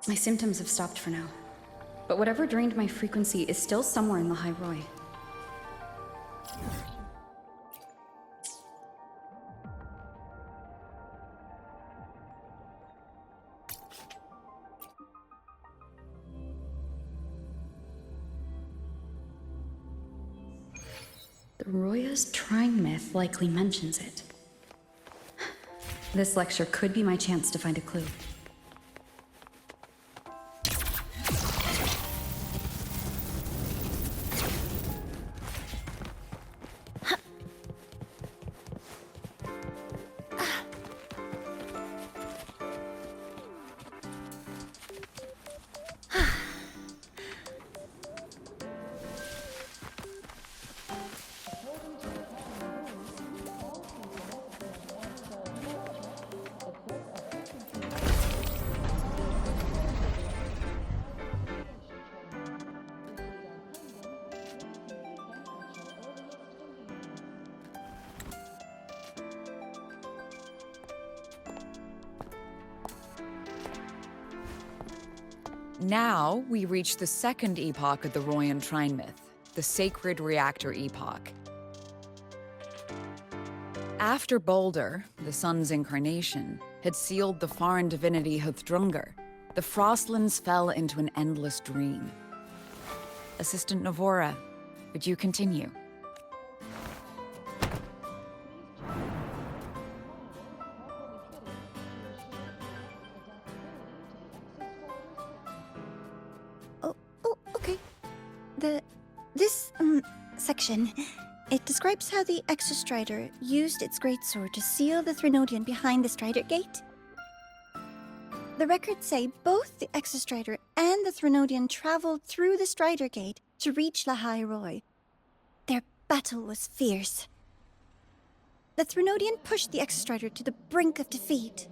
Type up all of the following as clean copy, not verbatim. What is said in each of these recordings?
My symptoms have stopped for now. But whatever drained my frequency is still somewhere in the High Roy. The Roya's trying myth likely mentions it. This lecture could be my chance to find a clue. Now, we reach the second epoch of the Royan Trine myth, the Sacred Reactor Epoch. After Baldur, the sun's incarnation, had sealed the foreign divinity Huthrungur, the Frostlands fell into an endless dream. Assistant Navora, would you continue? Okay. This section, it describes how the Exostrider used its greatsword to seal the Threnodian behind the Strider Gate. The records say both the Exostrider and the Threnodian traveled through the Strider Gate to reach La High Roy. Their battle was fierce. The Threnodian pushed the Exostrider to the brink of defeat.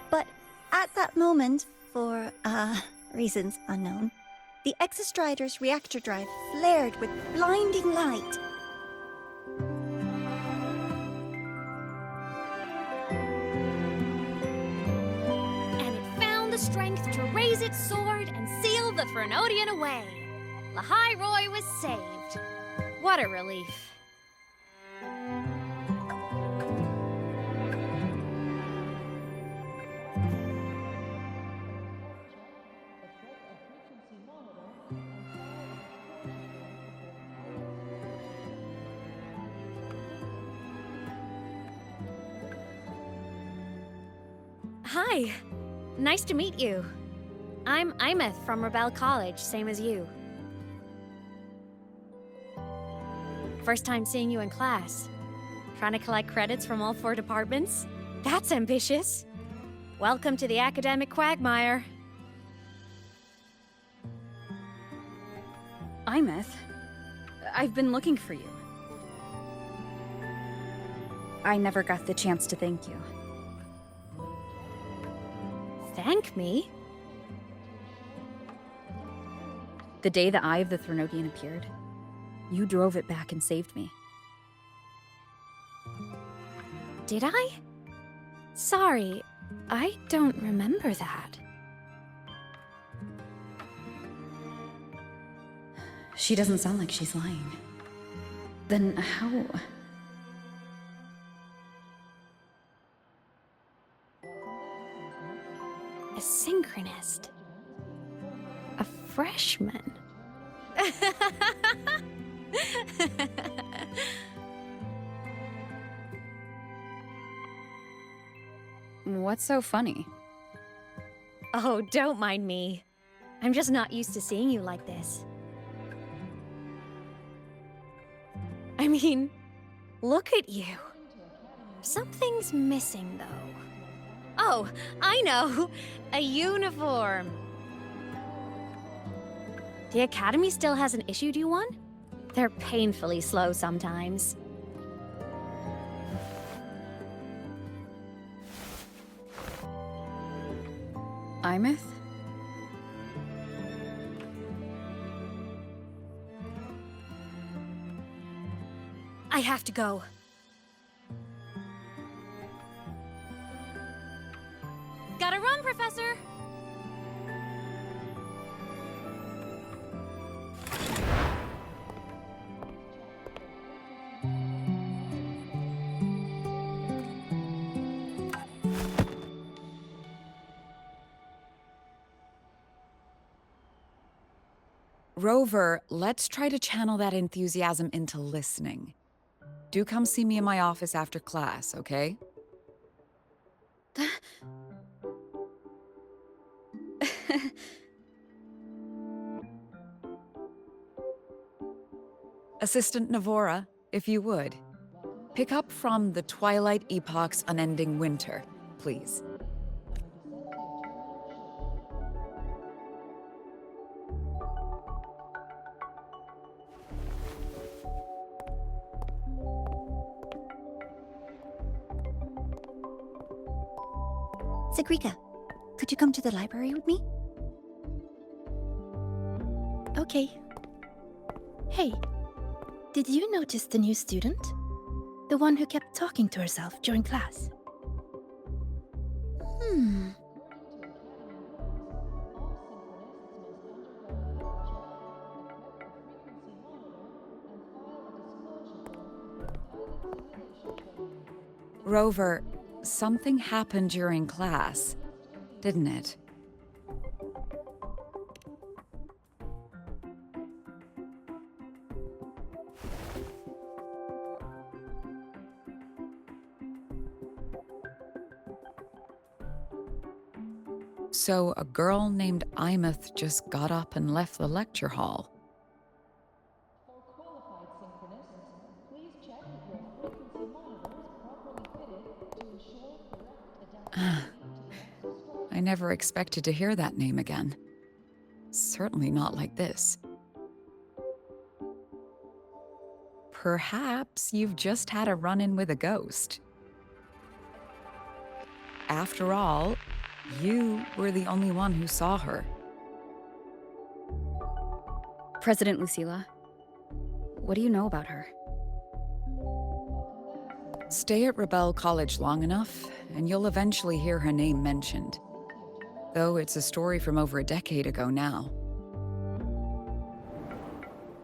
But at that moment, for, reasons unknown, the Exostrider's reactor drive flared with blinding light. And it found the strength to raise its sword and seal the Threnodian away. La High Roy was saved. What a relief. Hi. Nice to meet you. I'm Imeth from Rebel College, same as you. First time seeing you in class. Trying to collect credits from all 4 departments? That's ambitious. Welcome to the academic quagmire. Imeth, I've been looking for you. I never got the chance to thank you. Thank me? The day the Eye of the Threnodian appeared, you drove it back and saved me. Did I? Sorry, I don't remember that. She doesn't sound like she's lying. Then how? A synchronist. A freshman. What's so funny? Oh, don't mind me. I'm just not used to seeing you like this. I mean, look at you. Something's missing, though. Oh, I know! A uniform! The Academy still hasn't issued you one? They're painfully slow sometimes. Imeth? I have to go. Rover, let's try to channel that enthusiasm into listening. Do come see me in my office after class, okay? Assistant Navora, if you would. Pick up from the Twilight Epoch's Unending Winter, please. Sigrika, could you come to the library with me? Okay. Hey, did you notice the new student? The one who kept talking to herself during class? Rover, something happened during class, didn't it? So a girl named Imeth just got up and left the lecture hall. I never expected to hear that name again. Certainly not like this. Perhaps you've just had a run-in with a ghost. After all, you were the only one who saw her. President Lucilla, what do you know about her? Stay at Rebel College long enough, and you'll eventually hear her name mentioned. Though it's a story from over a decade ago now.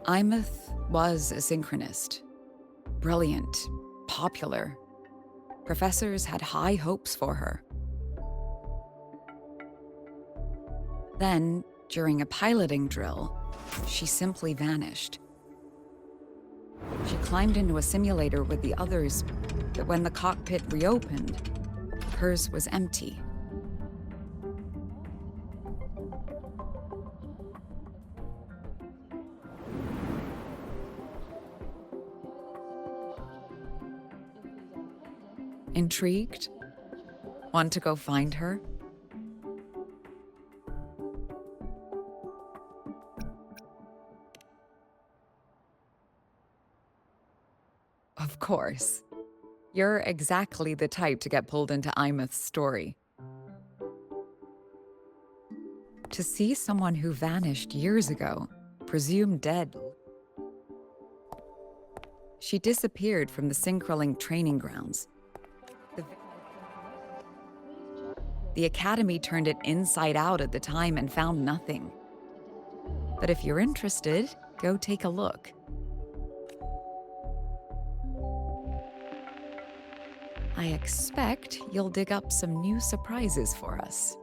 Imeth was a synchronist. Brilliant, popular. Professors had high hopes for her. Then, during a piloting drill, she simply vanished. She climbed into a simulator with the others, but when the cockpit reopened, hers was empty. Intrigued? Want to go find her? Of course. You're exactly the type to get pulled into Imeth's story. To see someone who vanished years ago, presumed dead. She disappeared from the Synchroling training grounds. The Academy turned it inside out at the time and found nothing. But if you're interested, go take a look. I expect you'll dig up some new surprises for us.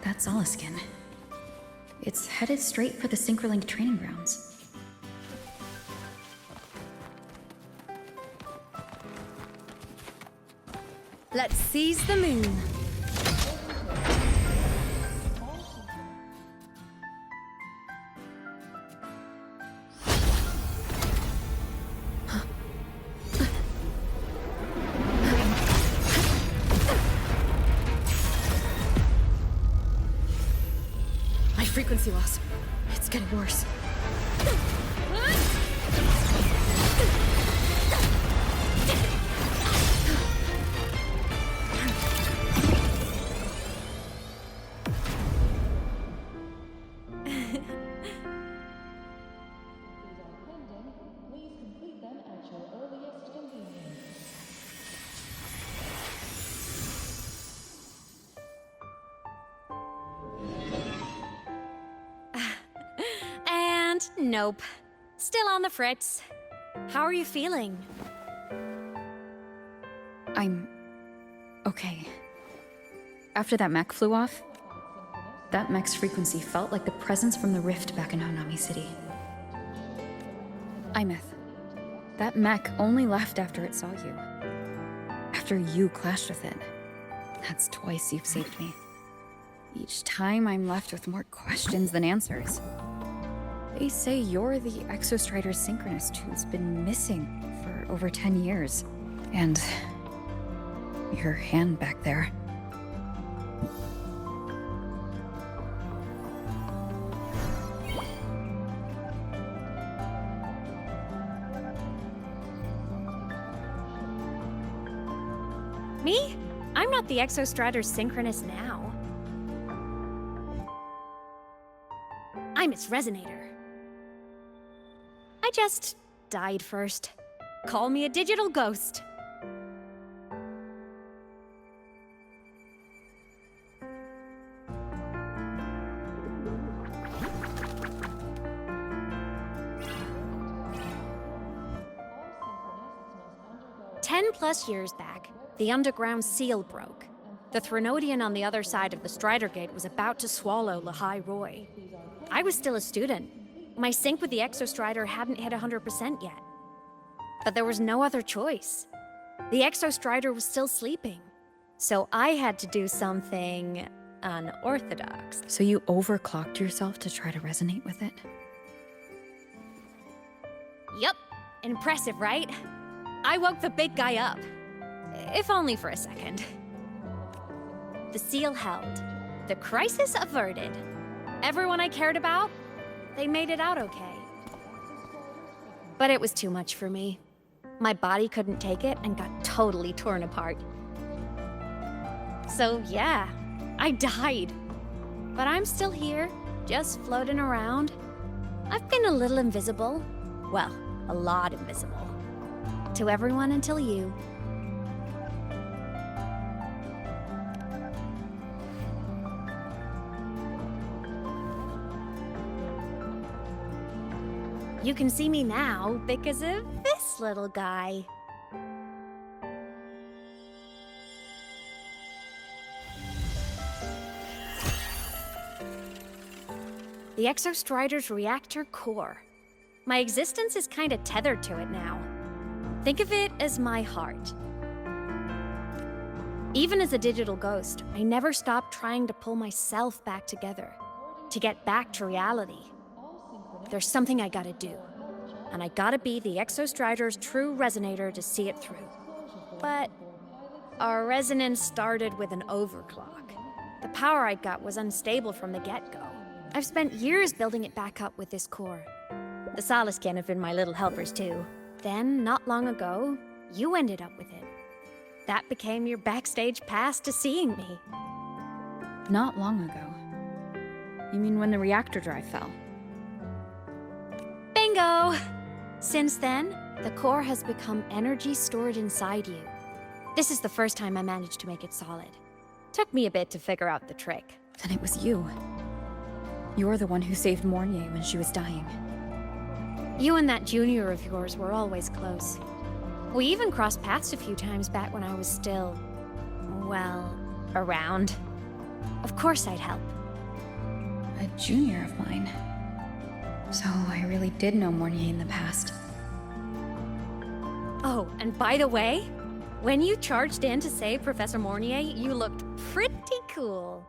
That's Oliskin. It's headed straight for the Synchroling training grounds. Let's seize the moon. My frequency loss. It's getting worse. Nope. Still on the fritz. How are you feeling? I'm okay. After that mech flew off, that mech's frequency felt like the presence from the rift back in Hanami City. Imeth, that mech only left after it saw you. After you clashed with it. That's twice you've saved me. Each time I'm left with more questions than answers. They say you're the Exostrider synchronist who's been missing for over 10 years. And your hand back there. Me? I'm not the Exostrider synchronist now. I'm its resonator. I just died first. Call me a digital ghost. +10 years back, the underground seal broke. The Threnodian on the other side of the Strider Gate was about to swallow Lahai Roy. I was still a student. My sync with the Exostrider hadn't hit 100% yet. But there was no other choice. The Exostrider was still sleeping. So I had to do something unorthodox. So you overclocked yourself to try to resonate with it? Yup. Impressive, right? I woke the big guy up. If only for a second. The seal held. The crisis averted. Everyone I cared about, they made it out okay. But it was too much for me. My body couldn't take it and got totally torn apart. So yeah, I died. But I'm still here, just floating around. I've been a little invisible. Well, a lot invisible. To everyone until you. You can see me now because of this little guy. The Exostrider's reactor core. My existence is kinda tethered to it now. Think of it as my heart. Even as a digital ghost, I never stopped trying to pull myself back together, to get back to reality. There's something I gotta do, and I gotta be the Exostrider's true resonator to see it through. But our resonance started with an overclock. The power I got was unstable from the get-go. I've spent years building it back up with this core. The Soliscan have been my little helpers too. Then, not long ago, you ended up with it. That became your backstage pass to seeing me. Not long ago. You mean when the reactor drive fell? Bingo! Since then, the core has become energy stored inside you. This is the first time I managed to make it solid. Took me a bit to figure out the trick. Then it was you. You're the one who saved Mornier when she was dying. You and that junior of yours were always close. We even crossed paths a few times back when I was still, well, around. Of course I'd help. A junior of mine. So I really did know Mornier in the past. Oh, and by the way, when you charged in to save Professor Mornier, you looked pretty cool.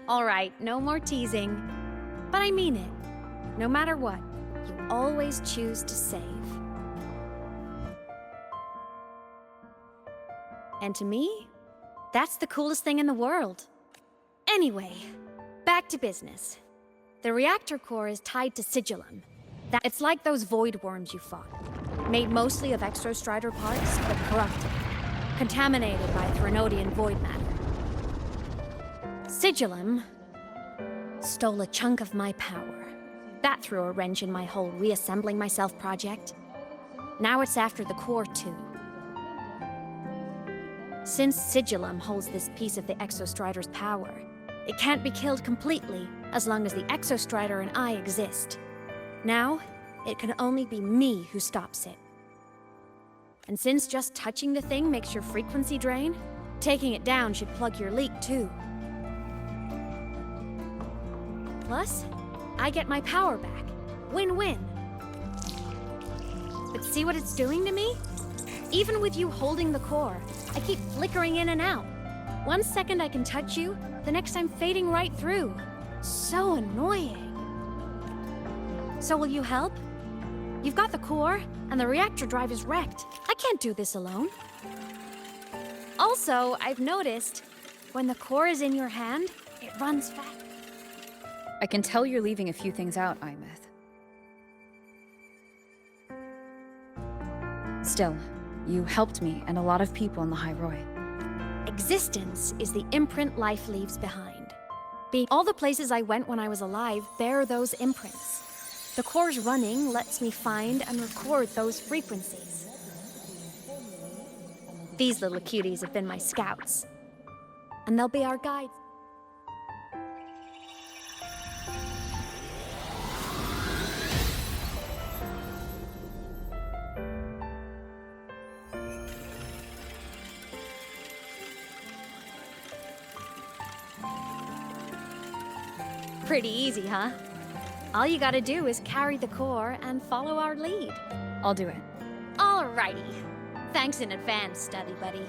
All right, no more teasing. But I mean it. No matter what, you always choose to save. And to me, that's the coolest thing in the world. Anyway, back to business. The reactor core is tied to Sigillum. It's like those void worms you fought. Made mostly of Exostrider parts, but corrupted. Contaminated by Threnodian void matter. Sigillum stole a chunk of my power. That threw a wrench in my whole reassembling myself project. Now it's after the core too. Since Sigillum holds this piece of the Exostrider's power, it can't be killed completely as long as the Exostrider and I exist. Now, it can only be me who stops it. And since just touching the thing makes your frequency drain, taking it down should plug your leak too. Plus, I get my power back. Win-win. But see what it's doing to me? Even with you holding the core, I keep flickering in and out. One second I can touch you, the next I'm fading right through. So annoying. So will you help? You've got the core, and the reactor drive is wrecked. I can't do this alone. Also, I've noticed, when the core is in your hand, it runs fast. I can tell you're leaving a few things out, Imeth. Still, you helped me and a lot of people in the High Roy. Existence is the imprint life leaves behind. All the places I went when I was alive bear those imprints. The core's running lets me find and record those frequencies. These little cuties have been my scouts. And they'll be our guides. Pretty easy, huh? All you gotta do is carry the core and follow our lead. I'll do it. Alrighty. Thanks in advance, study buddy.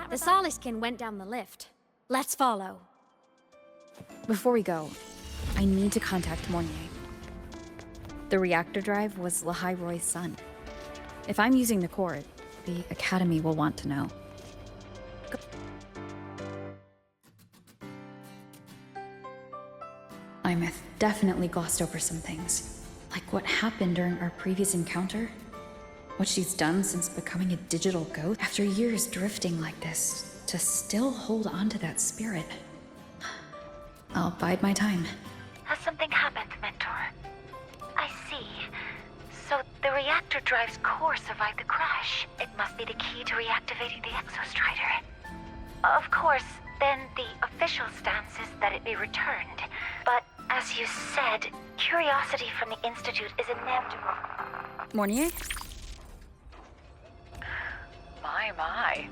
The Soliskin went down the lift. Let's follow. Before we go, I need to contact Mornier. The reactor drive was Lahai Roy's son. If I'm using the core, the Academy will want to know. Imeth definitely glossed over some things. Like what happened during our previous encounter. What she's done since becoming a digital ghost. After years drifting like this, to still hold on to that spirit. I'll bide my time. Has something happened, Mentor? I see. So the reactor drive's core survived the crash. It must be the key to reactivating the Exostrider. Of course, then the official stance is that it be returned. But as you said, curiosity from the Institute is inevitable. Mornier? My.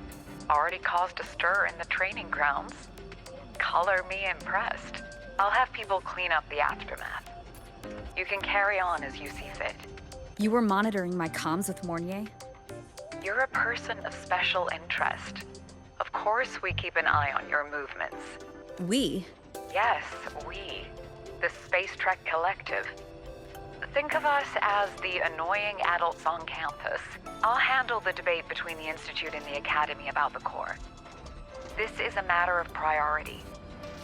Already caused a stir in the training grounds. Color me impressed. I'll have people clean up the aftermath. You can carry on as you see fit. You were monitoring my comms with Mornier? You're a person of special interest. Of course we keep an eye on your movements. We? Yes, we. The Space Trek Collective. Think of us as the annoying adults on campus. I'll handle the debate between the Institute and the Academy about the core. This is a matter of priority.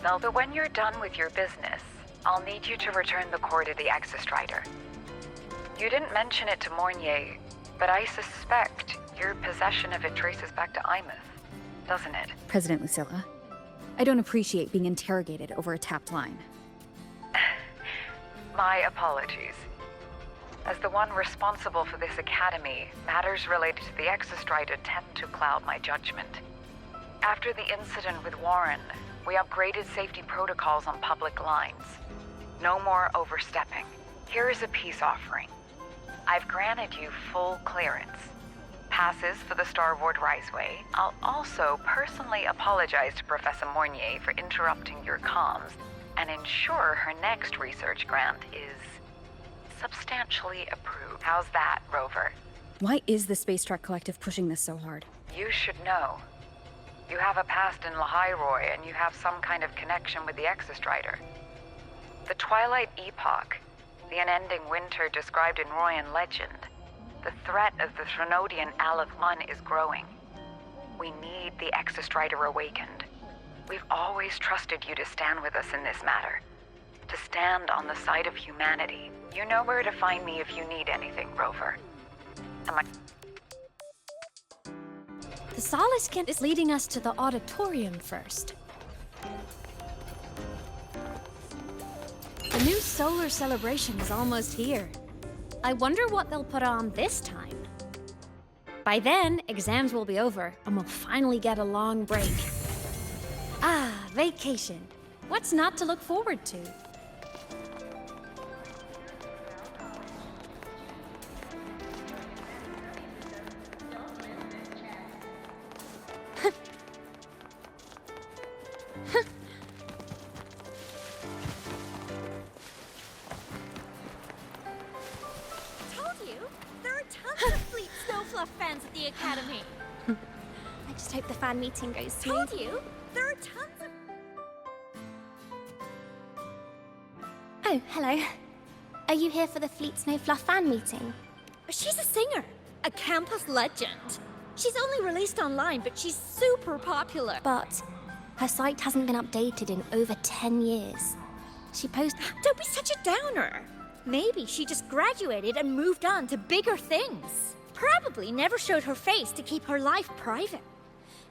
Now, when you're done with your business, I'll need you to return the core to the Exostrider. You didn't mention it to Mornier, but I suspect your possession of it traces back to Imeth, doesn't it? President Lucilla, I don't appreciate being interrogated over a tapped line. My apologies. As the one responsible for this academy, matters related to the Exostrider tend to cloud my judgment. After the incident with Warren, we upgraded safety protocols on public lines. No more overstepping. Here is a peace offering. I've granted you full clearance. Passes for the Starboard Riseway. I'll also personally apologize to Professor Mornier for interrupting your comms and ensure her next research grant is substantially approved. How's that, Rover? Why is the Space Trek Collective pushing this so hard? You should know. You have a past in Lahai Roy, and you have some kind of connection with the Exostrider. The Twilight Epoch, the unending winter described in Royan legend, the threat of the Threnodian Aleph 1 is growing. We need the Exostrider awakened. We've always trusted you to stand with us in this matter. To stand on the side of humanity. You know where to find me if you need anything, Rover. The Soliskin is leading us to the auditorium first. solar celebration is almost here. I wonder what they'll put on this time. By then, exams will be over, and we'll finally get a long break. Ah, vacation. What's not to look forward to? Fans at the Academy. I just hope the fan meeting goes smooth. Told you, there are tons of... Oh, hello. Are you here for the Fleet Snow Fluff fan meeting? She's a singer, a campus legend. She's only released online, but she's super popular. But her site hasn't been updated in over 10 years. She posted... Don't be such a downer. Maybe she just graduated and moved on to bigger things. Probably never showed her face to keep her life private.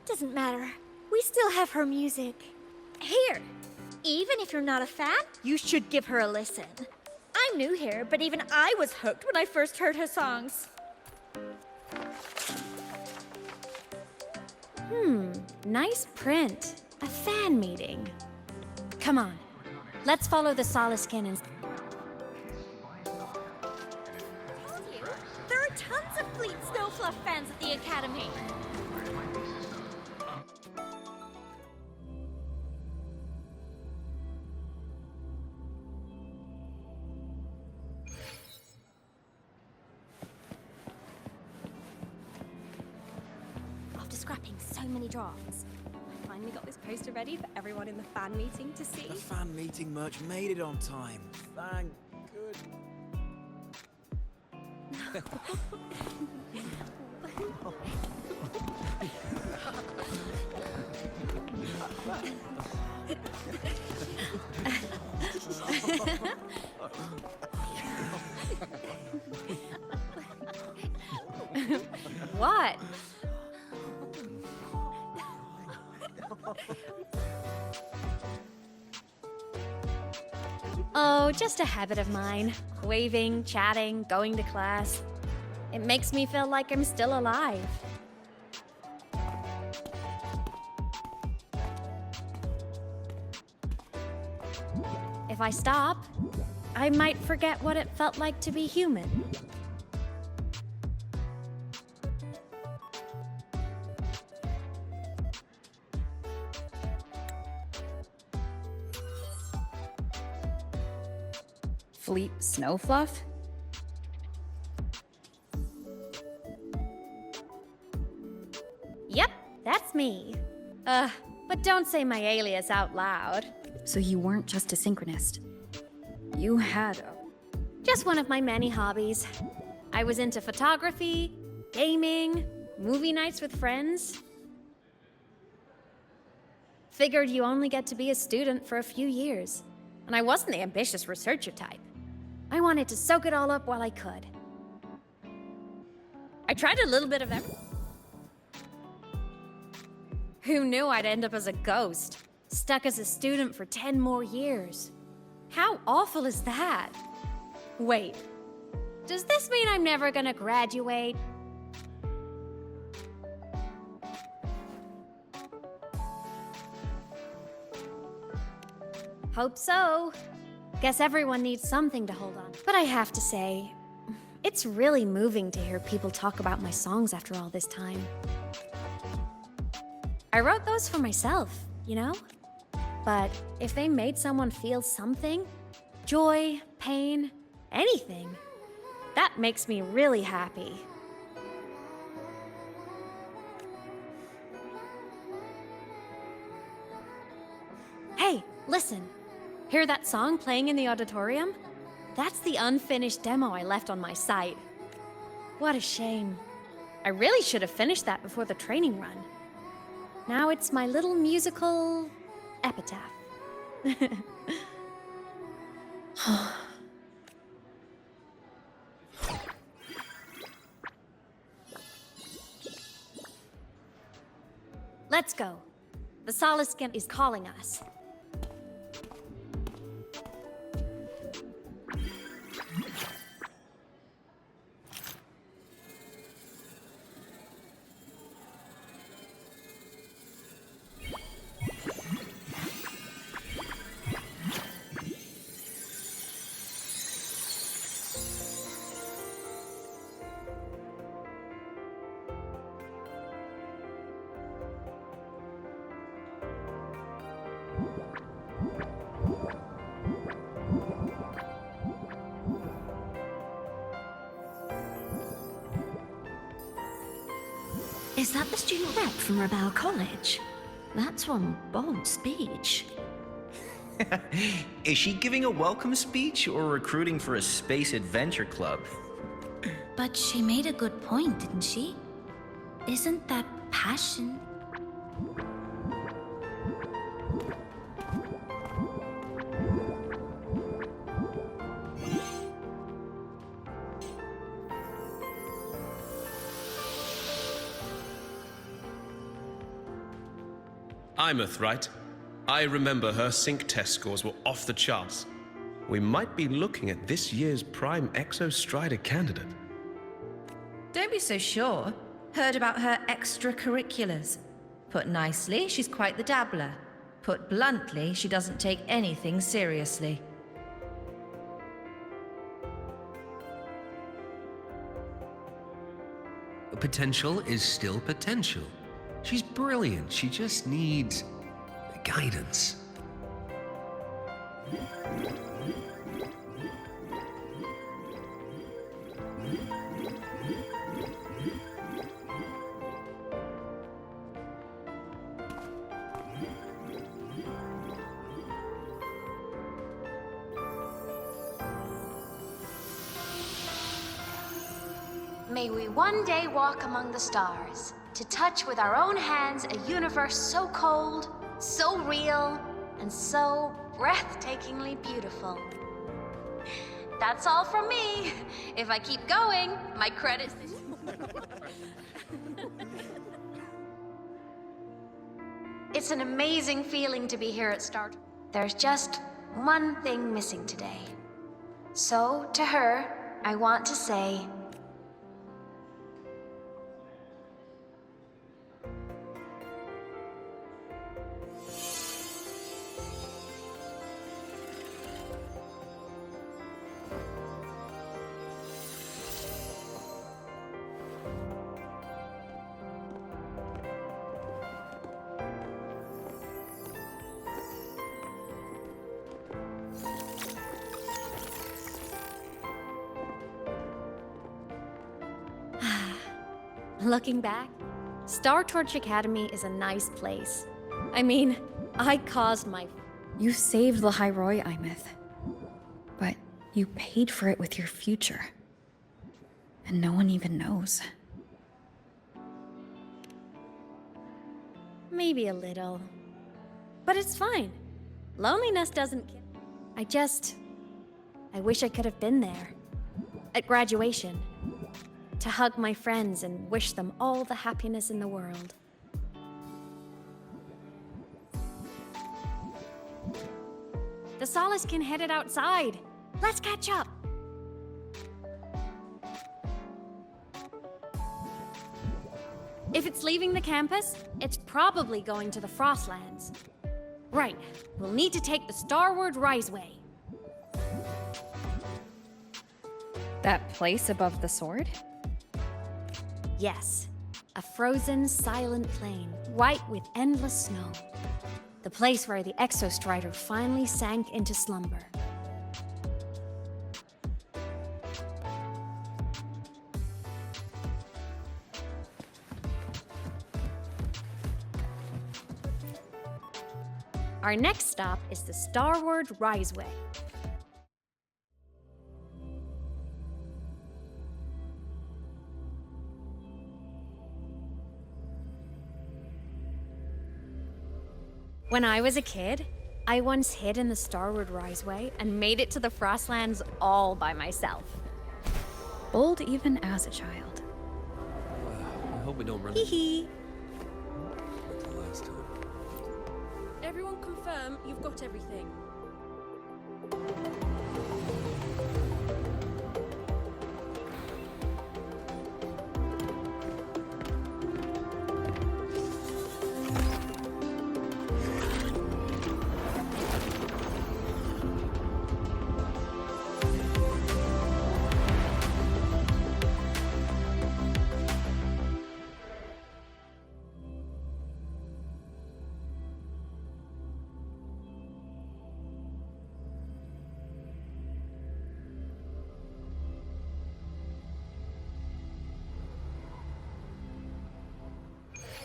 Doesn't matter. We still have her music. Here, even if you're not a fan, you should give her a listen. I'm new here, but even I was hooked when I first heard her songs. Nice print. A fan meeting. Come on, let's follow the Soliskin and... There are tons of Fleet Snowfluff fans at the Academy. After scrapping so many drafts, I finally got this poster ready for everyone in the fan meeting to see. The fan meeting merch made it on time. Thank goodness. What? Oh, just a habit of mine. Waving, chatting, going to class. It makes me feel like I'm still alive. If I stop, I might forget what it felt like to be human. Fleet Snowfluff? Yep, that's me. But don't say my alias out loud. So you weren't just a synchronist. You had a... Just one of my many hobbies. I was into photography, gaming, movie nights with friends. Figured you only get to be a student for a few years. And I wasn't the ambitious researcher type. I wanted to soak it all up while I could. I tried a little bit of everything. Who knew I'd end up as a ghost, stuck as a student for 10 more years? How awful is that? Wait, does this mean I'm never gonna graduate? Hope so. Guess everyone needs something to hold on. But I have to say, it's really moving to hear people talk about my songs after all this time. I wrote those for myself, you know? But if they made someone feel something, joy, pain, anything, that makes me really happy. Hey, listen. Hear that song playing in the auditorium? That's the unfinished demo I left on my site. What a shame. I really should have finished that before the training run. Now it's my little musical epitaph. Let's go. The Soliskin is calling us. Is that the student rep from Rebel College? That's one bold speech. Is she giving a welcome speech or recruiting for a space adventure club? But she made a good point, didn't she? Isn't that passion? Imeth, right? I remember her sync test scores were off the charts. We might be looking at this year's prime Exostrider candidate. Don't be so sure. Heard about her extracurriculars. Put nicely, she's quite the dabbler. Put bluntly, she doesn't take anything seriously. Potential is still potential. She's brilliant, she just needs guidance. May we one day walk among the stars, to touch with our own hands a universe so cold, so real, and so breathtakingly beautiful. That's all from me. If I keep going, my credits... It's an amazing feeling to be here at Star. There's just one thing missing today. So, to her, I want to say... Looking back, Star Torch Academy is a nice place. I mean, I caused my... You saved the Hyroi, Imeth. But you paid for it with your future. And no one even knows. Maybe a little. But it's fine. Loneliness doesn't kill. I wish I could have been there. At graduation. To hug my friends and wish them all the happiness in the world. The Solaskin headed outside. Let's catch up. If it's leaving the campus, it's probably going to the Frostlands. Right, we'll need to take the Starward Riseway. That place above the sword? Yes, a frozen, silent plain, white with endless snow. The place where the Exostrider finally sank into slumber. Our next stop is the Starward Riseway. When I was a kid, I once hid in the Starward Riseway and made it to the Frostlands all by myself. Bold even as a child. I hope we don't run Hee hee. like the last time. Everyone confirm you've got everything.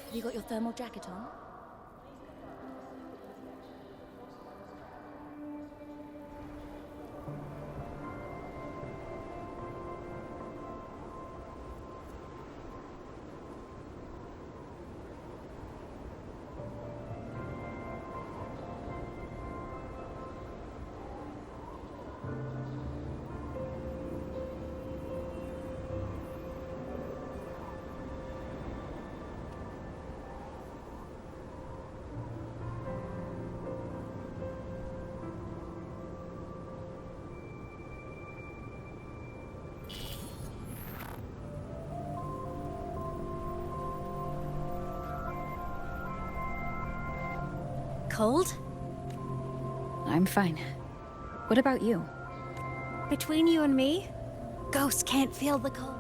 Have you got your thermal jacket on? Cold? I'm fine. What about you? Between you and me, ghosts can't feel the cold.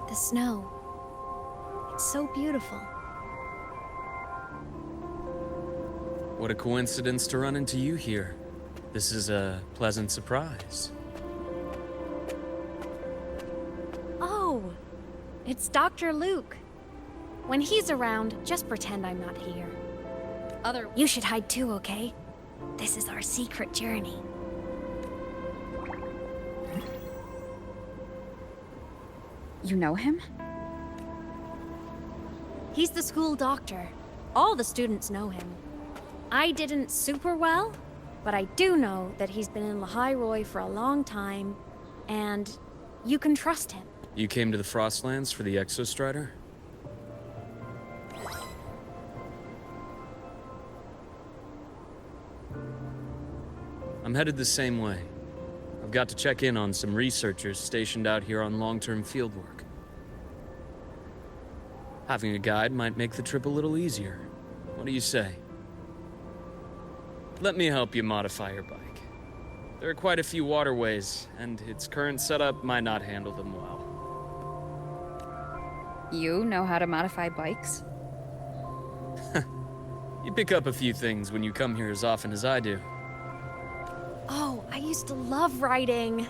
The snow. It's so beautiful. What a coincidence to run into you here. This is a pleasant surprise. Oh, it's Dr. Luke. When he's around, just pretend I'm not here. You should hide too, okay? This is our secret journey. You know him? He's the school doctor. All the students know him. I didn't super well, but I do know that he's been in Lahairoi for a long time, and you can trust him. You came to the Frostlands for the Exostrider? I'm headed the same way. I've got to check in on some researchers stationed out here on long-term fieldwork. Having a guide might make the trip a little easier. What do you say? Let me help you modify your bike. There are quite a few waterways, and its current setup might not handle them well. You know how to modify bikes? You pick up a few things when you come here as often as I do. Oh, I used to love riding.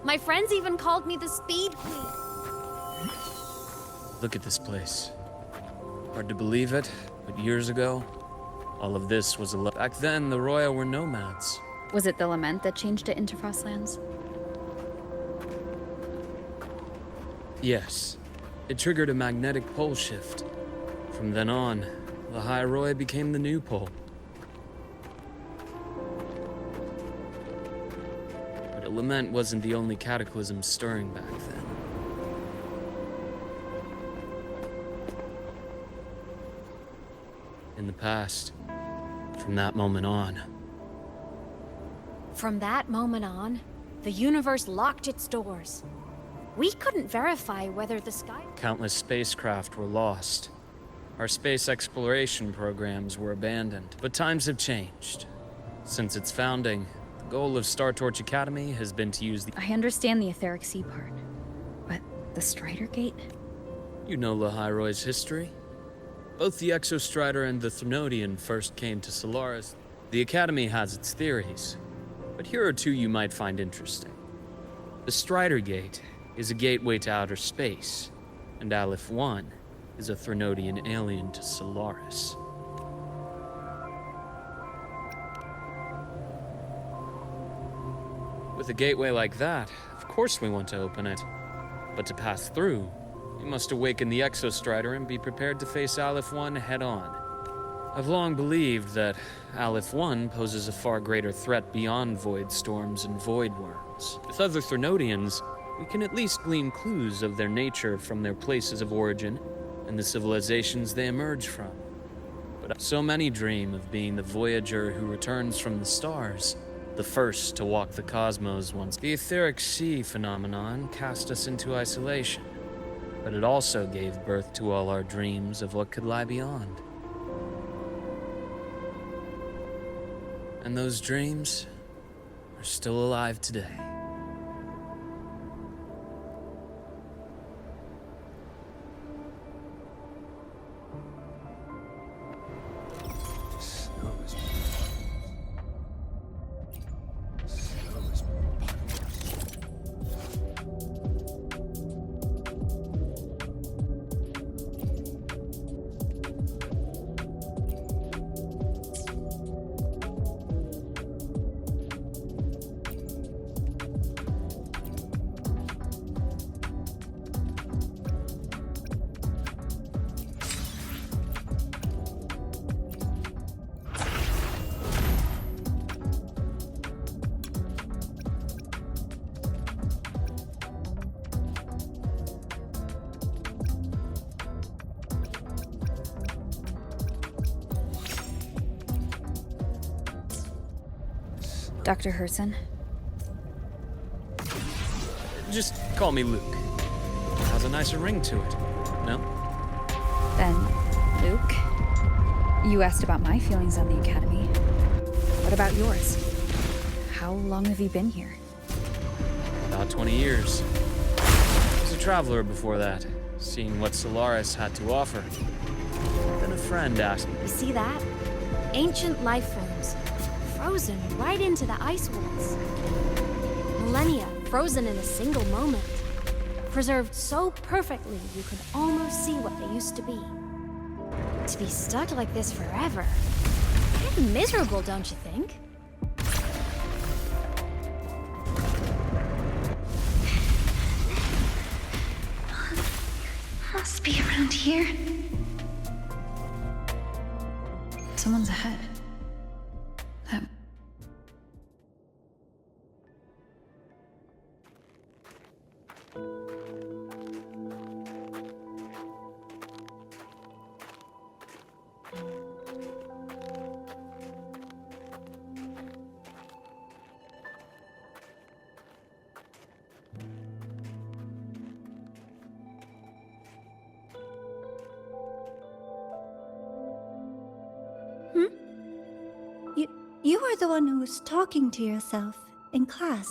My friends even called me the Speed Queen. Look at this place. Hard to believe it, but years ago, all of this was a back then, the Roya were nomads. Was it the lament that changed it into Frostlands? Yes. It triggered a magnetic pole shift. From then on, Lahairoi became the new pole. But a lament wasn't the only cataclysm stirring back then. In the past, from that moment on. From that moment on, the universe locked its doors. We couldn't verify whether the sky... Countless spacecraft were lost. Our space exploration programs were abandoned. But times have changed. Since its founding, the goal of Star Torch Academy has been to use the... I understand the etheric sea part, but the Strider Gate? You know Lahairoi's history? Both the Exostrider and the Threnodian first came to Solaris. The Academy has its theories, but here are two you might find interesting. The Strider Gate is a gateway to outer space, and Aleph 1 is a Threnodian alien to Solaris. With a gateway like that, of course we want to open it. But to pass through, we must awaken the Exostrider and be prepared to face Aleph 1 head-on. I've long believed that Aleph 1 poses a far greater threat beyond void storms and void worms. With other Threnodians, we can at least glean clues of their nature from their places of origin and the civilizations they emerge from. But so many dream of being the voyager who returns from the stars, the first to walk the cosmos once. The etheric sea phenomenon cast us into isolation, but it also gave birth to all our dreams of what could lie beyond. And those dreams are still alive today. Dr. Herson? Just call me Luke. Has a nicer ring to it, no? Then, Luke, you asked about my feelings on the Academy. What about yours? How long have you been here? About 20 years. I was a traveler before that, seeing what Solaris had to offer. Then a friend asked me. You see that? Ancient life forms, frozen right into the ice walls. Millennia frozen in a single moment. Preserved so perfectly you could almost see what they used to be. To be stuck like this forever. Pretty miserable, don't you think? Must be around here. Someone's ahead. That... You are the one who was talking to yourself in class.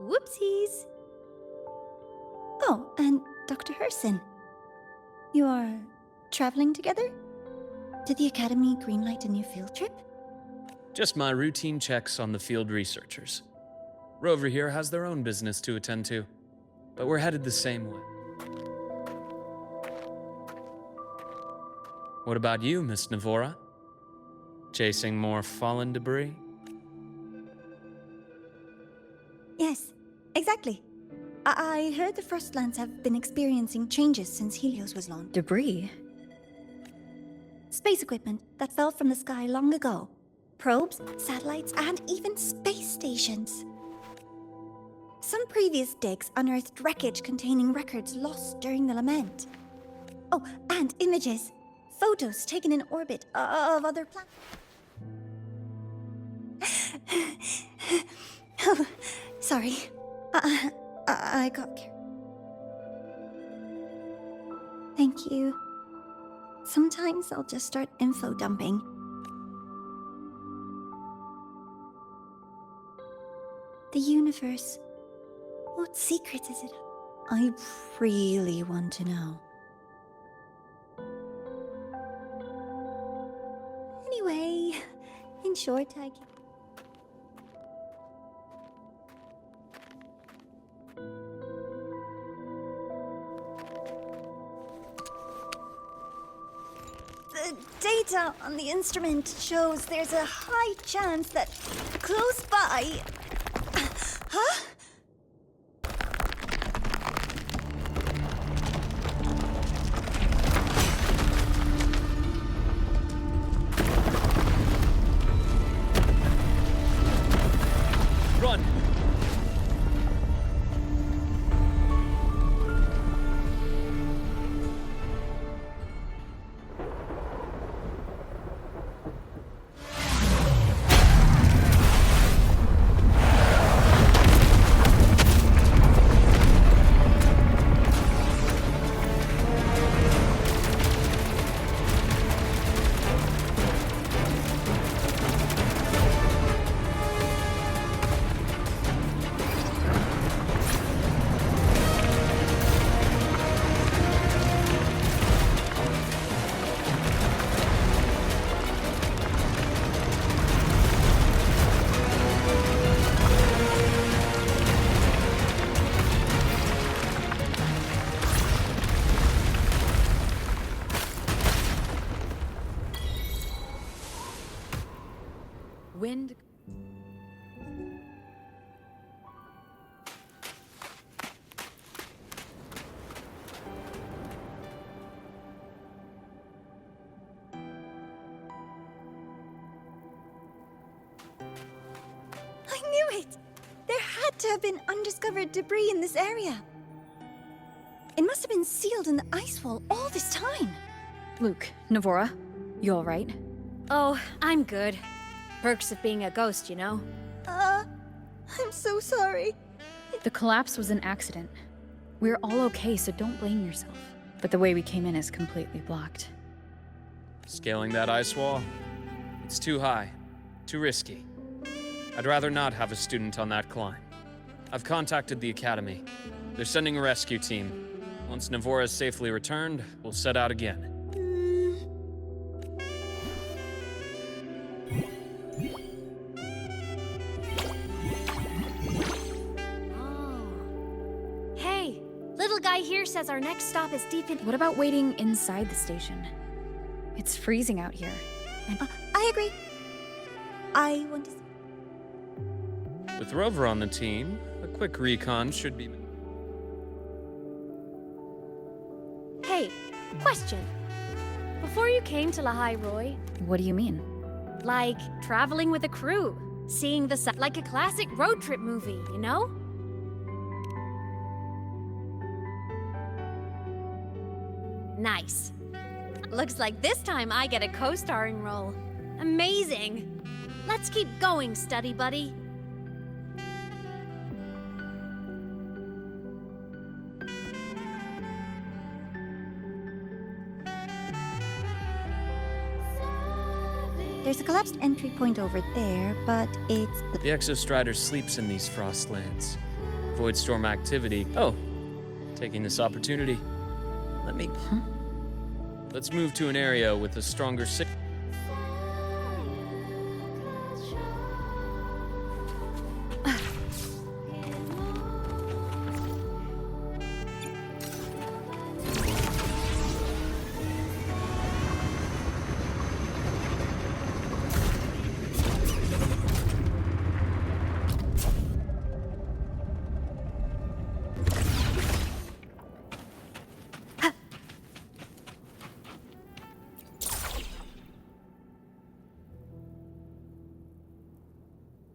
Whoopsies. Oh, and Dr. Herson. You are traveling together? Did the Academy greenlight a new field trip? Just my routine checks on the field researchers. Rover here has their own business to attend to, but we're headed the same way. What about you, Miss Navora? Chasing more fallen debris? Yes, exactly. I heard the Frostlands have been experiencing changes since Helios was launched. Debris? Space equipment that fell from the sky long ago. Probes, satellites, and even space stations. Some previous digs unearthed wreckage containing records lost during the lament. Oh, and images. Photos taken in orbit of other planets. Oh, sorry. I got carried. Thank you. Sometimes I'll just start info dumping. The universe. What secret is it? I really want to know. Anyway, in short, I can... The data on the instrument shows there's a high chance that close by... Huh? Run! Wind. I knew it! There had to have been undiscovered debris in this area. It must have been sealed in the ice wall all this time. Luke, Navora, You alright? Oh, I'm good. Perks of being a ghost, you know? I'm so sorry. The collapse was an accident. We're all okay, so don't blame yourself. But the way we came in is completely blocked. Scaling that ice wall? It's too high. Too risky. I'd rather not have a student on that climb. I've contacted the Academy. They're sending a rescue team. Once Navora is safely returned, we'll set out again. Hey, little guy here says our next stop is deep in. What about waiting inside the station? It's freezing out here. And I agree. I want to... With Rover on the team, a quick recon should be... Hey, question. Before you came to Lahai Roy, what do you mean? like traveling with a crew, seeing the sun, like a classic road trip movie, you know? Nice. Looks like this time I get a co-starring role. Amazing. Let's keep going, study buddy. There's a collapsed entry point over there, but it's... The Exostrider sleeps in these frostlands. Void storm activity. Oh, taking this opportunity. Let's move to an area with a stronger signal.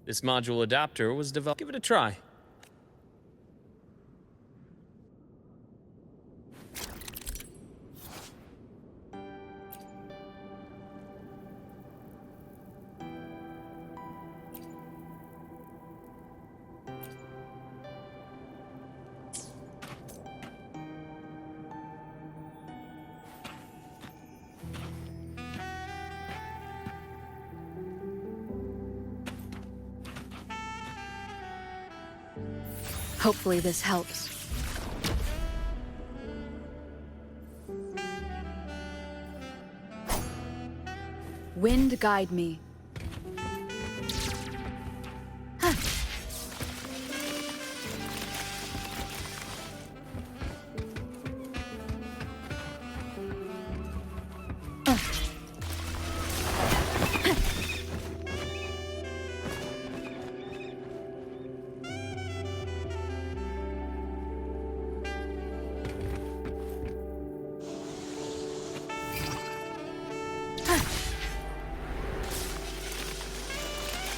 This module adapter was developed. Give it a try. Hopefully this helps. Wind guide me.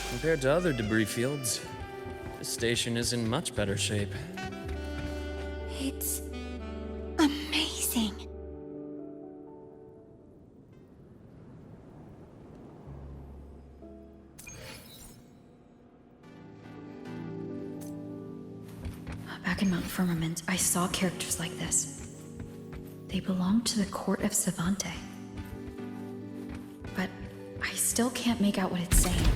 Compared to other debris fields, this station is in much better shape. It's amazing. Back in Mount Firmament, I saw characters like this. They belonged to the court of Savante. But I still can't make out what it's saying.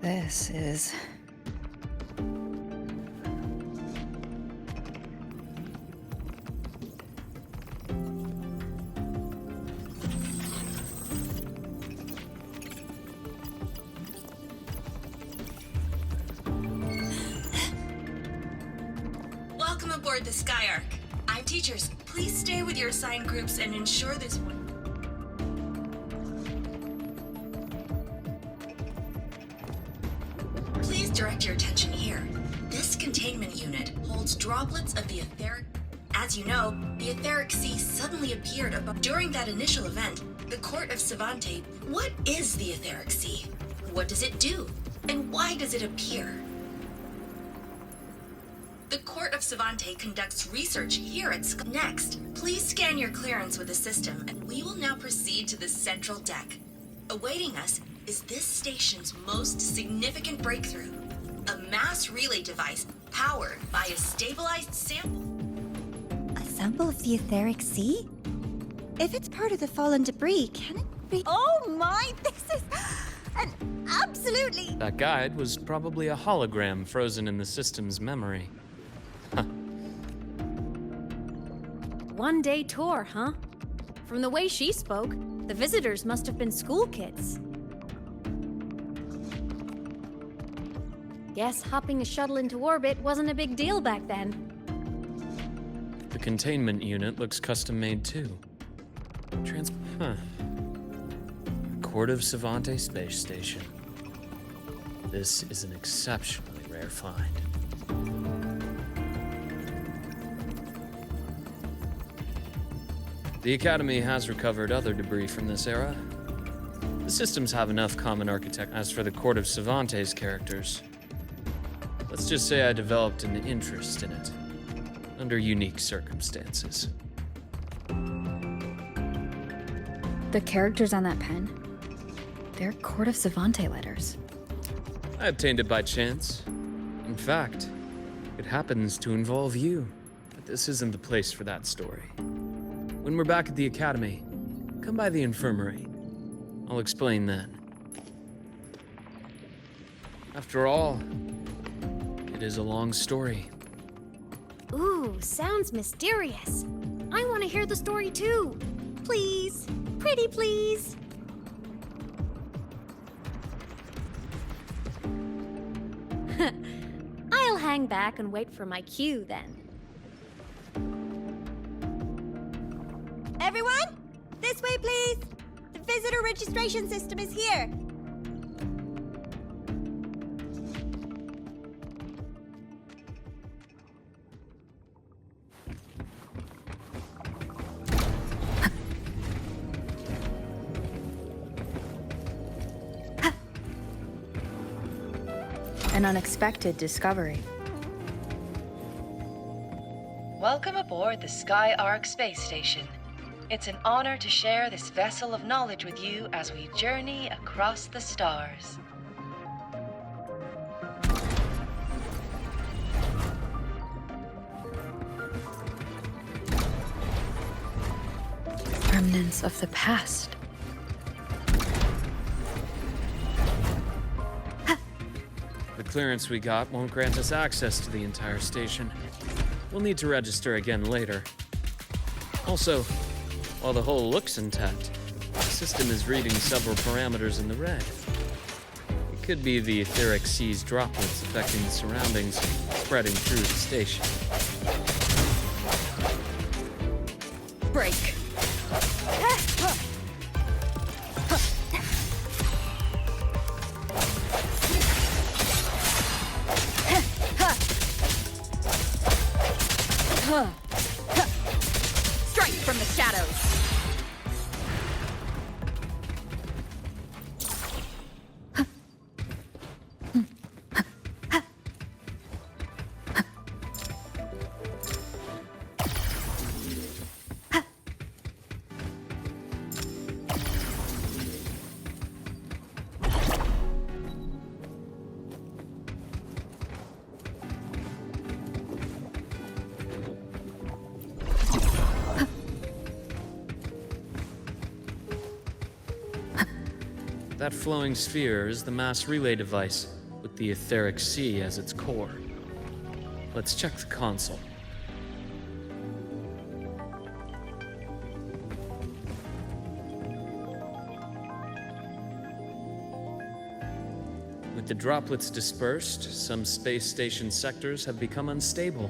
This is... Welcome aboard the Skyark. I'm teachers. Please stay with your assigned groups and ensure this one. Please direct your attention here. This containment unit holds droplets of the etheric As you know, the etheric sea suddenly appeared above. During that initial event, the court of Savante. What is the etheric sea? What does it do? And why does it appear? The Court of Savante conducts research here at Next, please scan your clearance with the system, and we will now proceed to the central deck. Awaiting us is this station's most significant breakthrough, a mass relay device powered by a stabilized sample. A sample of the etheric sea? If it's part of the fallen debris, can it be? Oh my, this is an absolutely... That guide was probably a hologram frozen in the system's memory. One-day tour, huh? From the way she spoke, the visitors must have been school kids. Guess hopping a shuttle into orbit wasn't a big deal back then. The containment unit looks custom-made too. Court of Savante Space Station. This is an exceptionally rare find. The Academy has recovered other debris from this era. The systems have enough common architecture. As for the Court of Savante's characters, let's just say I developed an interest in it, under unique circumstances. The characters on that pen, they're Court of Savante letters. I obtained it by chance. In fact, it happens to involve you. But this isn't the place for that story. When we're back at the Academy, come by the infirmary. I'll explain then. After all, it is a long story. Ooh, sounds mysterious. I want to hear the story too. Please. Pretty please. I'll hang back and wait for my cue then. Everyone, this way please. The visitor registration system is here. An unexpected discovery. Welcome aboard the Sky Ark space station. It's an honor to share this vessel of knowledge with you as we journey across the stars. Remnants of the past. The clearance we got won't grant us access to the entire station. We'll need to register again later. Also, while the hull looks intact, the system is reading several parameters in the red. It could be the etheric sea's droplets affecting the surroundings, spreading through the station. Break. Strike from the shadows. That flowing sphere is the mass relay device, with the etheric sea as its core. Let's check the console. With the droplets dispersed, some space station sectors have become unstable.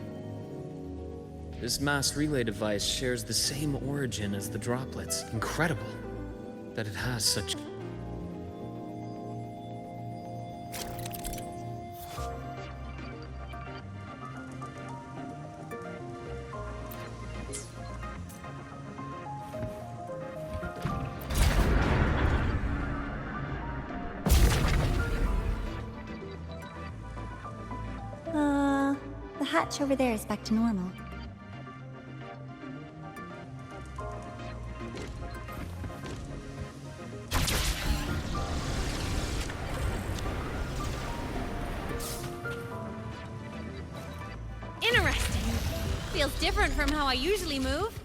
This mass relay device shares the same origin as the droplets. Incredible that it has such... hatch over there is back to normal. Interesting. Feels different from how I usually move.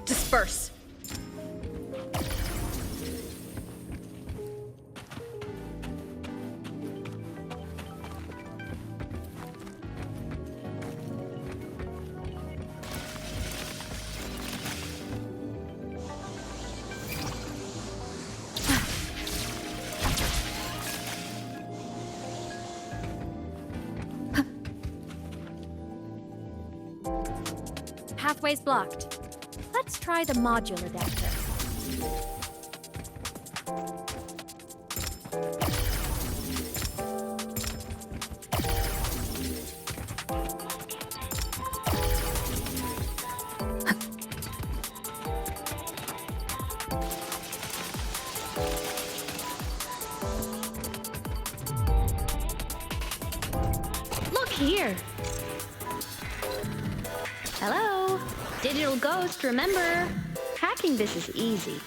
Disperse. Pathway's blocked. Let's try the modular adapter. Look here! Hello? Digital Ghost, remember? Hacking this is easy.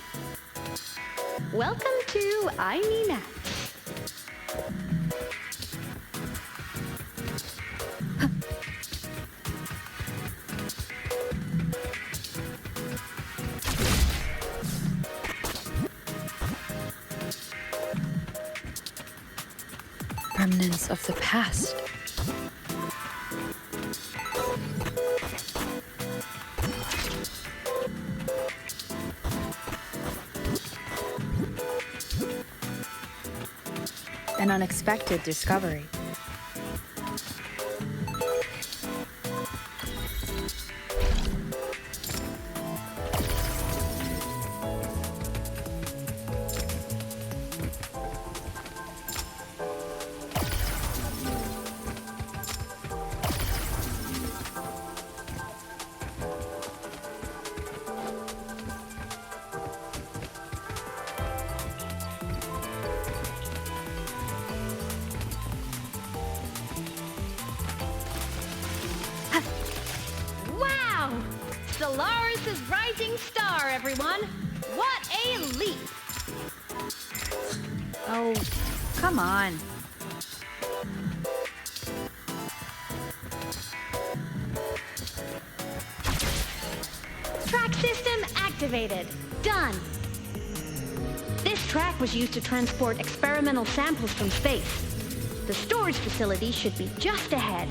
Welcome to I Mean Apps. Remnants of the past. An unexpected discovery. Wow! Solaris' rising star, everyone! What a leap! Oh, come on. Track system activated. Done. This track was used to transport experimental samples from space. The storage facility should be just ahead.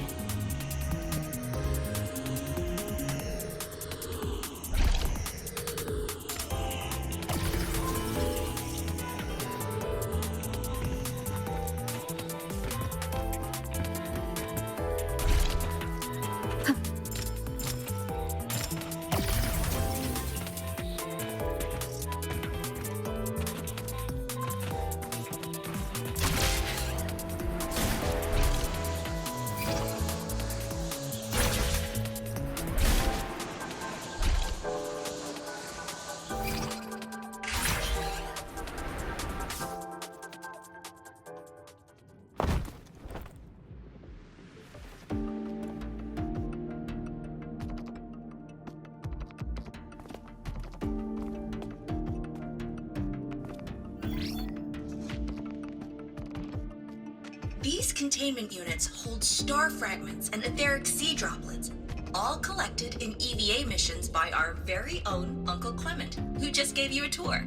These containment units hold star fragments and etheric sea droplets, all collected in EVA missions by our very own Uncle Clement, who just gave you a tour.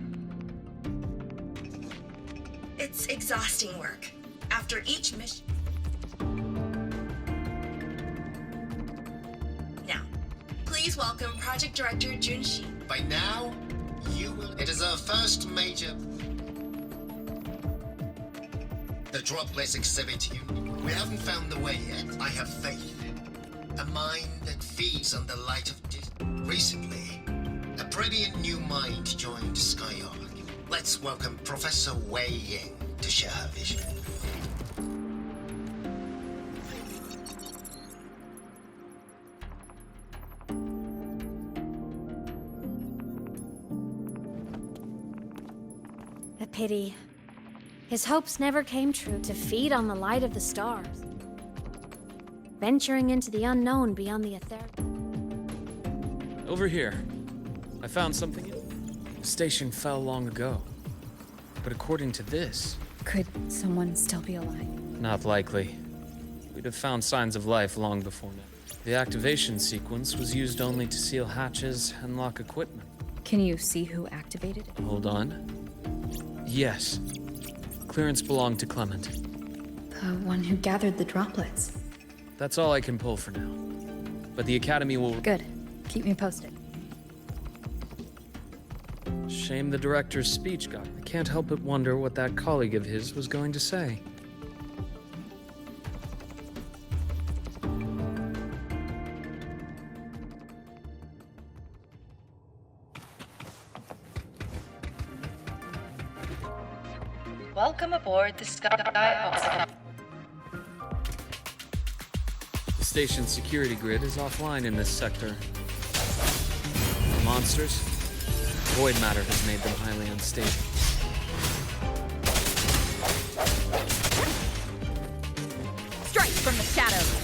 It's exhausting work. After each mission... Now, please welcome Project Director Junshi. By now, you will... It is our first major... The droplets exhibit you. We haven't found the way yet. I have faith. A mind that feeds on the light of... Recently, a brilliant new mind joined Skyark. Let's welcome Professor Wei Ying to share her vision. A pity. His hopes never came true to feed on the light of the stars. Venturing into the unknown beyond the etheric. Over here. I found something. The station fell long ago. But according to this... Could someone still be alive? Not likely. We'd have found signs of life long before now. The activation sequence was used only to seal hatches and lock equipment. Can you see who activated it? Hold on. Yes. Clearance belonged to Clement. The one who gathered the droplets. That's all I can pull for now. But the Academy will... Good. Keep me posted. Shame the director's speech got. I can't help but wonder what that colleague of his was going to say. Welcome aboard the Sky. The station's security grid is offline in this sector. The monsters? Void matter has made them highly unstable. Strike from the shadows!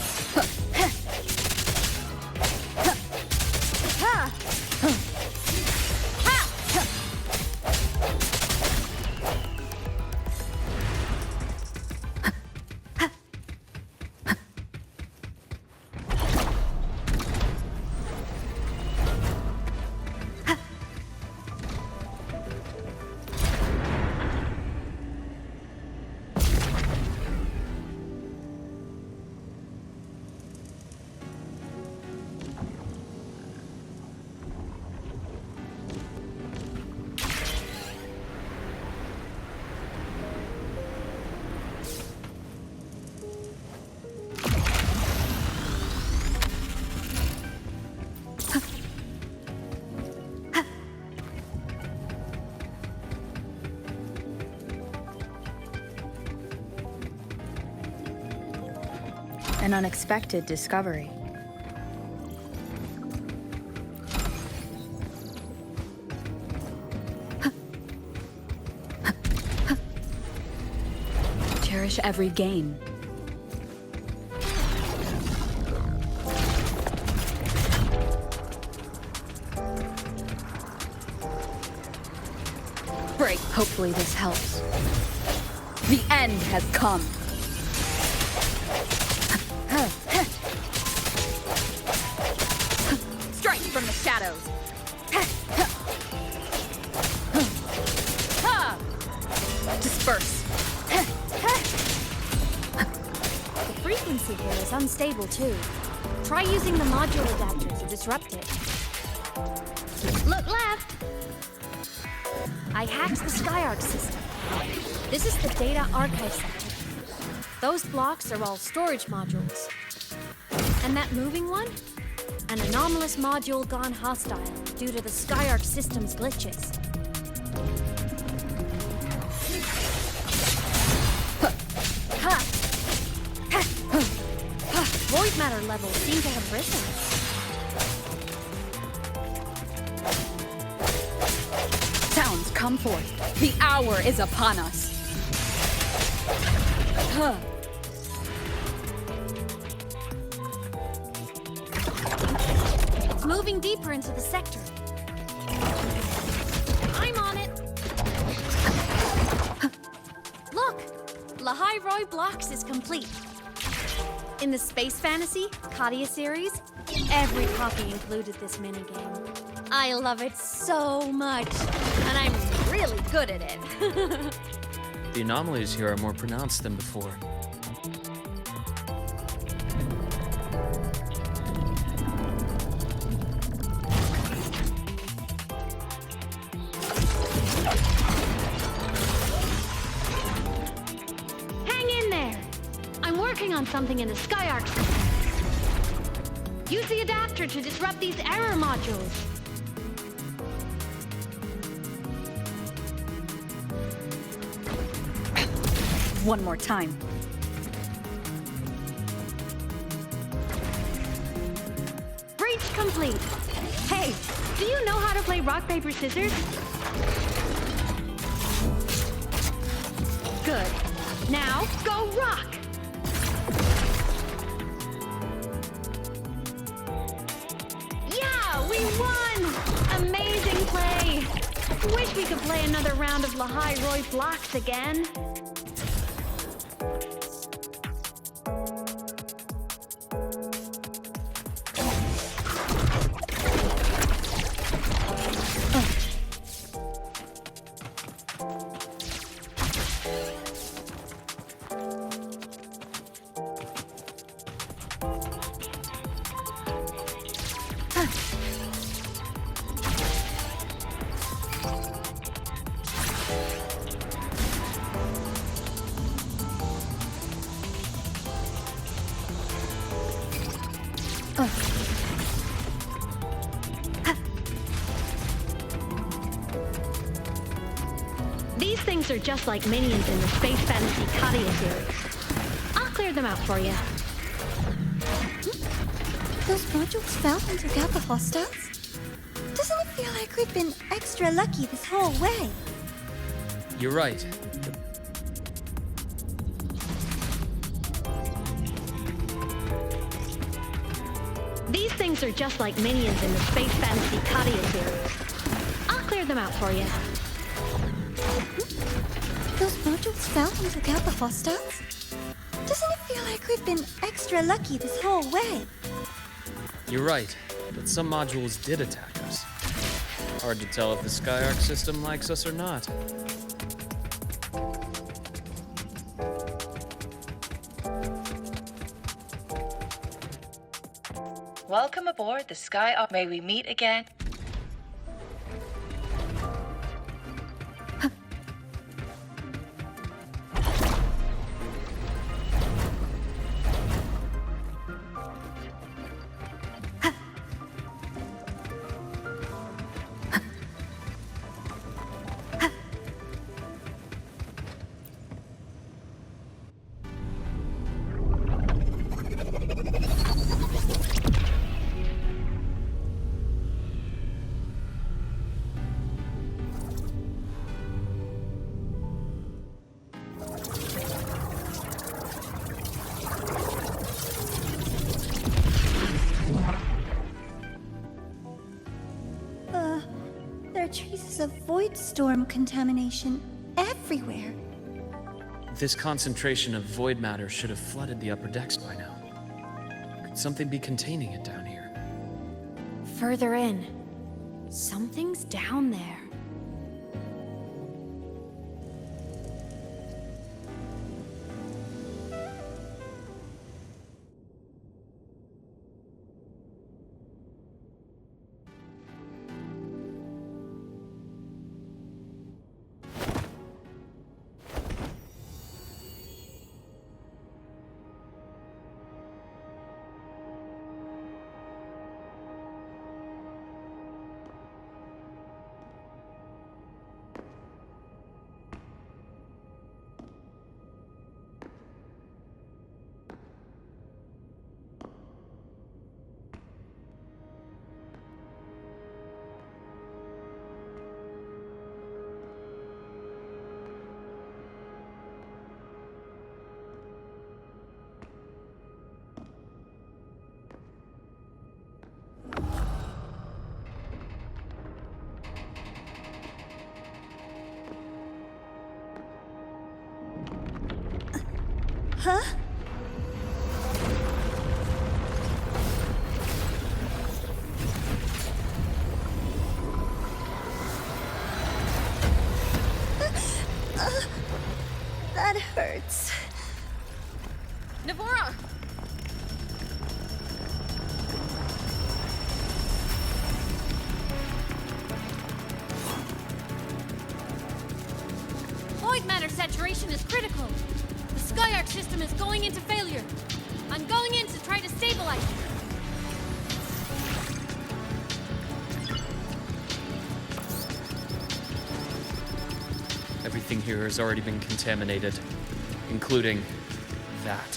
An unexpected discovery. Cherish every gain. Break. Hopefully this helps. The end has come. Strike from the shadows! Disperse. The frequency here is unstable too. Try using the module adapter to disrupt it. Look left! I hacked the SkyArc system. This is the data archive sector. Those blocks are all storage modules. And that moving one? An anomalous module gone hostile due to the SkyArc system's glitches. Void matter levels seem to have risen. Sounds come forth. The hour is upon us. Moving deeper into the sector. I'm on it. Look! Lahai Roy Blocks is complete. In the Space Fantasy Katia series, every copy included this minigame. I love it so much, and I'm really good at it. The anomalies here are more pronounced than before. Hang in there! I'm working on something in the SkyArc system. Use the adapter to disrupt these error modules. One more time. Breach complete. Hey, do you know how to play rock, paper, scissors? Good. Now, go rock! Yeah, we won! Amazing play! Wish we could play another round of Lahai Roy blocks again. These things are just like minions in the Space Fantasy Kadia series. I'll clear them out for you. Those modules fell and took out the hostiles? Doesn't it feel like we've been extra lucky this whole way? You're right. These things are just like minions in the Space Fantasy Kadia series. I'll clear them out for you. Those modules fell and took out the hostiles? Doesn't it feel like we've been extra lucky this whole way? You're right, but some modules did attack us. Hard to tell if the Skyark system likes us or not. Welcome aboard the Skyark. May we meet again? There are traces of void storm contamination everywhere. This concentration of void matter should have flooded the upper decks by now. Could something be containing it down here? Further in. Something's down there. Huh? That hurts. Navora! Void matter saturation is critical. The Skyark system is going into failure. I'm going in to try to stabilize it. Everything here has already been contaminated, including that.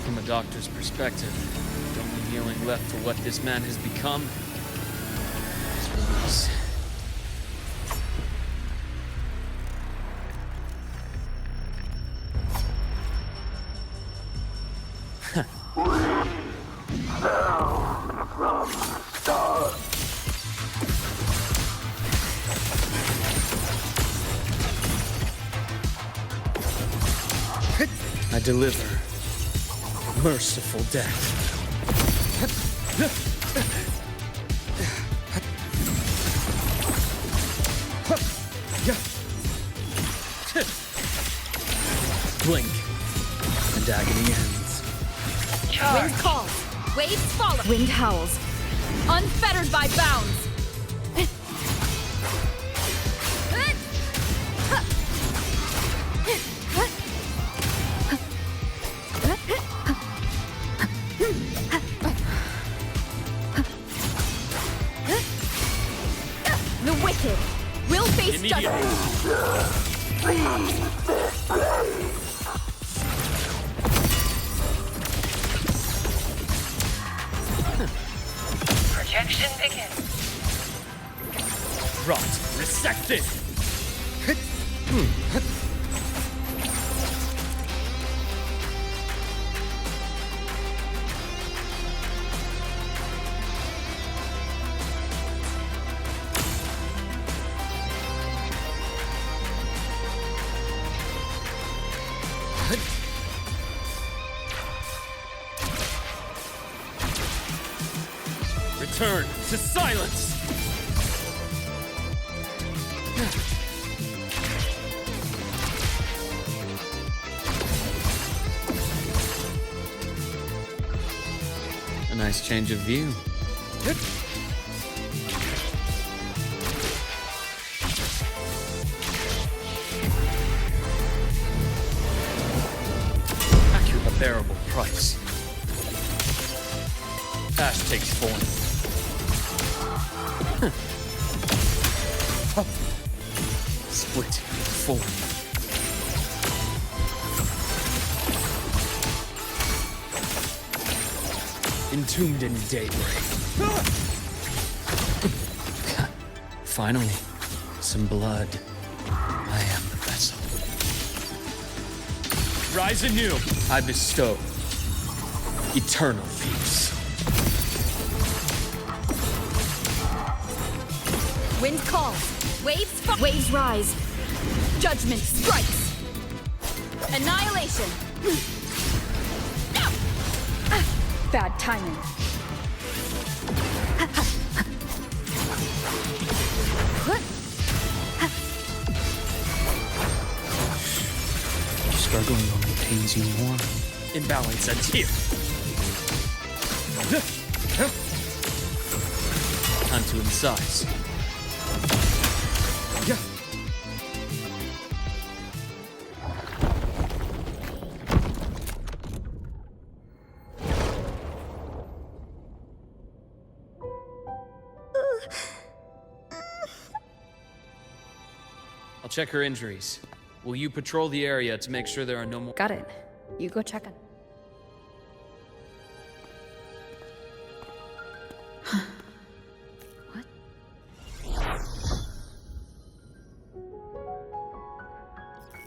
From a doctor's perspective, the only healing left for what this man has become is release. from stars. I deliver merciful death. Blink, and agony ends. Wind calls, waves follow. Wind howls, unfettered by bounds. The wicked will face justice. Projection begins. Rot, resected. Return to silence! A nice change of view. A bearable price. Ash takes form. Split form. Entombed in daybreak. Finally, some blood. I am the vessel. Rise anew. I bestow eternal peace. Wind calls, waves rise. Judgment strikes. Annihilation. Bad timing. Struggling only pains you more. Imbalance ends here. Time to incise. I'll check her injuries. Will you patrol the area to make sure there are no more— Got it. You go check it. What?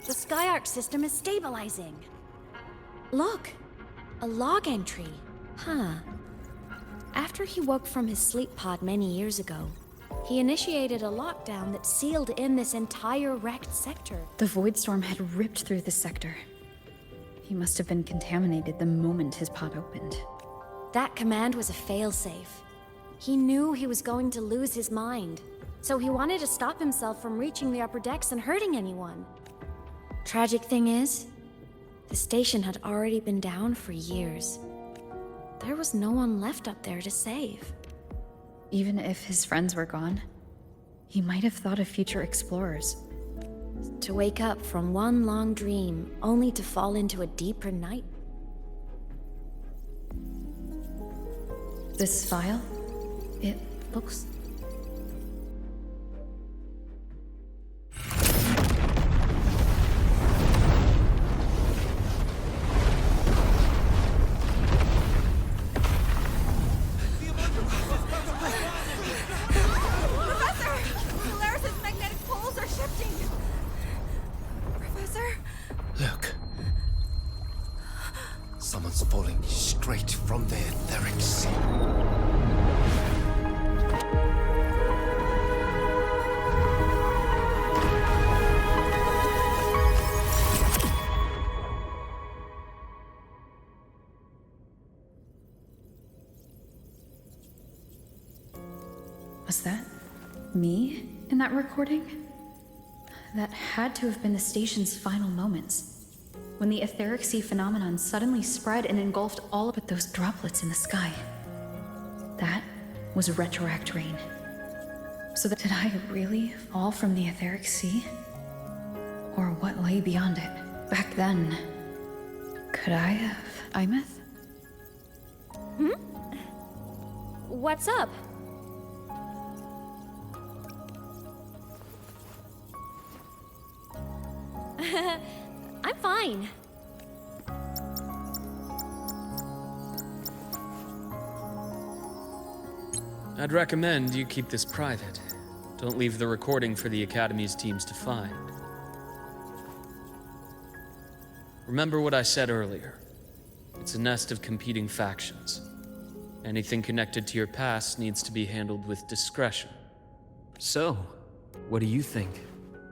The Skyark system is stabilizing. Look, a log entry. Huh. After he woke from his sleep pod many years ago, he initiated a lockdown that sealed in this entire wrecked sector. The void storm had ripped through the sector. He must have been contaminated the moment his pod opened. That command was a failsafe. He knew he was going to lose his mind, so he wanted to stop himself from reaching the upper decks and hurting anyone. Tragic thing is, the station had already been down for years. There was no one left up there to save. Even if his friends were gone, he might have thought of future explorers. To wake up from one long dream, only to fall into a deeper night. This file, it looks... Look. Someone's falling straight from their etherics. Was that me in that recording? That had to have been the station's final moments, when the etheric sea phenomenon suddenly spread and engulfed all but those droplets in the sky. That was retroact rain. So did I really fall from the etheric sea? Or what lay beyond it? Back then, could I have Imeth? What's up? I'm fine. I'd recommend you keep this private. Don't leave the recording for the Academy's teams to find. Remember what I said earlier. It's a nest of competing factions. Anything connected to your past needs to be handled with discretion. So, what do you think?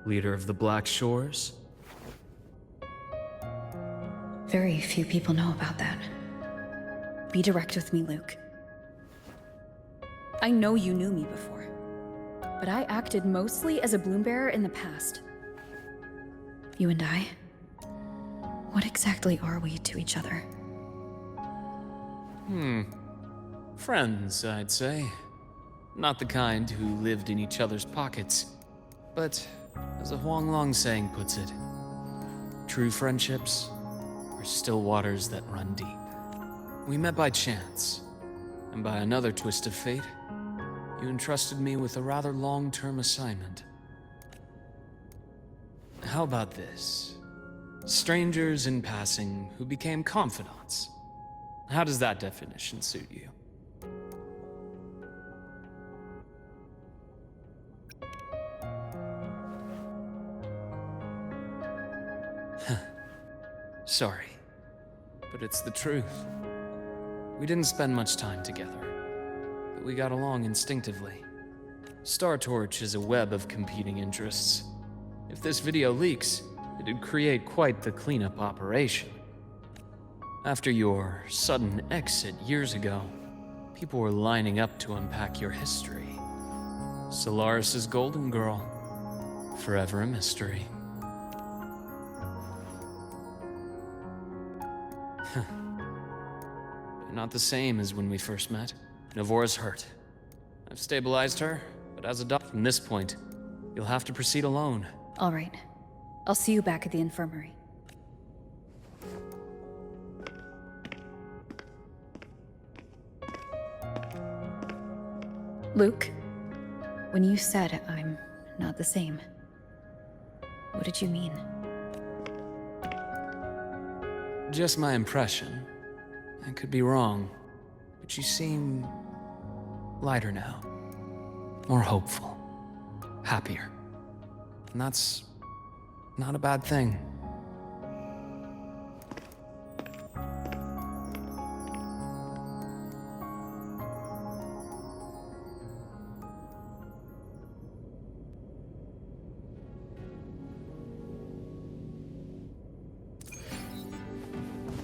Leader of the Black Shores? Very few people know about that. Be direct with me, Luke. I know you knew me before, but I acted mostly as a bloom bearer in the past. You and I, what exactly are we to each other? Friends, I'd say. Not the kind who lived in each other's pockets, but as a Huanglong saying puts it, true friendships are still waters that run deep. We met by chance, and by another twist of fate, you entrusted me with a rather long-term assignment. How about this? Strangers in passing who became confidants. How does that definition suit you? Sorry, but it's the truth. We didn't spend much time together, but we got along instinctively. Star Torch is a web of competing interests. If this video leaks, it'd create quite the cleanup operation. After your sudden exit years ago, people were lining up to unpack your history. Solaris's Golden Girl, forever a mystery. Not the same as when we first met. Navora's hurt. I've stabilized her, but as a doctor from this point, you'll have to proceed alone. All right. I'll see you back at the infirmary. Luke, when you said I'm not the same, what did you mean? Just my impression. I could be wrong, but you seem lighter now. More hopeful. Happier. And that's not a bad thing.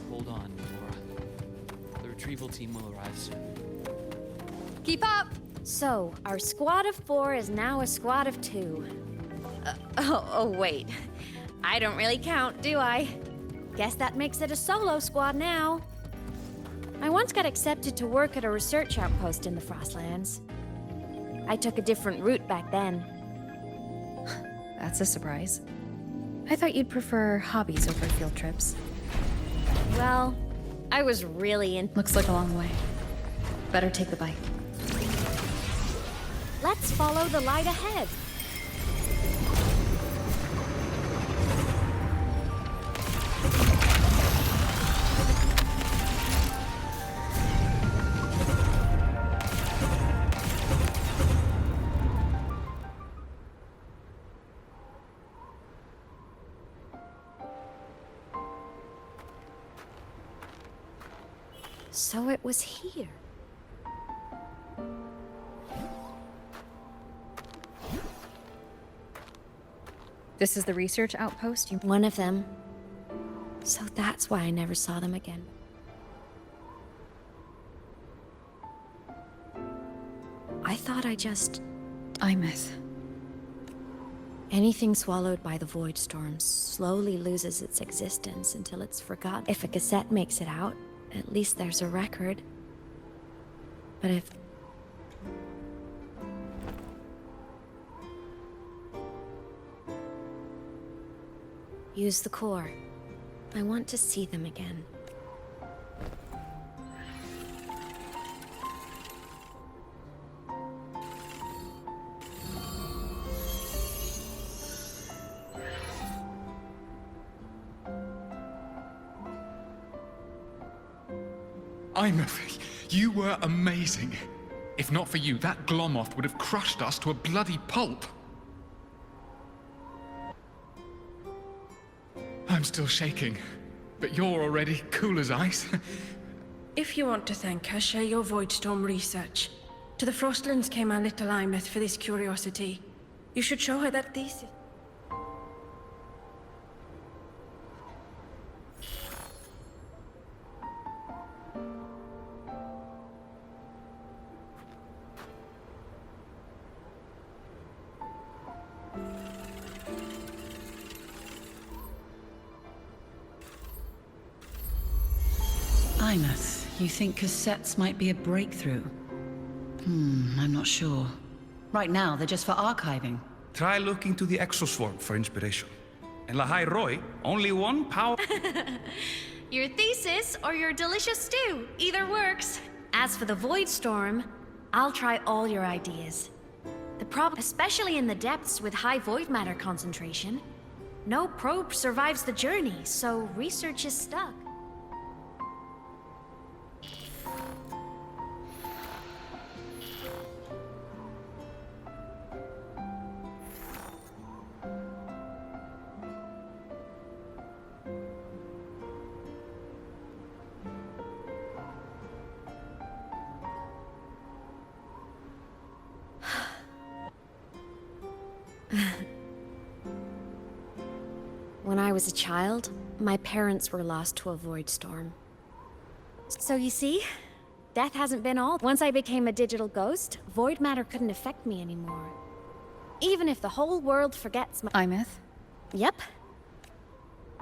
Hold on, Nora. The retrieval team will arrive soon. Keep up! So, our squad of 4 is now a squad of 2. Wait. I don't really count, do I? Guess that makes it a solo squad now. I once got accepted to work at a research outpost in the Frostlands. I took a different route back then. That's a surprise. I thought you'd prefer hobbies over field trips. Well, I was really in... Looks like a long way. Better take the bike. Let's follow the light ahead. So it was here. This is the research outpost? One of them. So that's why I never saw them again. I I thought I just... Imeth. Anything swallowed by the void storm slowly loses its existence until it's forgotten. If a cassette makes it out, at least there's a record. But if... Use the core. I want to see them again. Imeth, you were amazing. If not for you, that Glomoth would have crushed us to a bloody pulp. I'm still shaking, but you're already cool as ice. If you want to thank her, share your Voidstorm research. To the Frostlands came our little Imeth for this curiosity. You should show her that thesis. Imeth, you think cassettes might be a breakthrough? I'm not sure. Right now, they're just for archiving. Try looking to the exoswarm for inspiration. And Lahai Roy, only one power... Your thesis or your delicious stew, either works. As for the void storm, I'll try all your ideas. The problem, especially in the depths with high void matter concentration, no probe survives the journey, so research is stuck. When I was a child, my parents were lost to a void storm. So you see, death hasn't been all. Once I became a digital ghost, void matter couldn't affect me anymore. Even if the whole world forgets my... Imeth? Yep.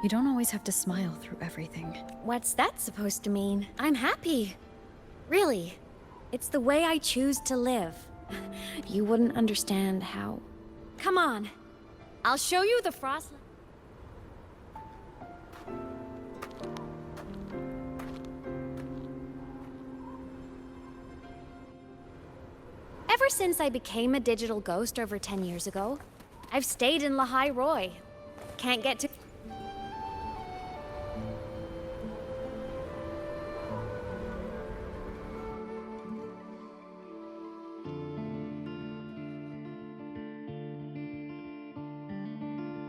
You don't always have to smile through everything. What's that supposed to mean? I'm happy. Really. It's the way I choose to live. You wouldn't understand how... Come on. I'll show you the Frostland. Ever since I became a digital ghost over 10 years ago, I've stayed in Lahai Roy. Can't get to...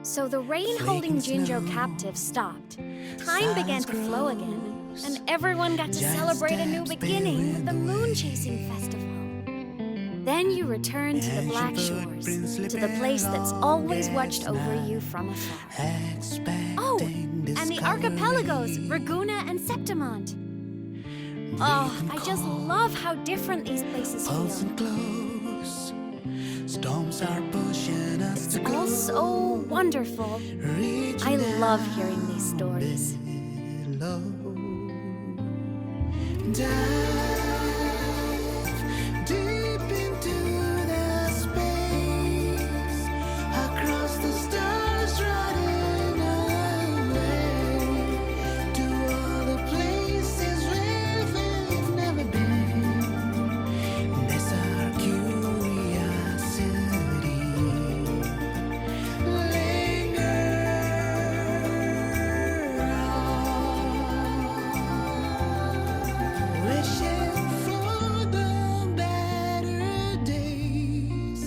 So the rain holding Jinjo captive stopped. Time began to flow again, and everyone got to celebrate a new beginning with the Moon Chasing Festival. Then you return to the Black Shores, to the place that's always watched over you from afar. Oh, and the archipelagos, Raguna and Septimont. Oh, I just love how different these places feel. Storms are pushing us to It's all so wonderful. I love hearing these stories. Across the stars, running away to all the places where we've never been. That's our curiosity. Linger on, wishing for the better days.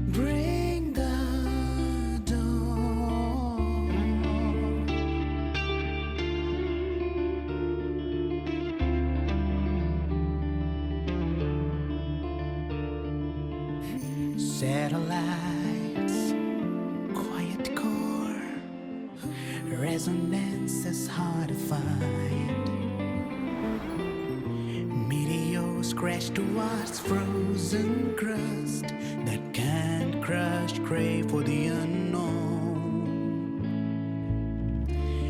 Bring the satellites, quiet core, resonance is hard to find. Meteors scratch towards frozen crust that can't crush, crave for the unknown.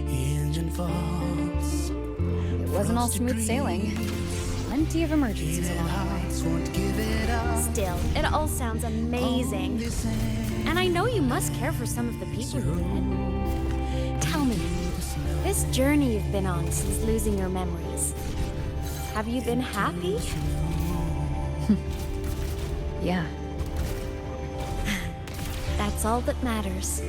Engine falls. It wasn't all smooth sailing. Plenty of emergencies along the way. Still, it all sounds amazing. And I know you must care for some of the people you've met. Tell me, this journey you've been on since losing your memories, have you been happy? Yeah. That's all that matters.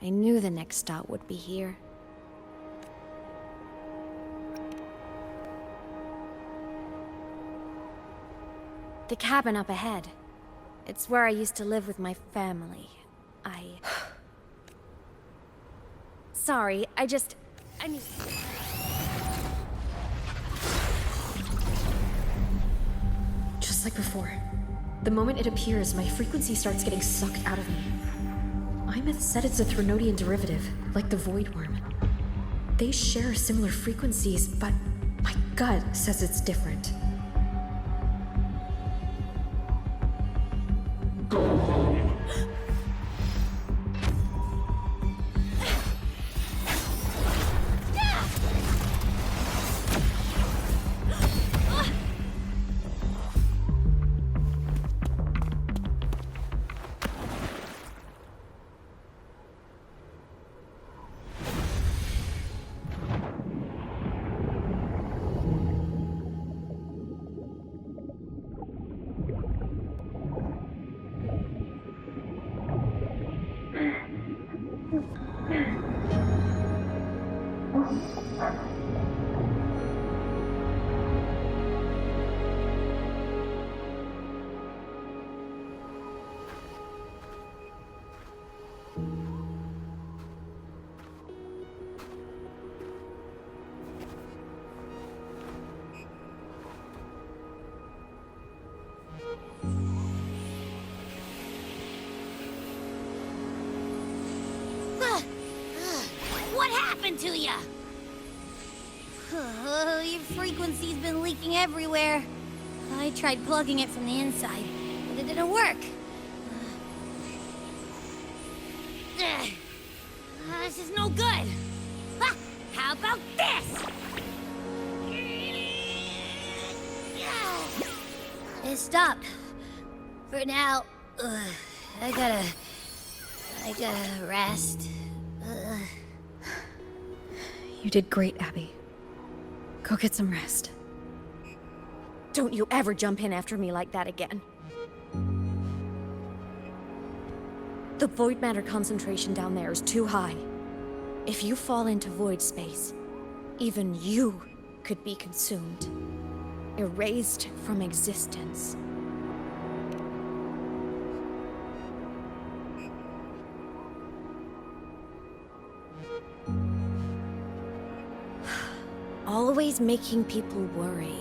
I knew the next stop would be here. The cabin up ahead. It's where I used to live with my family. Sorry, I mean... Just like before. The moment it appears, my frequency starts getting sucked out of me. Imeth said it's a Threnodian derivative, like the Void Worm. They share similar frequencies, but my gut says it's different. What happened to ya? Your frequency's been leaking everywhere. I tried plugging it from the inside, but it didn't work. This is no good. How about this? It stopped. For now. I gotta rest. You did great, Abby. Go get some rest. Don't you ever jump in after me like that again. The void matter concentration down there is too high. If you fall into void space, even you could be consumed, erased from existence. Always making people worry.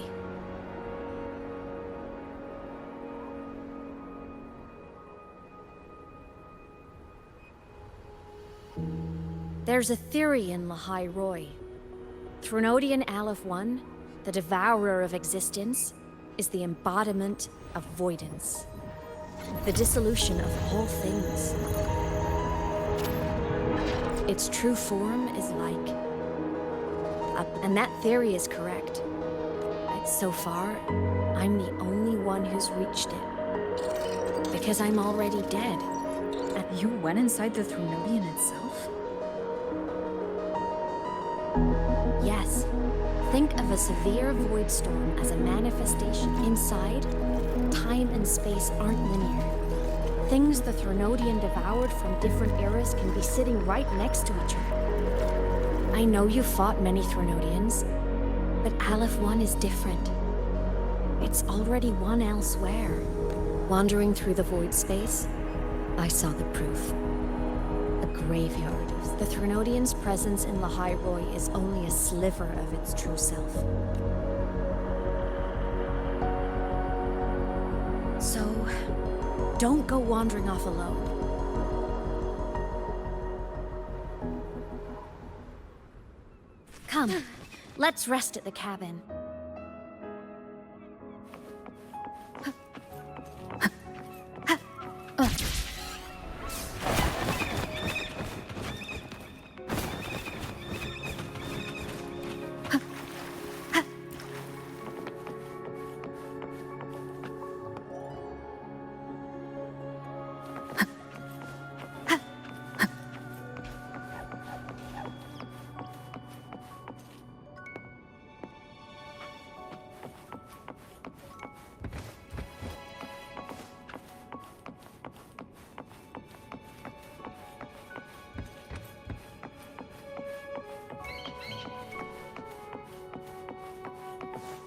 There's a theory in Lahai Roy. Threnodian Aleph 1, the devourer of existence, is the embodiment of voidance. The dissolution of all things. Its true form is like. And that theory is correct. But so far, I'm the only one who's reached it. Because I'm already dead. You went inside the Threnodian itself? Yes. Think of a severe void storm as a manifestation. Inside, time and space aren't linear. Things the Threnodian devoured from different eras can be sitting right next to each other. I know you fought many Threnodians, but Aleph 1 is different. It's already one elsewhere. Wandering through the void space, I saw the proof. A graveyard. The Threnodian's presence in Lahai Roy is only a sliver of its true self. So, don't go wandering off alone. Come, let's rest at the cabin.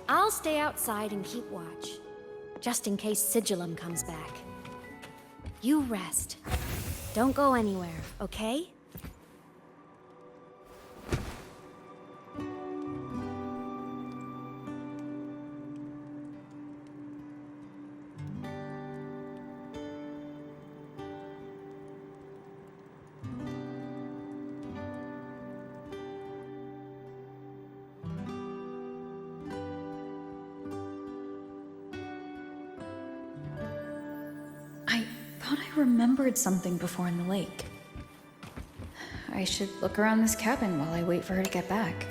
I'll stay outside and keep watch, just in case Sigillum comes back. You rest. Don't go anywhere, okay? I remembered something before in the lake. I should look around this cabin while I wait for her to get back.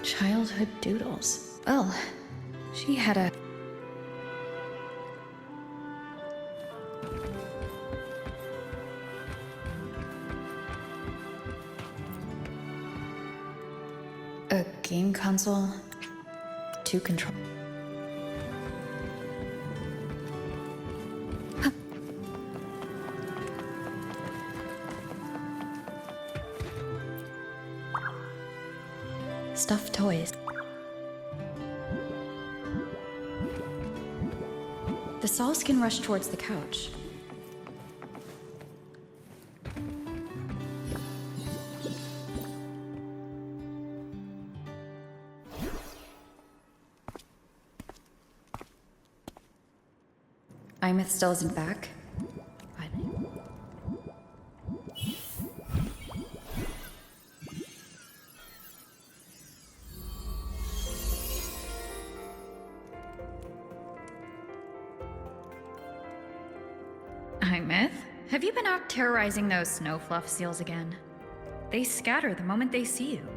Childhood doodles. Well, she had a... a game console to control. Stuffed toys. The Sauls can rush towards the couch. Imeth still isn't back. Imeth, have you been out terrorizing those snow fluff seals again? They scatter the moment they see you.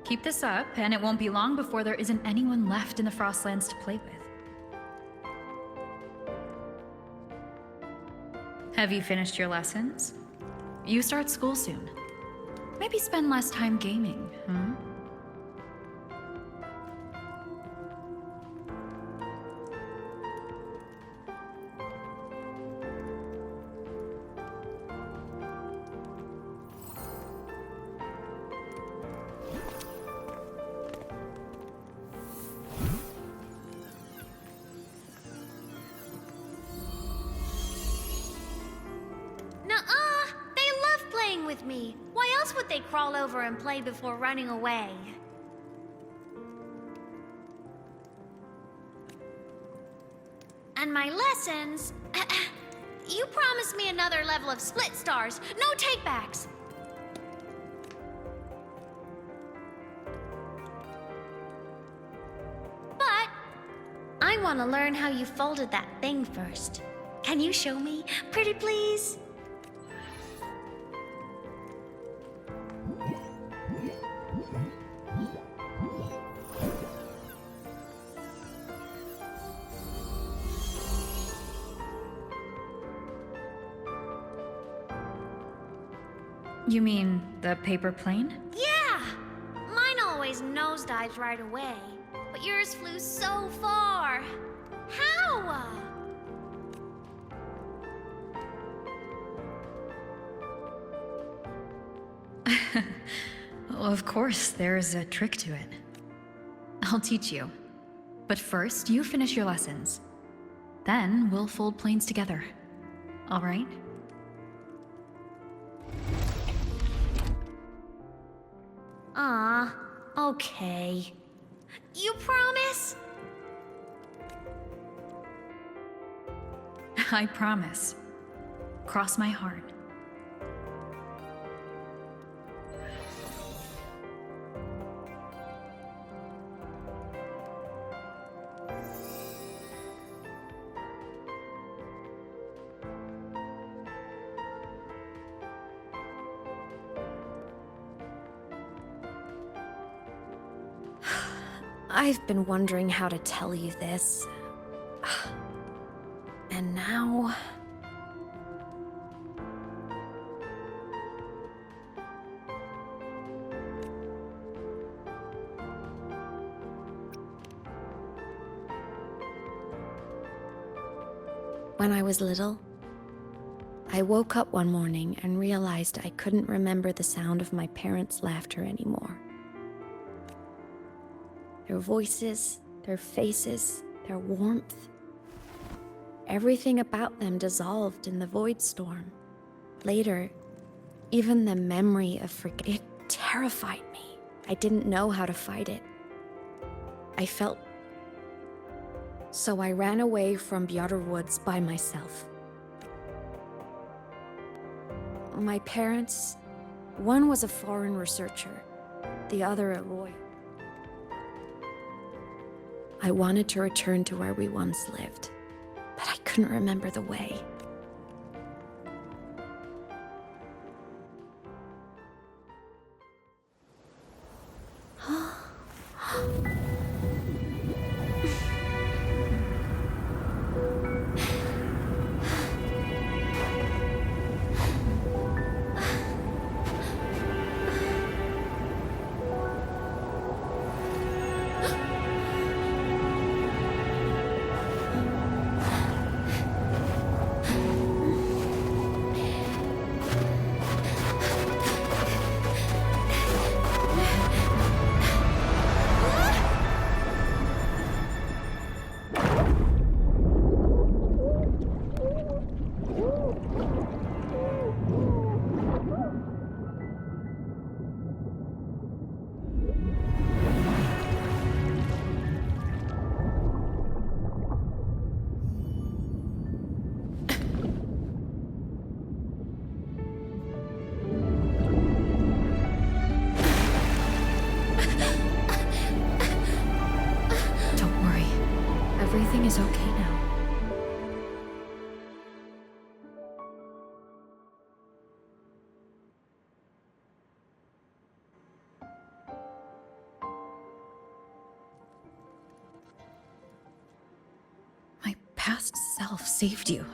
Keep this up, and it won't be long before there isn't anyone left in the Frostlands to play with. Have you finished your lessons? You start school soon. Maybe spend less time gaming, huh? Me. Why else would they crawl over and play before running away? And my lessons... You promised me another level of split stars. No takebacks. But I want to learn how you folded that thing first. Can you show me? Pretty please? You mean the paper plane? Yeah! Mine always nosedives right away, but yours flew so far. How? Well, of course, there's a trick to it. I'll teach you. But first, you finish your lessons. Then we'll fold planes together. All right? Okay. You promise? I promise. Cross my heart. I've been wondering how to tell you this. And now... When I was little, I woke up one morning and realized I couldn't remember the sound of my parents' laughter anymore. Their voices, their faces, their warmth. Everything about them dissolved in the void storm. Later, even the memory of it terrified me. I didn't know how to fight it. I felt... So I ran away from Bjorder Woods by myself. My parents, one was a foreign researcher, the other a royal. I wanted to return to where we once lived, but I couldn't remember the way. Everything is okay now. My past self saved you.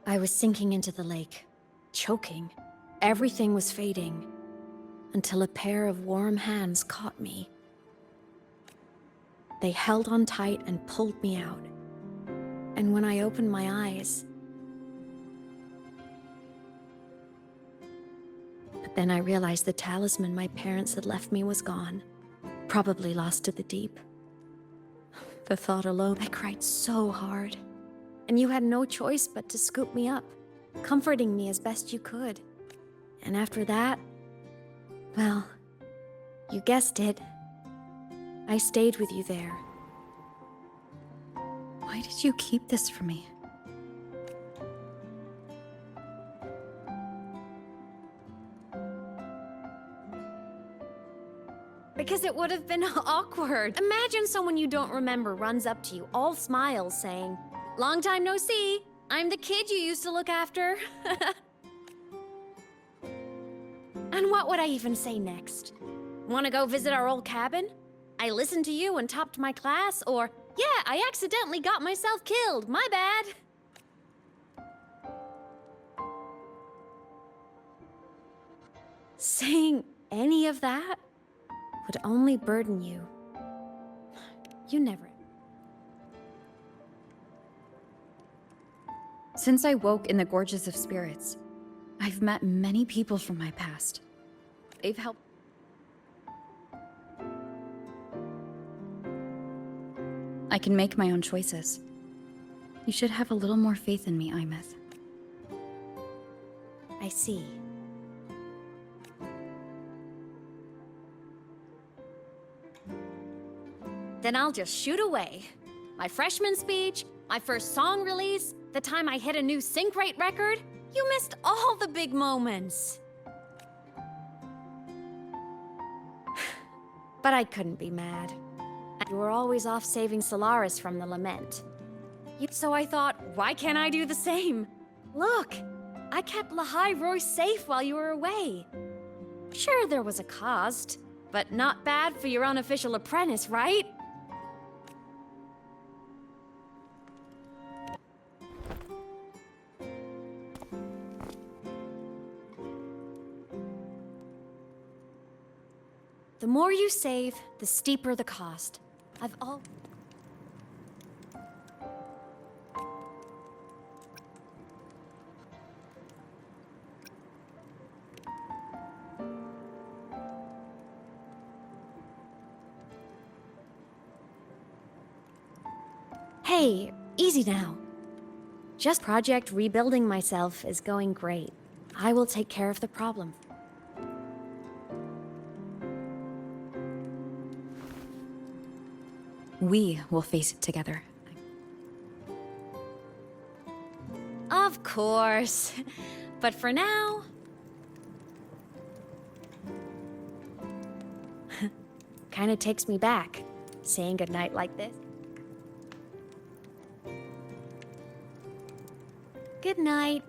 I was sinking into the lake, choking. Everything was fading, until a pair of warm hands caught me. They held on tight and pulled me out. And when I opened my eyes... But then I realized the talisman my parents had left me was gone. Probably lost to the deep. The thought alone, I cried so hard. And you had no choice but to scoop me up, comforting me as best you could. And after that, well, you guessed it. I stayed with you there. Why did you keep this from me? Because it would have been awkward. Imagine someone you don't remember runs up to you, all smiles, saying, "Long time no see. I'm the kid you used to look after." And what would I even say next? Want to go visit our old cabin? I listened to you and topped my class, or, yeah, I accidentally got myself killed, my bad. Saying any of that would only burden you. You never... Since I woke in the Gorges of Spirits, I've met many people from my past. They've helped... I can make my own choices. You should have a little more faith in me, Imeth. I see. Then I'll just shoot away. My freshman speech, my first song release, the time I hit a new sync rate record. You missed all the big moments. But I couldn't be mad. You were always off saving Solaris from the lament. So I thought, why can't I do the same? Look, I kept Lahai Roy safe while you were away. Sure, there was a cost, but not bad for your unofficial apprentice, right? The more you save, the steeper the cost. I've all... Hey, easy now. Just project rebuilding myself is going great. I will take care of the problem. We will face it together. Of course. But for now... Kinda takes me back, saying goodnight like this. Good night.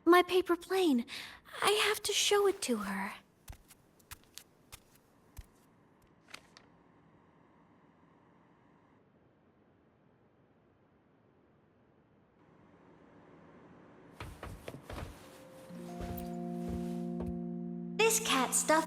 My paper plane. I have to show it to her. This cat stuff.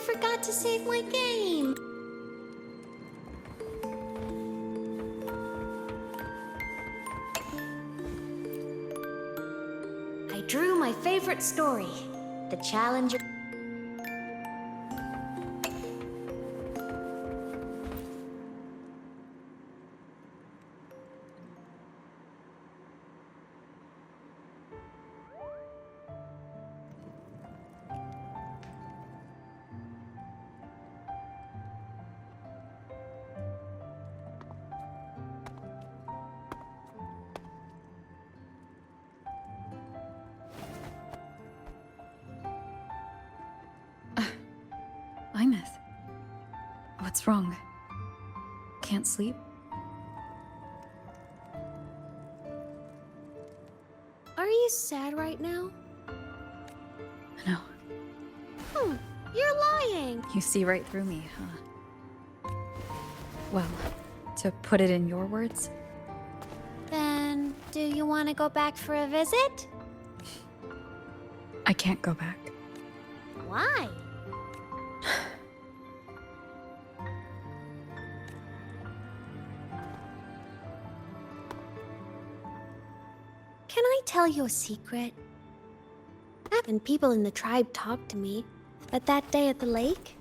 Forgot to save my game. I drew my favorite story, The Challenger. Imeth. What's wrong? Can't sleep? Are you sad right now? No. You're lying. You see right through me, huh? Well, to put it in your words, Then, do you want to go back for a visit? I can't go back. Why? Can I tell you a secret? And people in the tribe talked to me, but that day at the lake,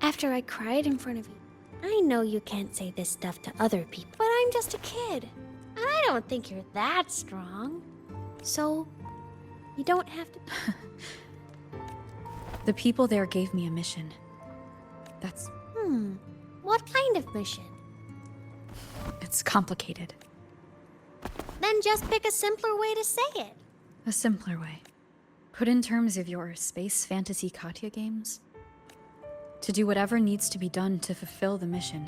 after I cried in front of you, I know you can't say this stuff to other people, but I I'm just a kid, and I don't think you're that strong. So, you don't have to. The people there gave me a mission. That's... What kind of mission? It's complicated. Then just pick a simpler way to say it. A simpler way. Put in terms of your space fantasy Katya games. To do whatever needs to be done to fulfill the mission.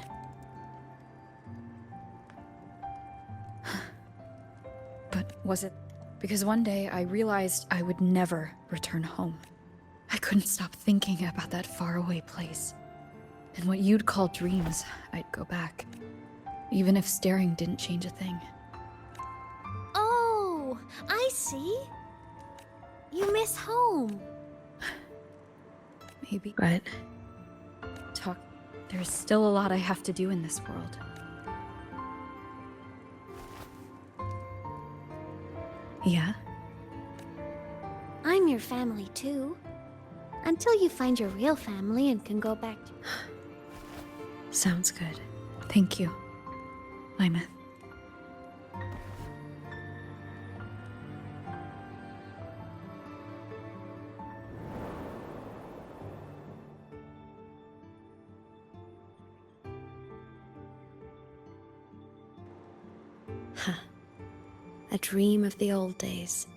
But was it... Because one day I realized I would never return home. I couldn't stop thinking about that faraway place. And what you'd call dreams, I'd go back. Even if staring didn't change a thing. Oh, I see. You miss home. Maybe. But... There's still a lot I have to do in this world. Yeah? I'm your family too. Until you find your real family and can go back to... Sounds good. Thank you, Lymeth. A dream of the old days.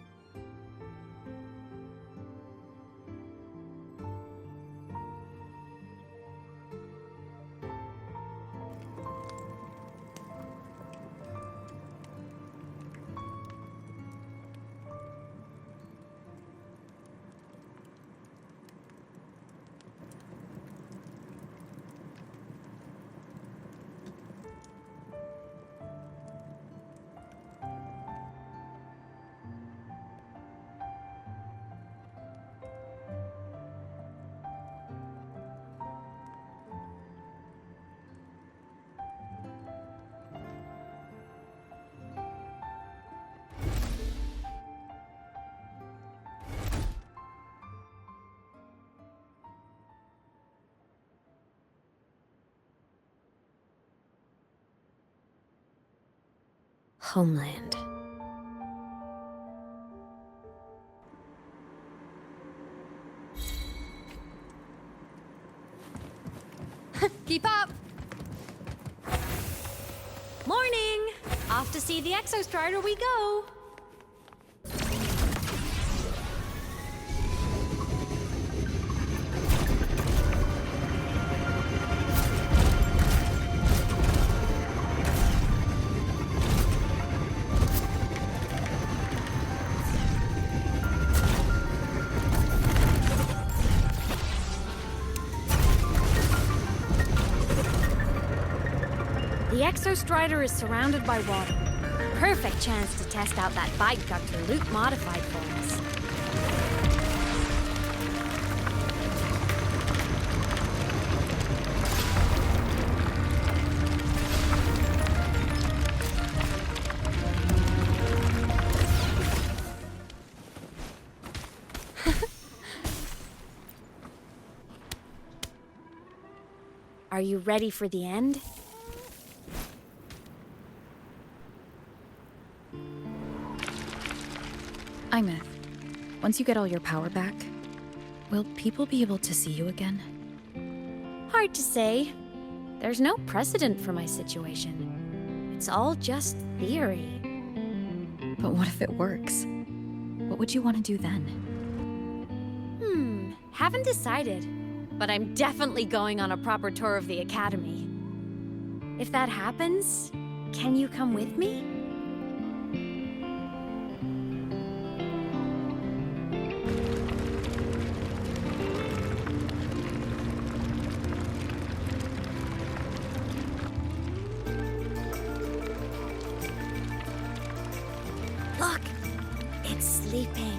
Homeland. Keep up! Morning! Off to see the Exostrider we go! The Exostrider is surrounded by water. Perfect chance to test out that bike Dr. Luke modified for us. Are you ready for the end? Lymeth, once you get all your power back, will people be able to see you again? Hard to say. There's no precedent for my situation. It's all just theory. But what if it works? What would you want to do then? Haven't decided. But I'm definitely going on a proper tour of the Academy. If that happens, can you come with me? Look, it's sleeping.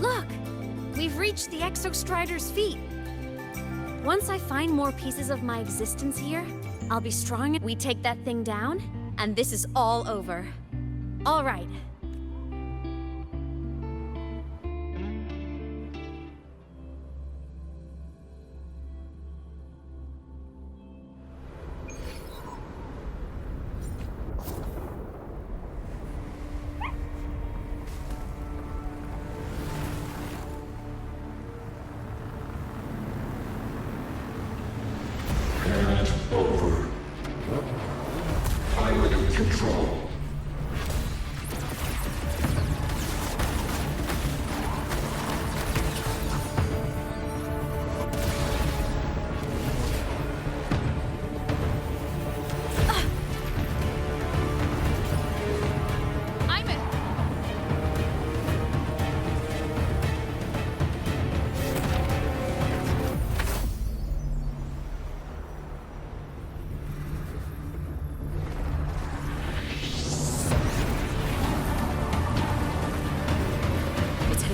Look, we've reached the Exostrider's feet. Once I find more pieces of my existence here, I'll be strong. We take that thing down, and this is all over. All right. Over. Pilot control.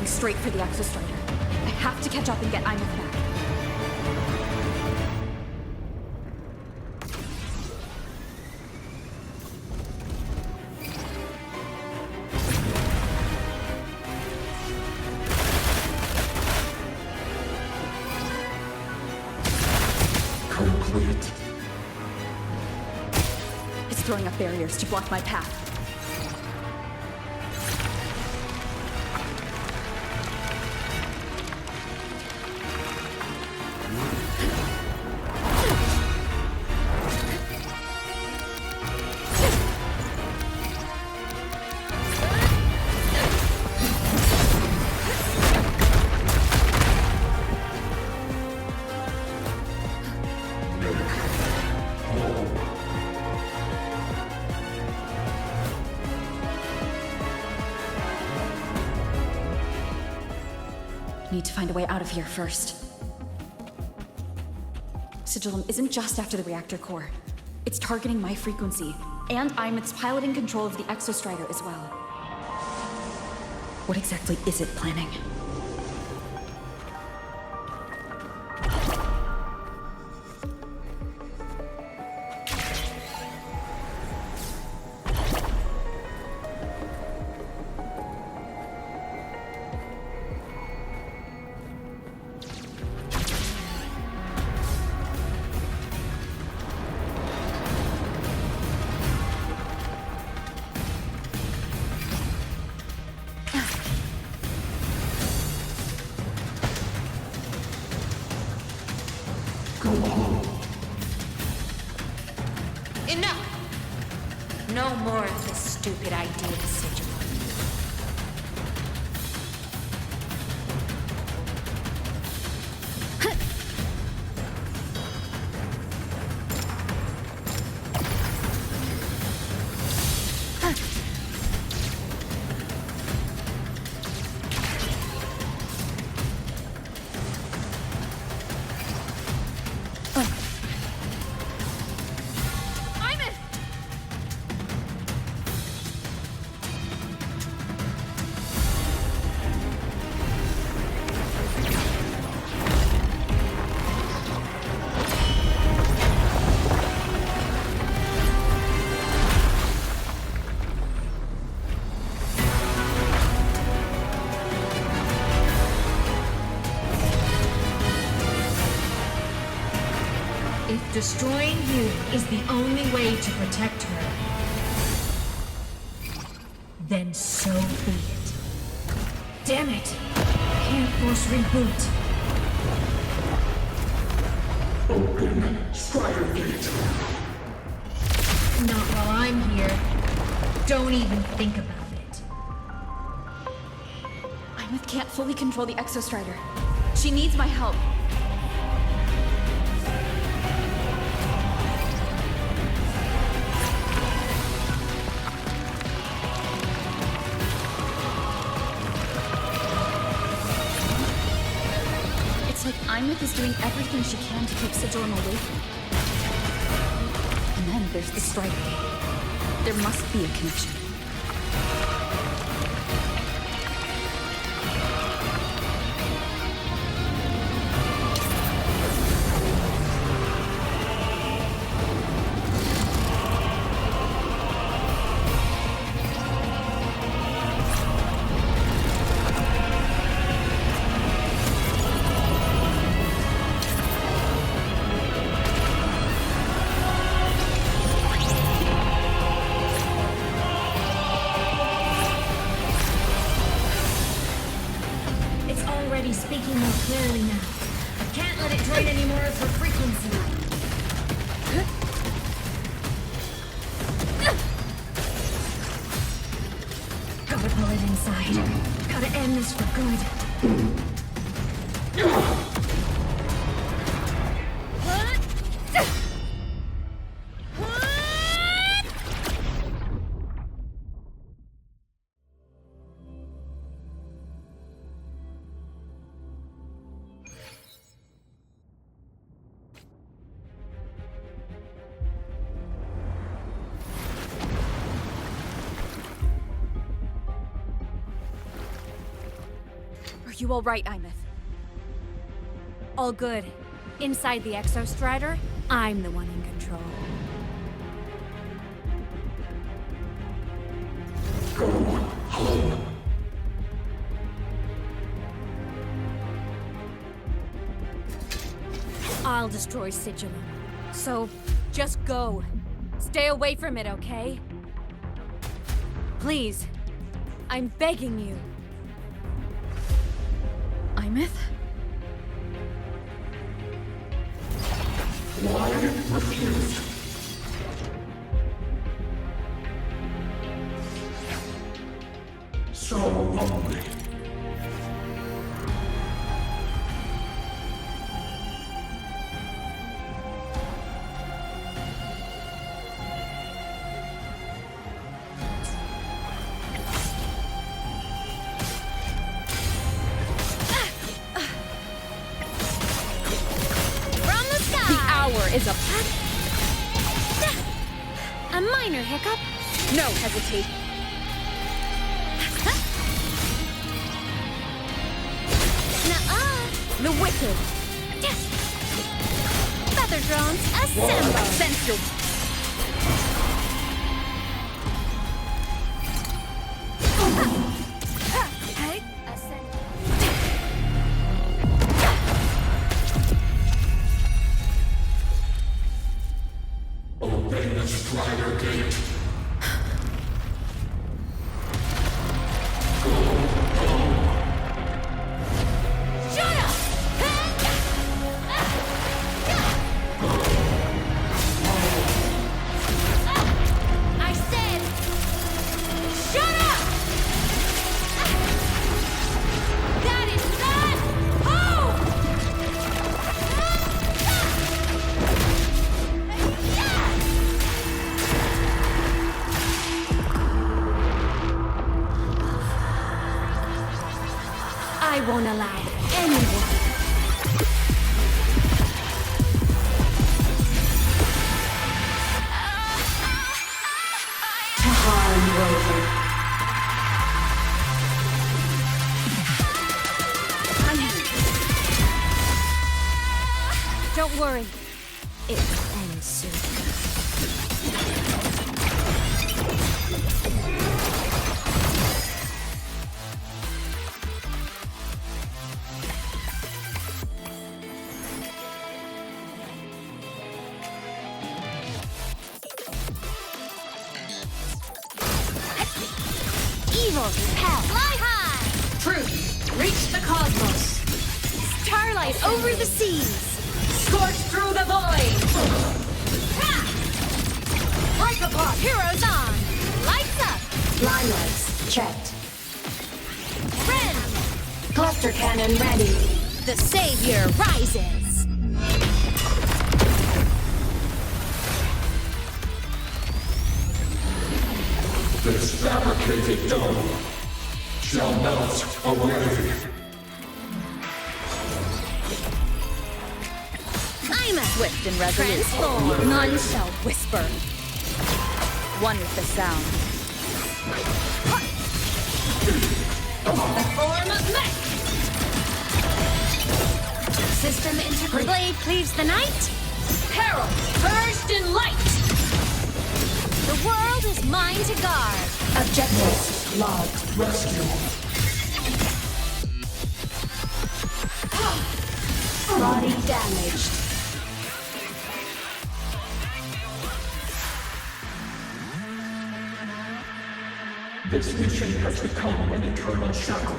Straight for the Exostrider. I have to catch up and get Imith back. Complete. It's throwing up barriers to block my path. Need to find a way out of here first. Sigillum isn't just after the reactor core. It's targeting my frequency, and Imith's piloting control of the Exostrider as well. What exactly is it planning? Enough! No more of this stupid idea, Sigil. If destroying you is the only way to protect her, then so be it. Damn it! Can't force reboot. Open Strider Gate. Not while I'm here. Don't even think about it. Imith can't fully control the Exostrider. She needs my help. It's like Imith is doing everything she can to keep Sigillum away from me. And then there's the Strider. There must be a connection. already speaking more clearly now. I can't let it drain any more of her frequency. Gotta pull it inside. Gotta end this for good. Are you all right, Imeth? All good. Inside the Exostrider, I'm the one in control. Go home. I'll destroy Sigilum. So, just go. Stay away from it, okay? Please. I'm begging you. Imeth? Why refused? So lonely. Is a minor hiccup? No hesitate. Nuh-uh. The wicked. Feather drones, assemble. Sense your... Open the Strider Gate. Go home. Shut up! I said, shut up! That is not home! I won't allow anyone. To harm Rover. Don't worry. It will end soon. Evil repel. Fly high! Truth, reach the cosmos. Starlight over the seas. Scorch through the void. Break apart. Heroes on. Lights up. Limelights checked. Red. Cluster cannon ready. The savior rises. This fabricated dome shall melt away. I'm swift and resolute. Transform. None shall whisper. One with the sound. The form of mech. System integrated. Blade cleaves the night. Peril purged in light. The world is mine to guard. Objectives logged. Rescue. Body damaged. This mission has become an eternal shackle.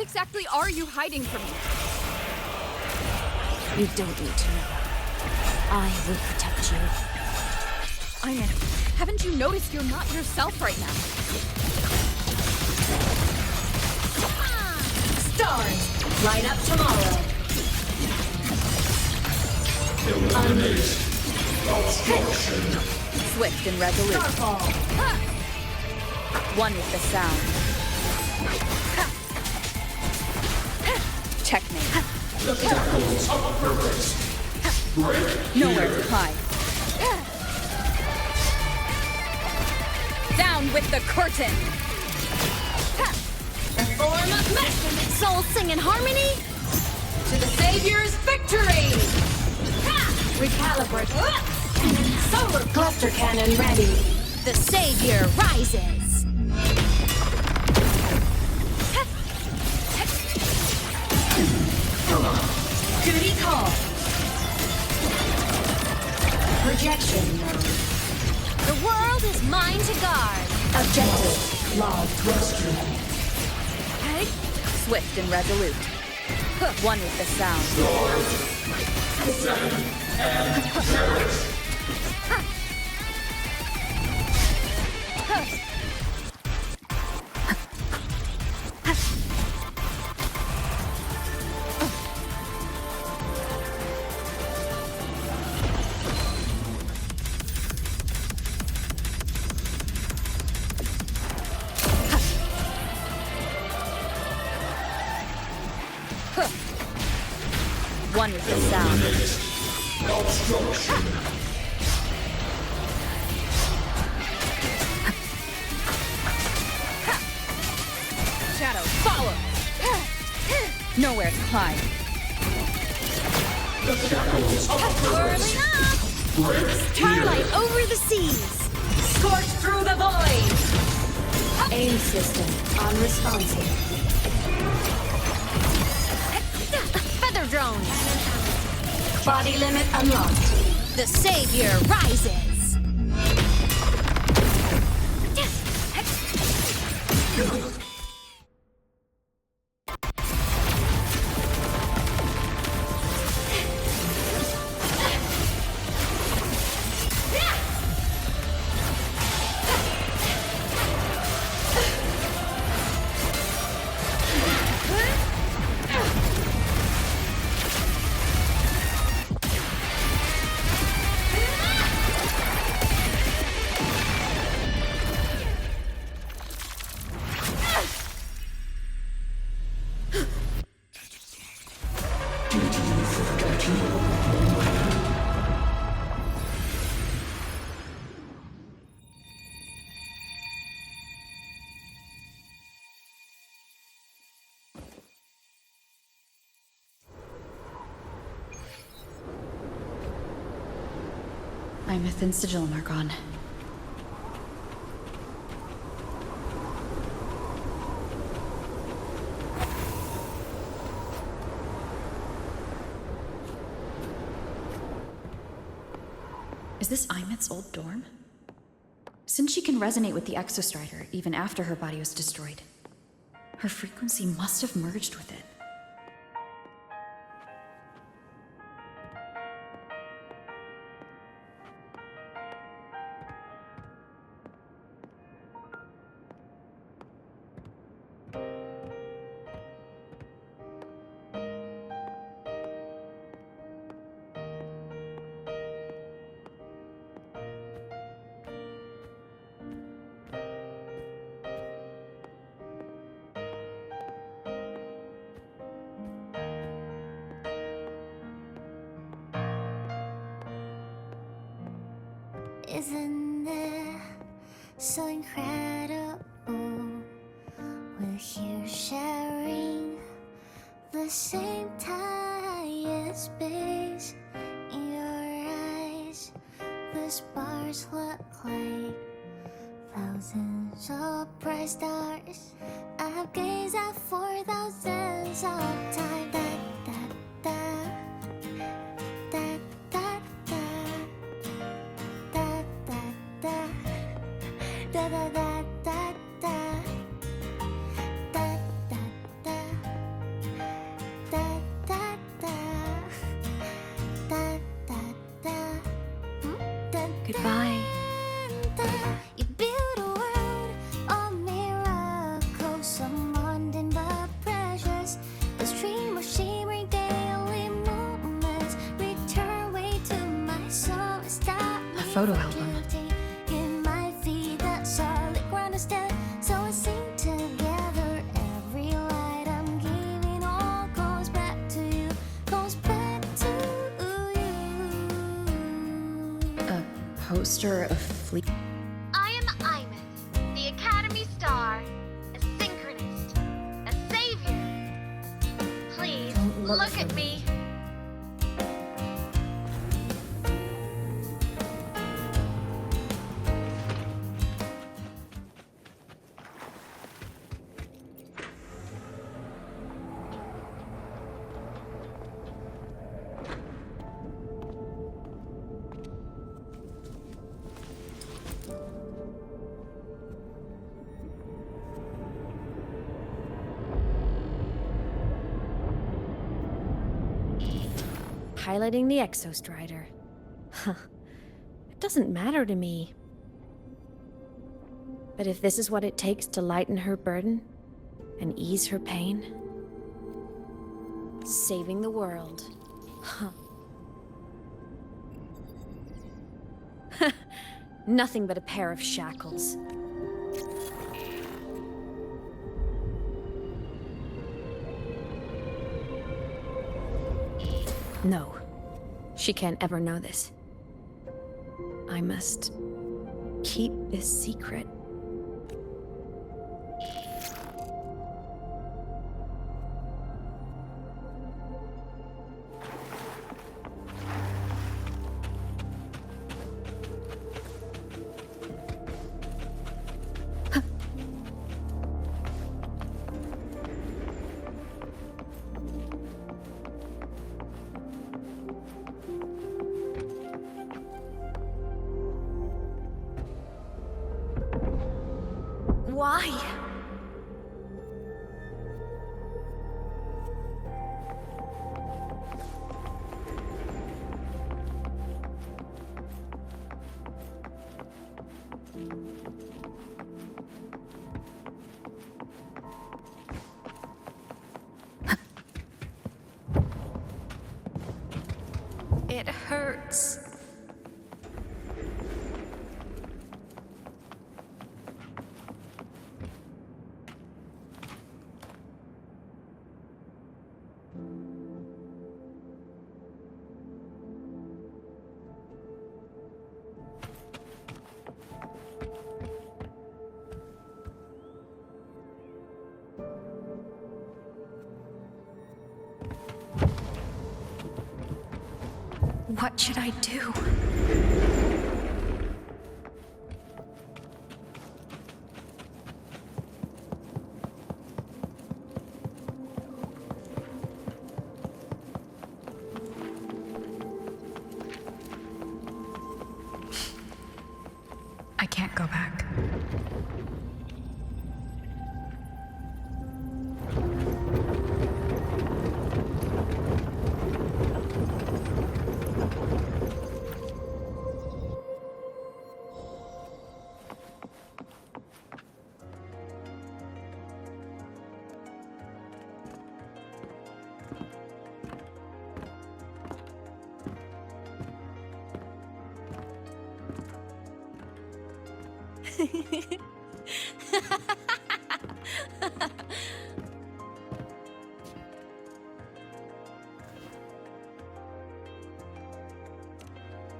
exactly are you hiding from me? You don't need to know. I will protect you. Ayman, haven't you noticed you're not yourself right now? Stars, light up tomorrow. Eliminate. Obstruction. Swift and resolute. Starfall. One with the sound. Checkmate. The shackles of purpose. Break. Nowhere to hide. Down with the curtain. A form of magic. Souls sing in harmony? To the Savior's victory! Recalibrate. Solar cluster cannon ready. The Savior rises! Duty call. Projection mode. The world is mine to guard. Objective logged. Swift and resolute. One with the sound. Ascend and perish. One with the sound. Obstruction. Shadow, follow! Nowhere to hide. The shackles of Whirling up! break. Starlight over the seas! Scorch through the void! Aim system unresponsive. Feather drone! Body limit unlocked. The Savior rises! I'm a thin sigil mark on. Is this Imet's old dorm? Since she can resonate with the Exostrider even after her body was destroyed, her frequency must have merged with it. Isn't it so incredible? We're here sharing the same time and space. In your eyes, the stars look like thousands of bright stars. I've gazed at for thousands of times. photo album. In my feet, that solid ground instead. So I sing together. Every light I'm giving all goes back to you. Goes back to you. A poster of Fleet. I am Imeth, the Academy Star, a synchronist, a savior. Please, look at me. Piloting the Exostrider. Huh. It doesn't matter to me. But if this is what it takes to lighten her burden and ease her pain, saving the world. Huh. Nothing but a pair of shackles. No. She can't ever know this. I must keep this secret. Why? It hurts. What should I do? I can't go back.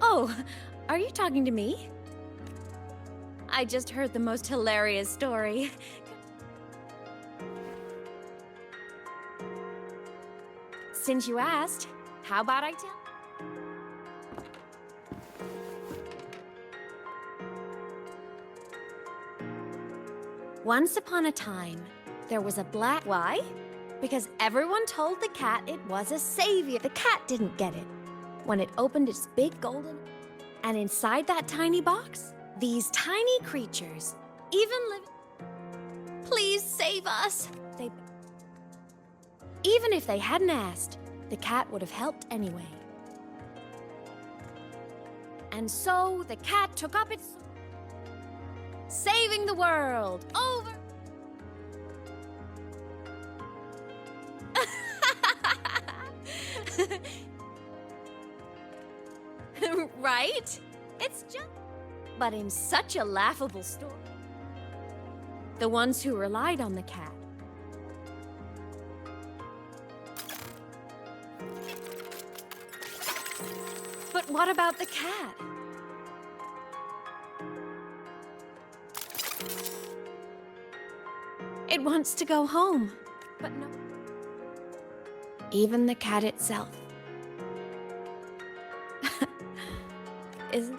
Oh, are you talking to me? I just heard the most hilarious story. Since you asked, how about I tell? Once upon a time, there was a black... Why? Because everyone told the cat it was a savior. The cat didn't get it. When it opened its big golden... And inside that tiny box, these tiny creatures, even living... Please save us! Even if they hadn't asked, the cat would have helped anyway. And so the cat took up its... Saving the world! Over! Right? It's just... But in such a laughable story. The ones who relied on the cat. But what about the cat? It wants to go home, but no. Even the cat itself. Isn't...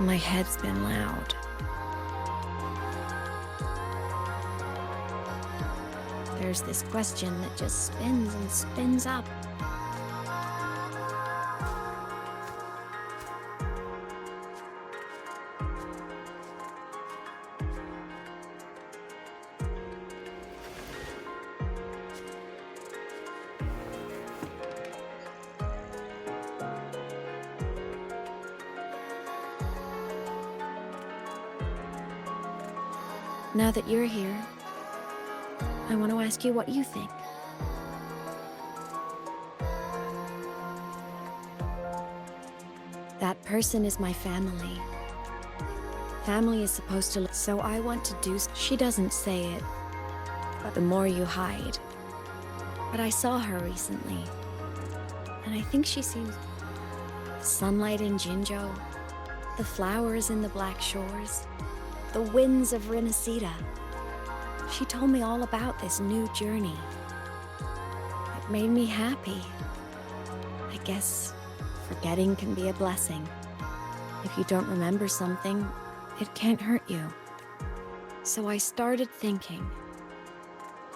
My head's been loud. There's this question that just spins and spins up. Now that you're here, I want to ask you what you think. That person is my family. Family is supposed to... So I want to do... She doesn't say it, but the more you hide. But I saw her recently, and I think she seems... Sunlight in Jinzhou, the flowers in the Black Shores, the winds of Rinasida. She told me all about this new journey. It made me happy. I guess forgetting can be a blessing. If you don't remember something, it can't hurt you. So I started thinking,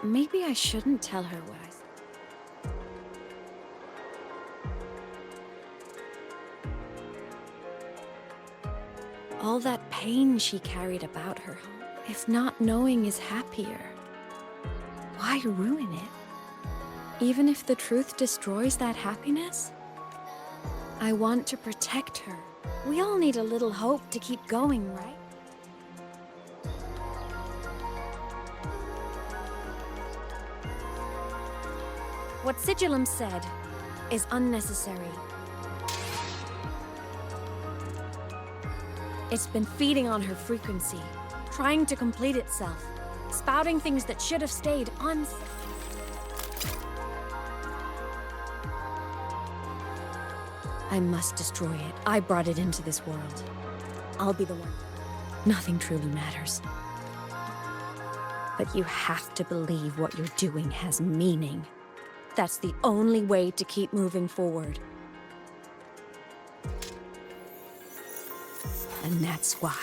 maybe I shouldn't tell her what I said. All that pain she carried about her. If not knowing is happier, why ruin it? Even if the truth destroys that happiness? I want to protect her. We all need a little hope to keep going, right? What Sigillum said is unnecessary. It's been feeding on her frequency, trying to complete itself, spouting things that should have stayed unsaid. I must destroy it. I brought it into this world. I'll be the one. Nothing truly matters. But you have to believe what you're doing has meaning. That's the only way to keep moving forward. And that's why.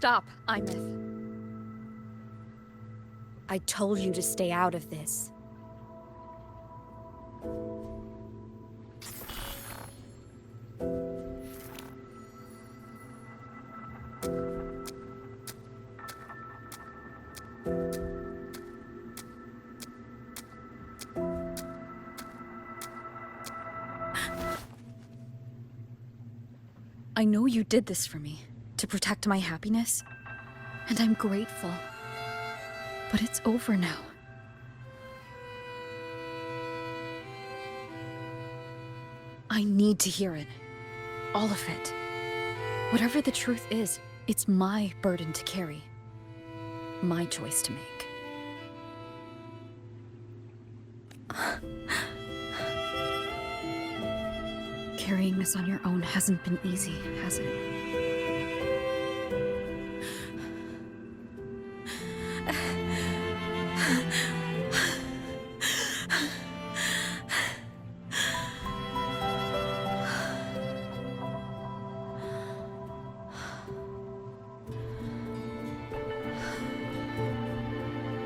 Stop, Imith. I told you to stay out of this. I know you did this for me, to protect my happiness, and I'm grateful. But it's over now. I need to hear it. All of it. Whatever the truth is, it's my burden to carry. My choice to make. Carrying this on your own hasn't been easy, has it?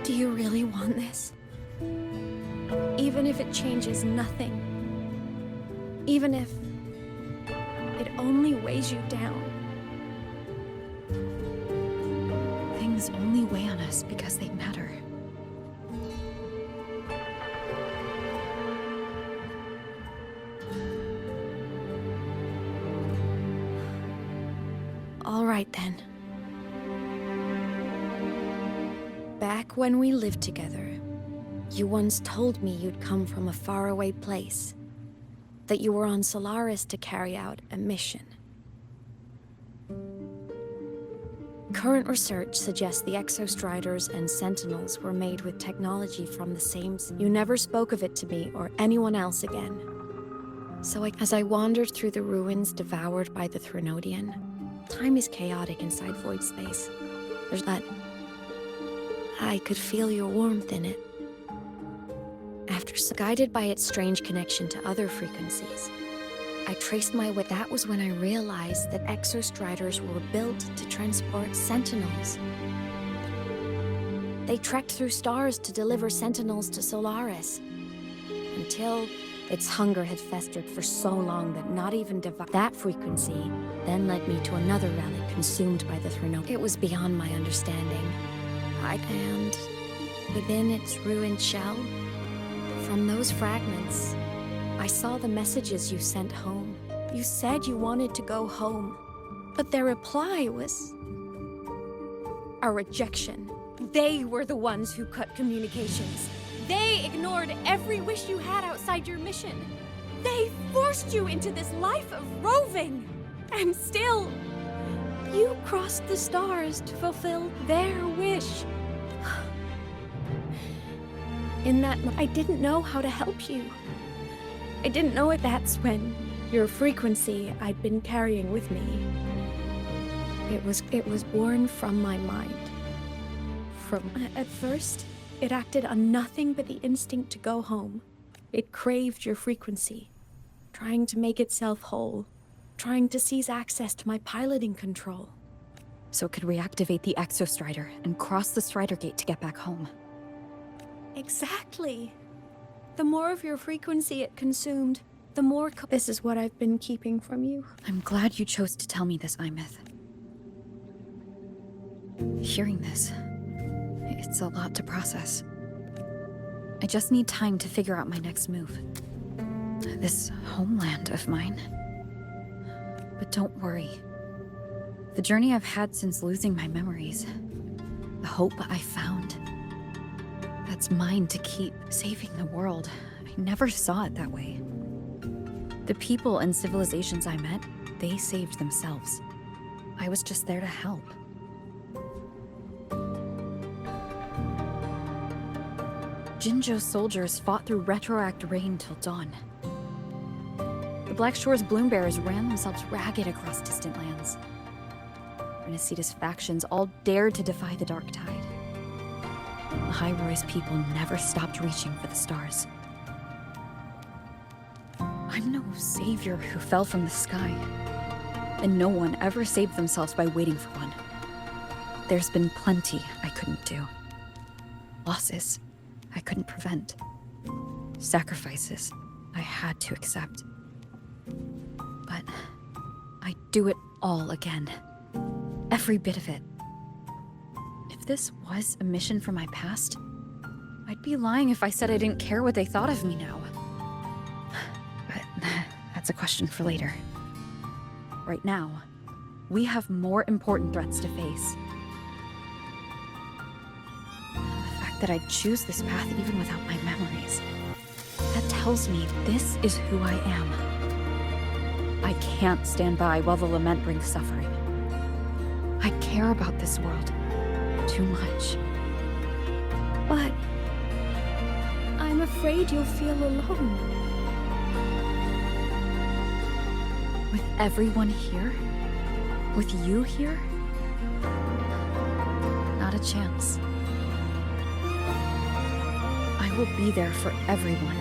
Do you really want this? Even if it changes nothing? Even if it only weighs you down? Things only weigh on us because they matter. All right then. Back when we lived together, you once told me you'd come from a faraway place. That you were on Solaris to carry out a mission. Current research suggests the Exostriders and Sentinels were made with technology from the same... You never spoke of it to me or anyone else again. So as I wandered through the ruins devoured by the Threnodian, time is chaotic inside void space. There's that... I could feel your warmth in it. Guided by its strange connection to other frequencies, I traced my way. That was when I realized that Exostriders were built to transport Sentinels. They trekked through stars to deliver Sentinels to Solaris, until its hunger had festered for so long that not even that frequency then led me to another relic consumed by the Threnodian. It was beyond my understanding. And within its ruined shell, from those fragments, I saw the messages you sent home. You said you wanted to go home, but their reply was a rejection. They were the ones who cut communications. They ignored every wish you had outside your mission. They forced you into this life of roving. And still, you crossed the stars to fulfill their wish. In that moment, I didn't know how to help you. I didn't know it. That's when your frequency I'd been carrying with me. It was born from my mind. At first, it acted on nothing but the instinct to go home. It craved your frequency, trying to make itself whole, trying to seize access to my piloting control. So it could reactivate the Exostrider and cross the Strider Gate to get back home. Exactly. The more of your frequency it consumed, the more this is what I've been keeping from you. I'm glad you chose to tell me this, Imith. Hearing this, it's a lot to process. I just need time to figure out my next move. This homeland of mine. But don't worry. The journey I've had since losing my memories, the hope I found, that's mine to keep. Saving the world, I never saw it that way. The people and civilizations I met, they saved themselves. I was just there to help. Jinzhou soldiers fought through retroact rain till dawn. The Black Shore's Bloombearers ran themselves ragged across distant lands. Renaceda's factions all dared to defy the Dark Tide. The High Roy's people never stopped reaching for the stars. I'm no savior who fell from the sky, and no one ever saved themselves by waiting for one. There's been plenty I couldn't do. Losses I couldn't prevent. Sacrifices I had to accept. But I'd do it all again. Every bit of it. If this was a mission from my past, I'd be lying if I said I didn't care what they thought of me now. But that's a question for later. Right now, we have more important threats to face. The fact that I'd choose this path even without my memories, that tells me this is who I am. I can't stand by while the lament brings suffering. I care about this world too much. But I'm afraid you'll feel alone. With everyone here? With you here? Not a chance. I will be there for everyone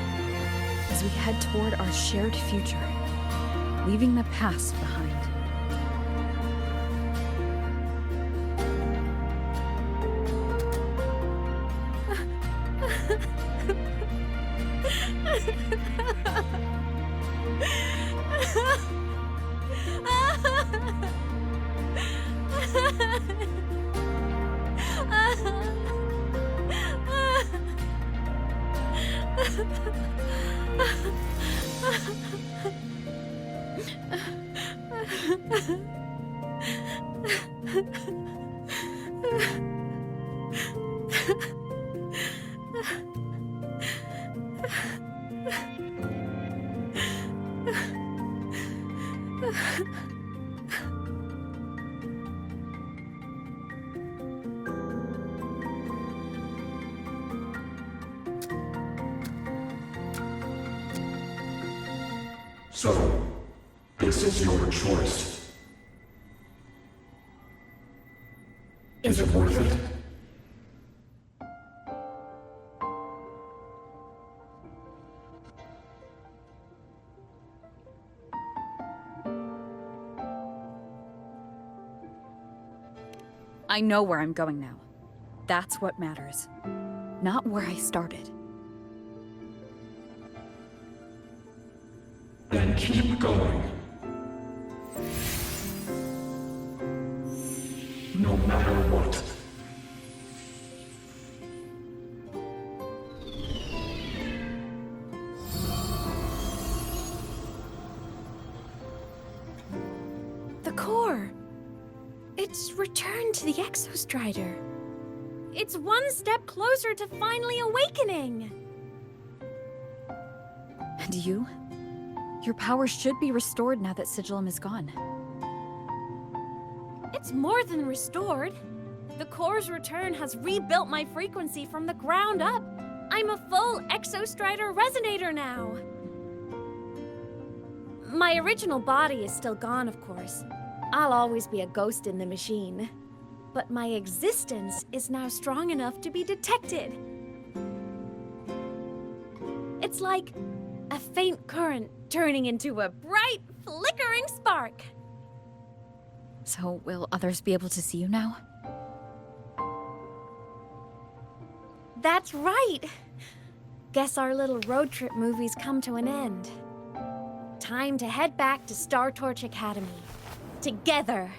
as we head toward our shared future, leaving the past behind. So, this is your choice. Is it worth it? I know where I'm going now. That's what matters. Not where I started. Then keep going. No matter what. The core. It's returned to the Exostrider. It's one step closer to finally awakening! And you? Your power should be restored now that Sigillum is gone. It's more than restored. The core's return has rebuilt my frequency from the ground up. I'm a full Exostrider resonator now. My original body is still gone, of course. I'll always be a ghost in the machine. But my existence is now strong enough to be detected. It's like a faint current turning into a bright, flickering spark. So, will others be able to see you now? That's right! Guess our little road trip movie's come to an end. Time to head back to Star Torch Academy. Together!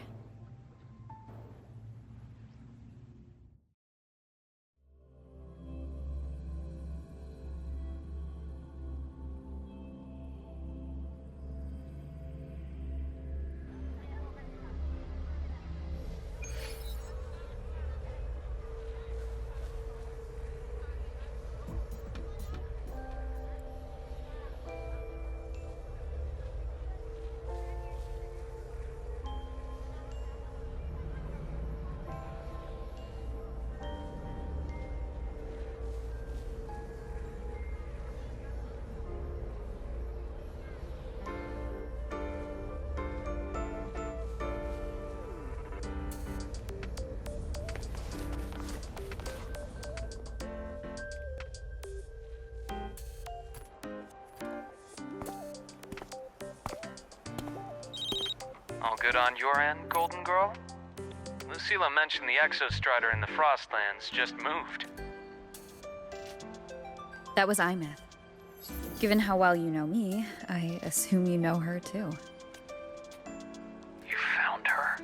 All good on your end, Golden Girl? Lucilla mentioned the Exostrider in the Frostlands just moved. That was Imeth. Given how well you know me, I assume you know her too. You found her?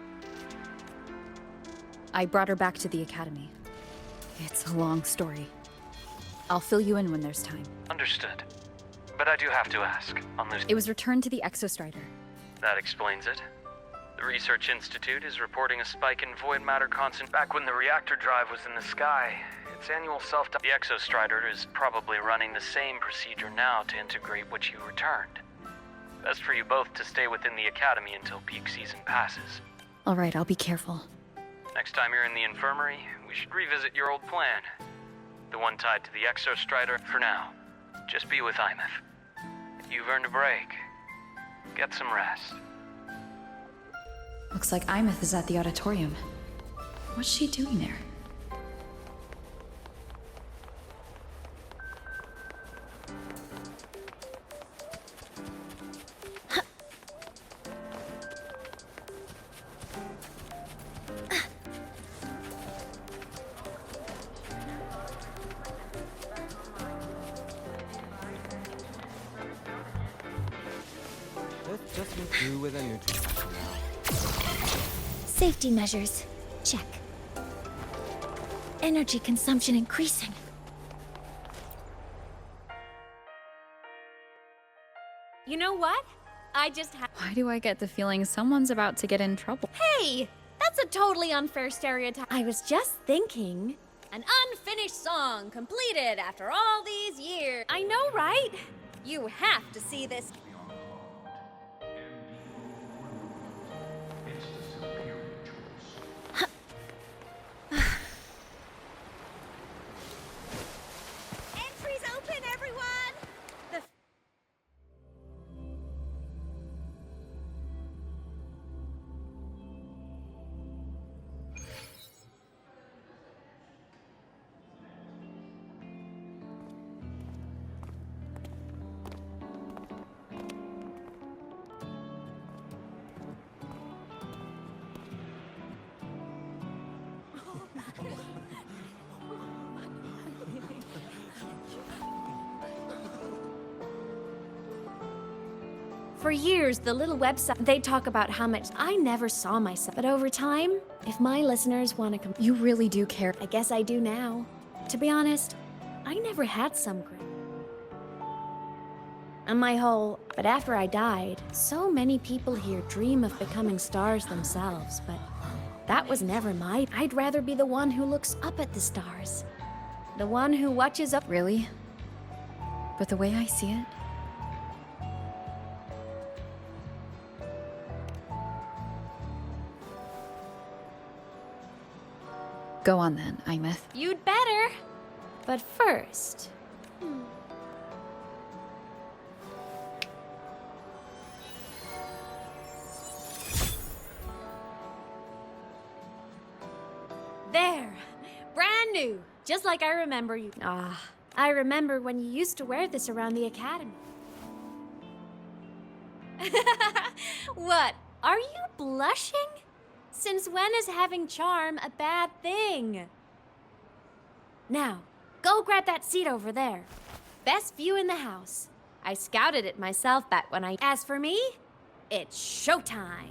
I brought her back to the Academy. It's a long story. I'll fill you in when there's time. Understood. But I do have to ask, on this... It was returned to the Exostrider. That explains it. The Research Institute is reporting a spike in void matter concentration back when the reactor drive was in the sky. Its annual self... The Exostrider is probably running the same procedure now to integrate what you returned. Best for you both to stay within the Academy until peak season passes. All right, I'll be careful. Next time you're in the infirmary, we should revisit your old plan. The one tied to the Exostrider. For now, just be with Imeth. You've earned a break. Get some rest. Looks like Imeth is at the auditorium. What's she doing there? Let's just make do with a neutral pattern now. Safety measures. Check. Energy consumption increasing. You know what? I just Why do I get the feeling someone's about to get in trouble? Hey! That's a totally unfair stereotype. I was just thinking. An unfinished song completed after all these years. I know, right? You have to see this. Entries open, everyone! For years, the little website, they talk about how much I never saw myself. But over time, if my listeners want to come... You really do care. I guess I do now. To be honest, I never had some great... And my whole... But after I died, so many people here dream of becoming stars themselves, but that was never my... I'd rather be the one who looks up at the stars. The one who watches up... Really? But the way I see it... Go on then, Imeth. You'd better. But first... There! Brand new! Just like I remember you. I remember when you used to wear this around the Academy. What? Are you blushing? Since when is having charm a bad thing? Now, go grab that seat over there. Best view in the house. I scouted it myself back when I... As for me, it's showtime.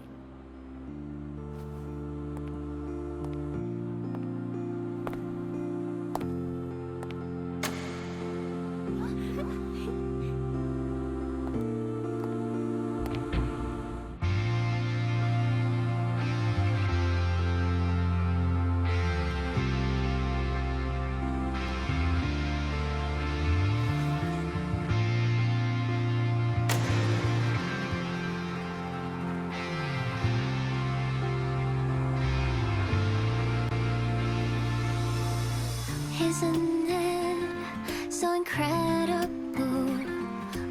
Isn't it so incredible?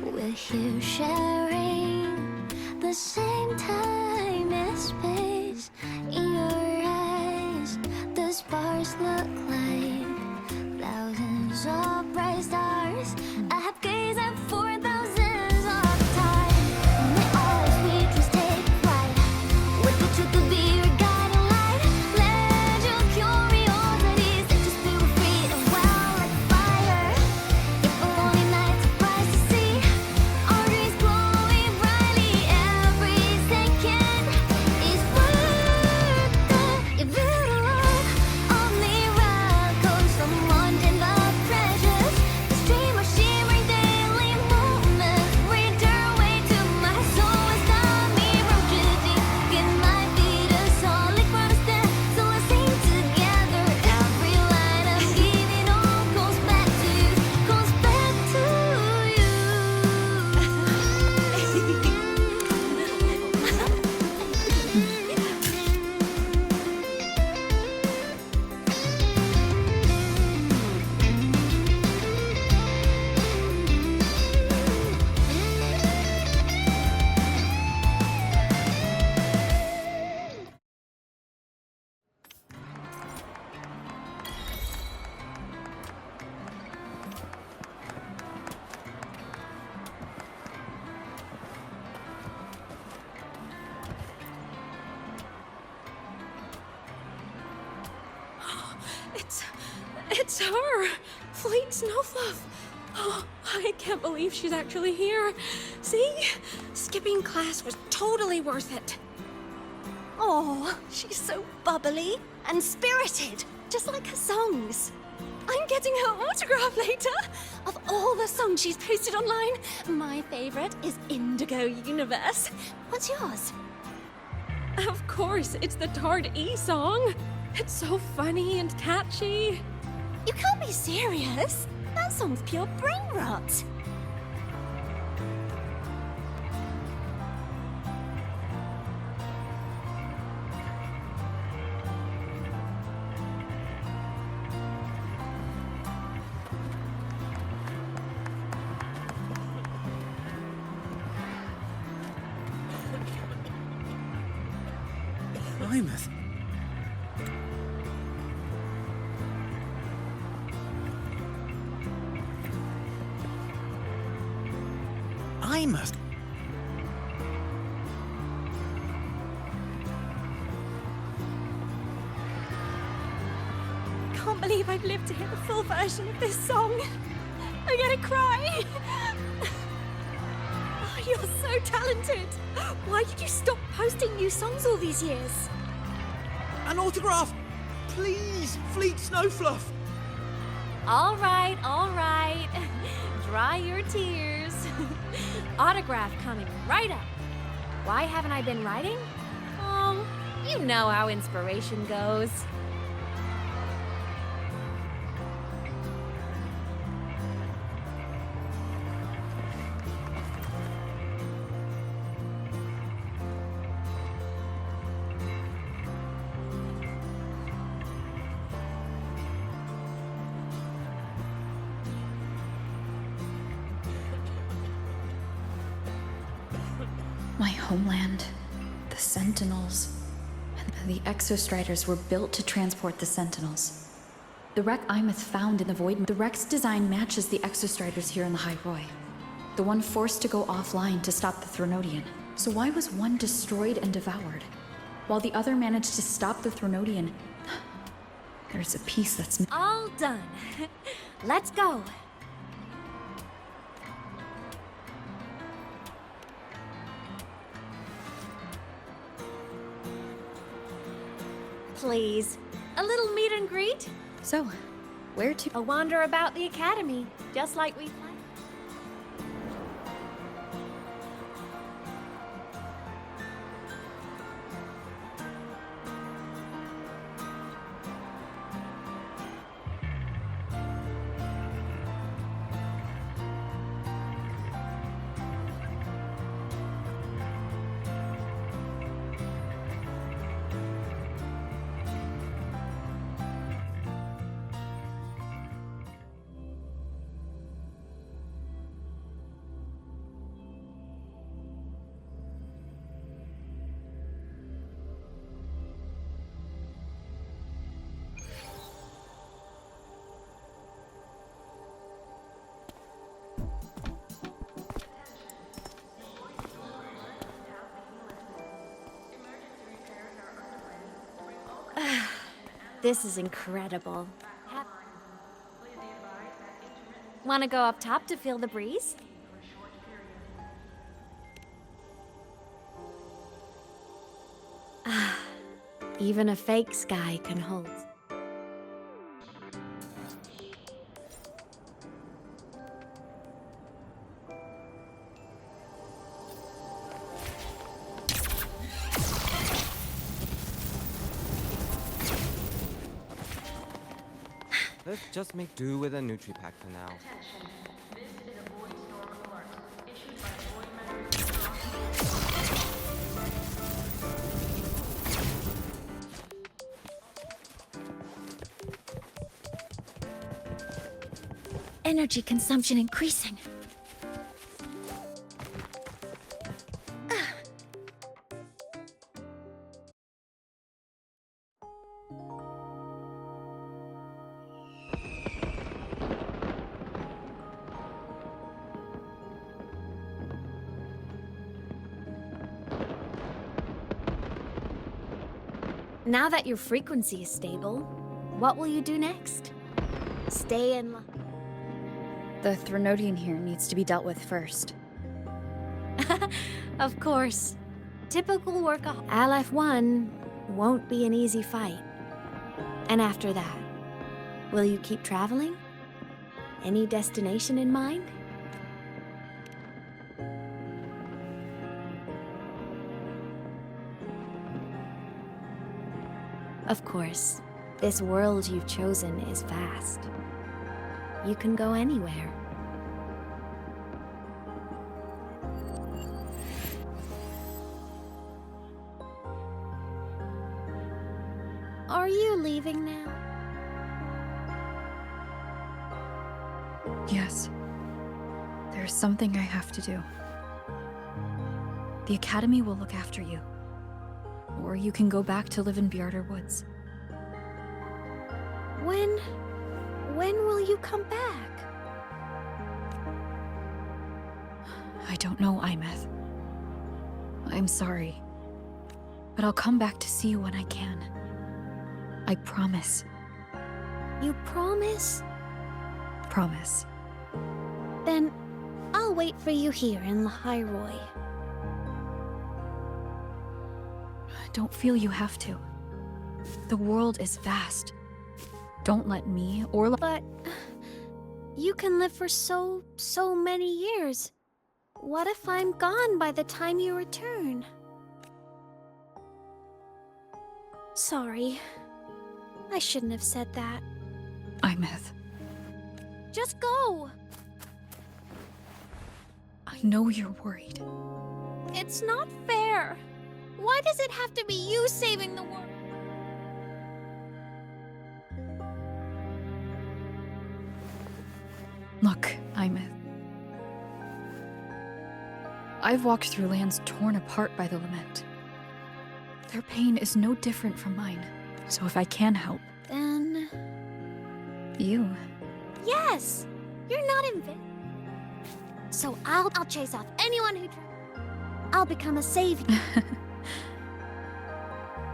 We're here sharing the same time and space. In your eyes, the sparks look like thousands of bright stars. I have gazed at for thousands of times. May all speeches take flight. What the truth will be your guiding light. Let It's her! Fleet Snowfluff! Oh, I can't believe she's actually here. See? Skipping class was totally worth it. Oh, she's so bubbly and spirited, just like her songs. I'm getting her autograph later. Of all the songs she's posted online, my favorite is Indigo Universe. What's yours? Of course, it's the Tard E song. It's so funny and catchy. You can't be serious. That song's pure brain rot. Plymouth. Plymouth. Can't believe I've lived to hear the full version of this song. I'm gonna cry. Oh, you're so talented. Why did you stop posting new songs all these years? An autograph! Please, Fleet Snowfluff! All right, all right. Dry your tears. Autograph coming right up. Why haven't I been writing? Oh, you know how inspiration goes. My homeland, the Sentinels. And the Exostriders were built to transport the Sentinels. The wreck Imeth found in the Void... The wreck's design matches the Exostriders here in the High Roy. The one forced to go offline to stop the Thronodian. So why was one destroyed and devoured, while the other managed to stop the Thronodian? There's a piece that's... All done. Let's go. Please, a little meet and greet? So, where to? A wander about the academy, just like we planned. This is incredible. Want to go up top to feel the breeze? Even a fake sky can hold. Let's just make do with a Nutri-Pack for now. Energy consumption increasing. Now that your frequency is stable, What will you do next? Stay in line. The Threnodian here needs to be dealt with first. Of course. Typical workaholic. LF1 won't be an easy fight. And after that, will you keep traveling? Any destination in mind? Of course, this world you've chosen is vast. You can go anywhere. Are you leaving now? Yes. There's something I have to do. The Academy will look after you. Or you can go back to live in Bjarder Woods. When will you come back? I don't know, Imeth. I'm sorry. But I'll come back to see you when I can. I promise. You promise? Promise. Then I'll wait for you here in Lahairoi. Don't feel you have to. The world is vast. Don't let me or But you can live for so many years. What if I'm gone by the time you return? Sorry. I shouldn't have said that. Imeth. Just go! I know you're worried. It's not fair. Why does it have to be you saving the world? Look, Imeth. I've walked through lands torn apart by the Lament. Their pain is no different from mine. So if I can help... Then... You. Yes! You're not invincible. So I'll chase off anyone who tries. I'll become a savior.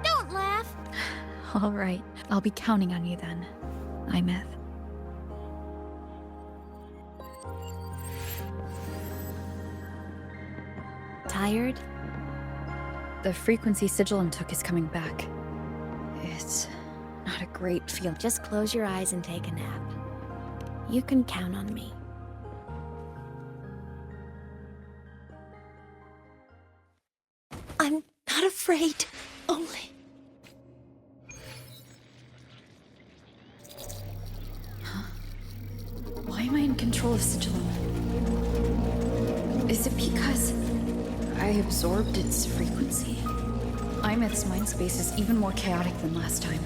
Don't laugh! All right. I'll be counting on you then, Imeth. Tired? The frequency Sigillum took is coming back. It's not a great feeling. Just close your eyes and take a nap. You can count on me. I'm not afraid. Only. Why am I in control of Sigillum? Is it because I absorbed its frequency? Imeth's mind space is even more chaotic than last time.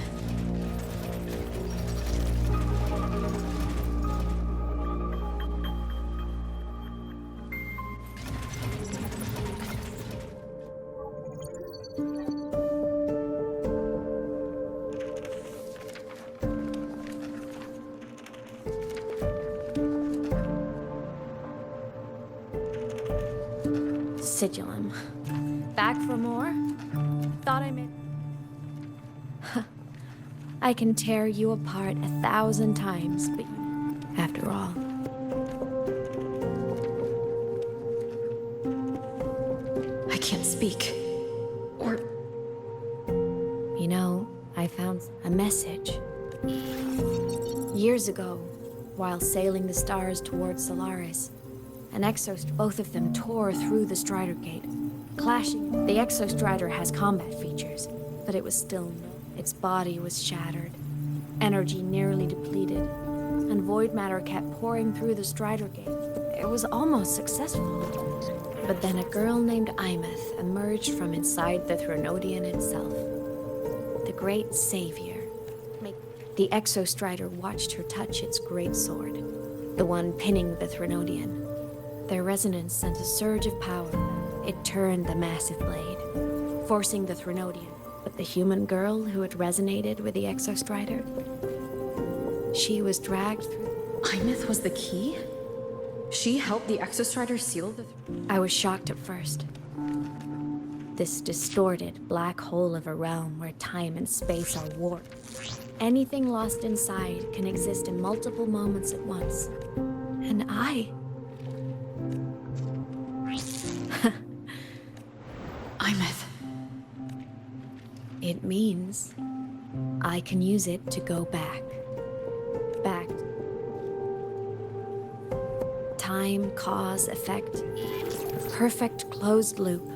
Sigillum. Back for more? Thought I made... I can tear you apart 1,000 times, but after all... I can't speak. Or... You know, I found a message. Years ago, while sailing the stars towards Solaris, an both of them tore through the Strider Gate, clashing. The Exostrider has combat features, but it was still its body was shattered, energy nearly depleted, and void matter kept pouring through the Strider Gate. It was almost successful. But then a girl named Imeth emerged from inside the Threnodian itself. The great savior. The Exostrider watched her touch its great sword, the one pinning the Threnodian. Their resonance sent a surge of power. It turned the massive blade, forcing the Threnodian. But the human girl who had resonated with the Exostrider, she was dragged through. Imeth was the key? She helped the Exostrider seal the... I was shocked at first. This distorted black hole of a realm where time and space are warped. Anything lost inside can exist in multiple moments at once. And Imeth. It means I can use it to go back. Back. Time, cause, effect. Perfect closed loop.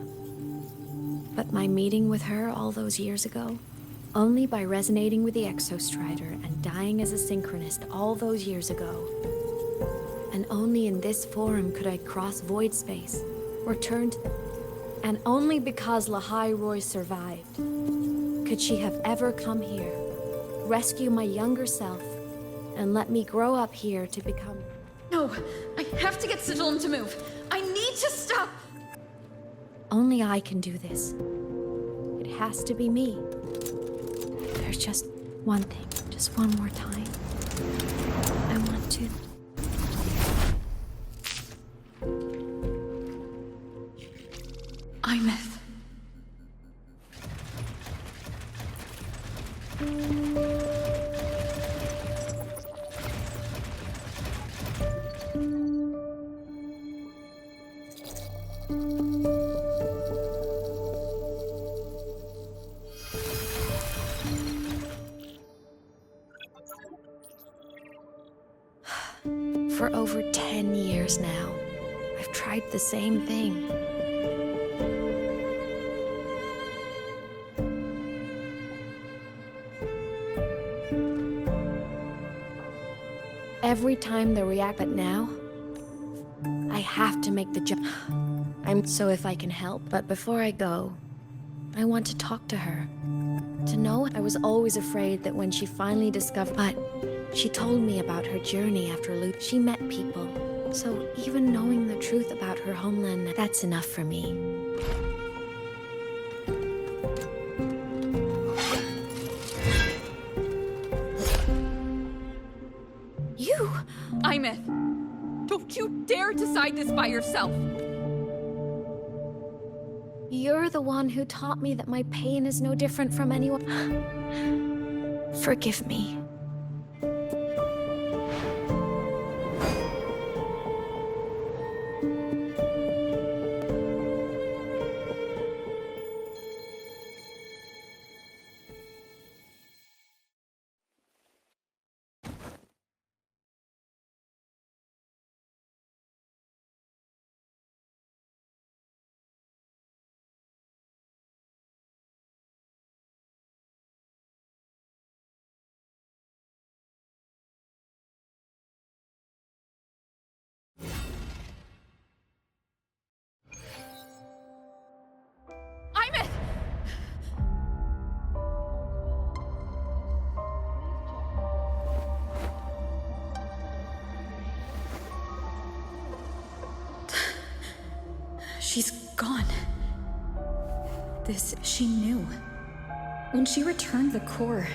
But my meeting with her all those years ago, only by resonating with the Exostrider and dying as a synchronist all those years ago. And only in this forum could I cross void space, return to... And only because Lahai Roy survived could she have ever come here, rescue my younger self, and let me grow up here to become... No, I have to get Sigillum to move. I need to stop. Only I can do this. It has to be me. There's just one thing, just one more time. I want to... Imeth. For over 10 years now, I've tried the same thing. Every time they react, but now, I have to make the jump. So if I can help, but before I go, I want to talk to her. To know I was always afraid that when she finally discovered, but she told me about her journey after loot. She met people. So even knowing the truth about her homeland, that's enough for me. You! Imeth! Don't you dare decide this by yourself! You're the one who taught me that my pain is no different from anyone. Forgive me. Imeth! She's gone. She knew. When she returned the core,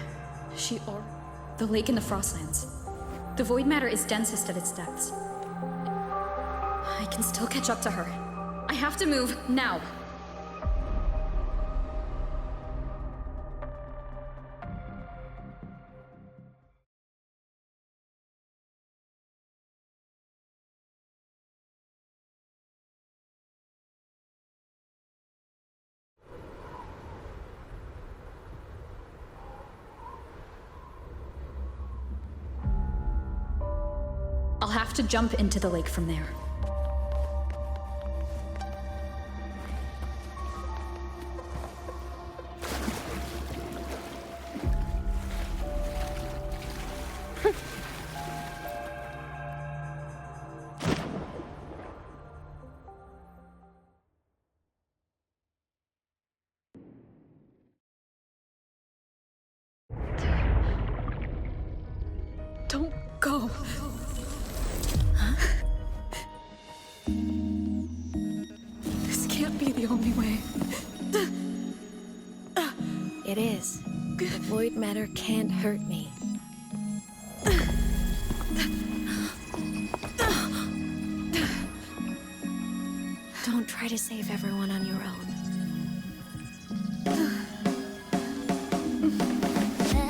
the lake in the Frostlands. The void matter is densest at its depths. I can still catch up to her. I have to move now. I'll have to jump into the lake from there. Don't go. This can't be the only way. It is. The void matter can't hurt me. Don't try to save everyone on your own.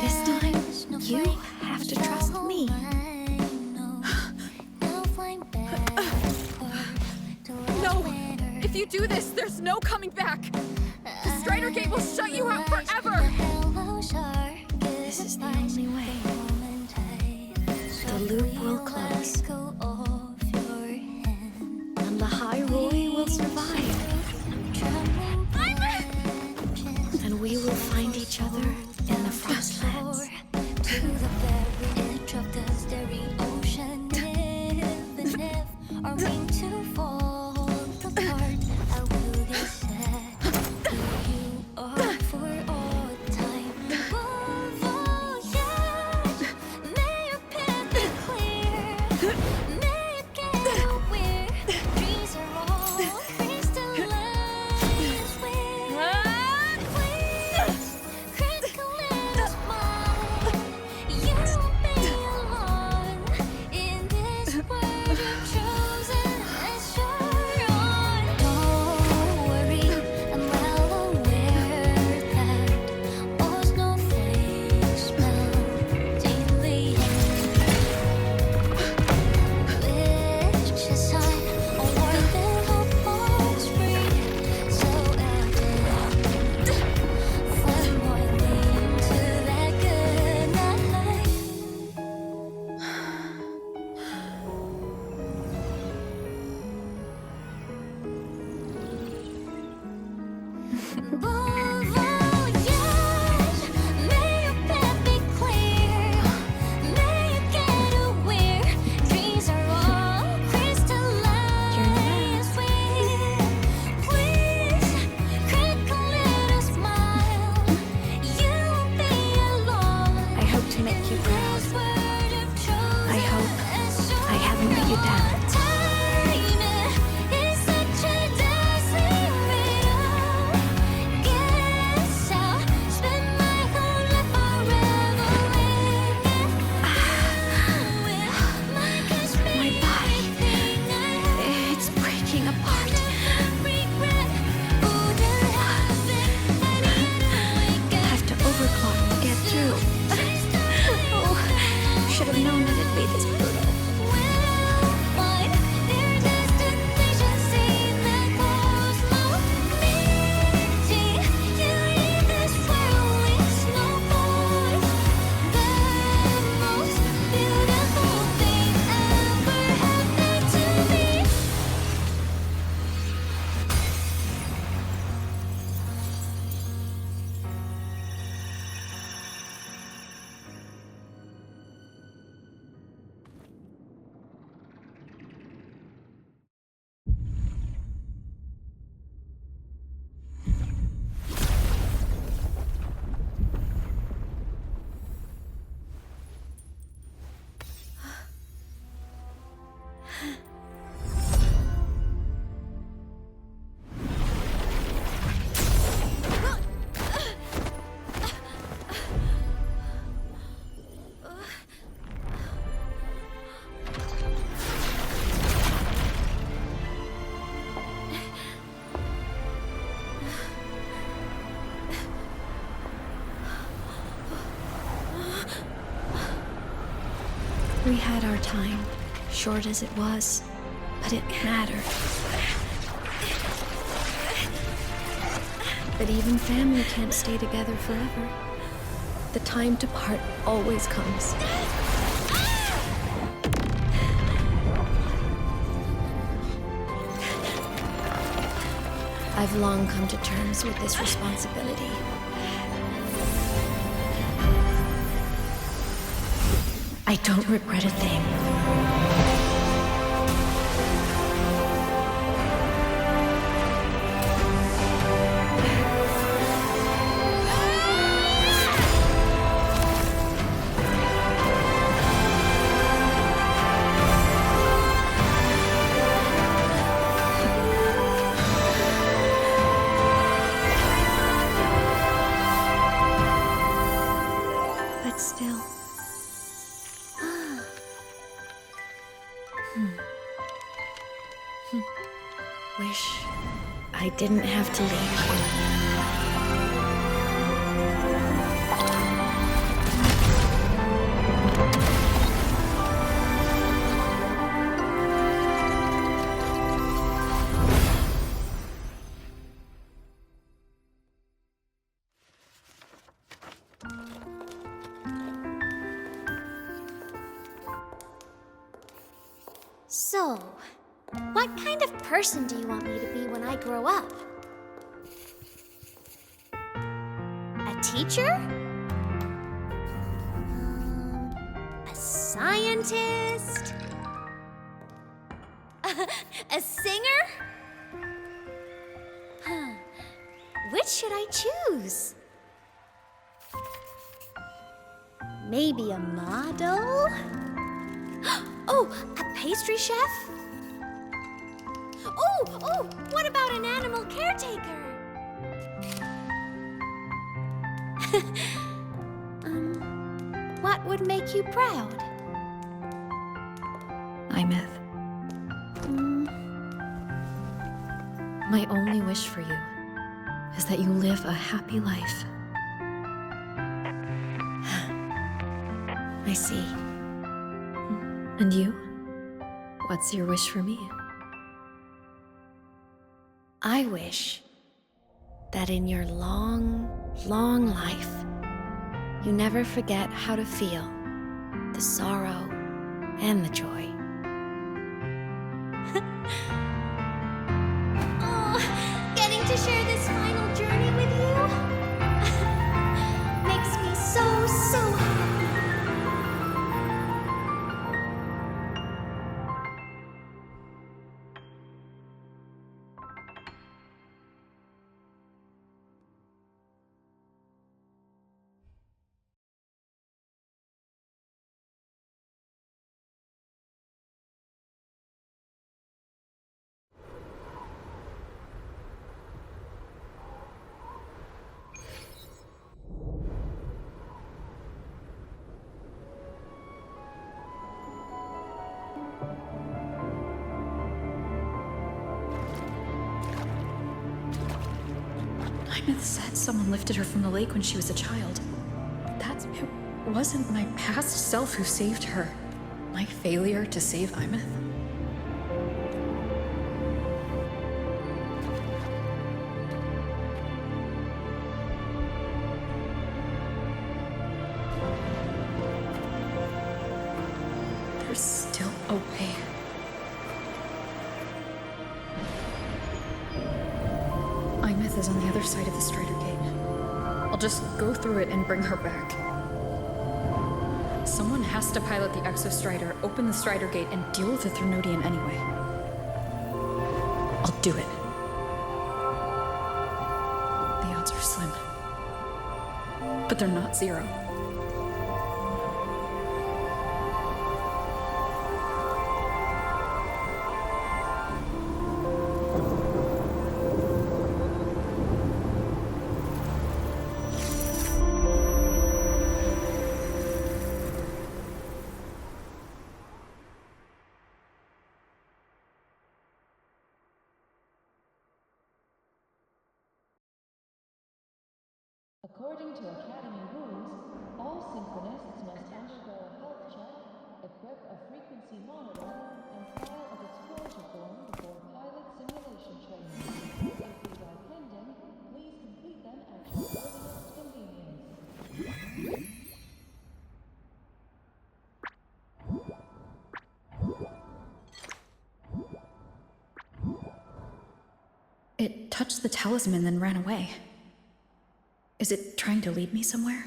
This time, If you do this, there's no coming back. The Strider Gate will shut you out forever. This is the only way. The loop will close. And Lahai Roy will survive. And we will find each other in the Frostlands. To the very edge of the starry ocean, even if our wings to fall apart, I will be sad. You are for all time. Voyage, may your path be clear. May you get where dreams are all crystallized. Please, critical little smile. You won't be alone in this world you've chosen as your own. Don't worry, I'm well aware that all snowflakes melt daily. Which is sign of warmth and hope on spring. So evident. One more lean to that good night. Voyage, may your path be clear. May you get aware dreams are all crystallized. Please, critical little smile. You won't be alone. I hope to make you proud. I hope I haven't let you down. Time is such a dazzling riddle. Guess I'll spend my whole life forever with my body, it's breaking apart. Have to overclock to get through. Oh, should have known that it'd be this brutal. Find their destination, see the cosmos meeting. You leave this world with snowfall. The most beautiful thing ever happened to me. We had our time, short as it was, but it mattered. But even family can't stay together forever. The time to part always comes. I've long come to terms with this responsibility. I don't regret a thing. But still. Wish I didn't have to leave you. So, what kind of person do you want me to be when I grow up? A teacher? A scientist? A singer? Huh. Which should I choose? Maybe a model? Oh, a pastry chef? Oh, what about an animal caretaker? What would make you proud? Imeth. My only wish for you is that you live a happy life. I see. And you? What's your wish for me? I wish that in your long, long life, you never forget how to feel the sorrow and the joy. Oh, getting to share this final journey with you makes me so happy. Imeth said someone lifted her from the lake when she was a child. It wasn't my past self who saved her. My failure to save Imeth. There's still a way. Imeth is on the other side of the Strider Gate. I'll just go through it and bring her back. Someone has to pilot the Exostrider, open the Strider Gate, and deal with the Threnodian anyway. I'll do it. The odds are slim. But they're not zero. According to Academy rules, all synchronists must undergo a health check, equip a frequency monitor, and file a disclosure form before pilot simulation training. If these are pending, please complete them at your earliest convenience. It touched the talisman, then ran away. Is it trying to lead me somewhere?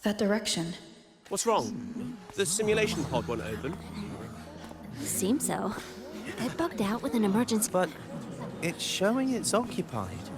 That direction. What's wrong? The simulation pod won't open. Seems so. It bugged out with an emergency. But it's showing it's occupied.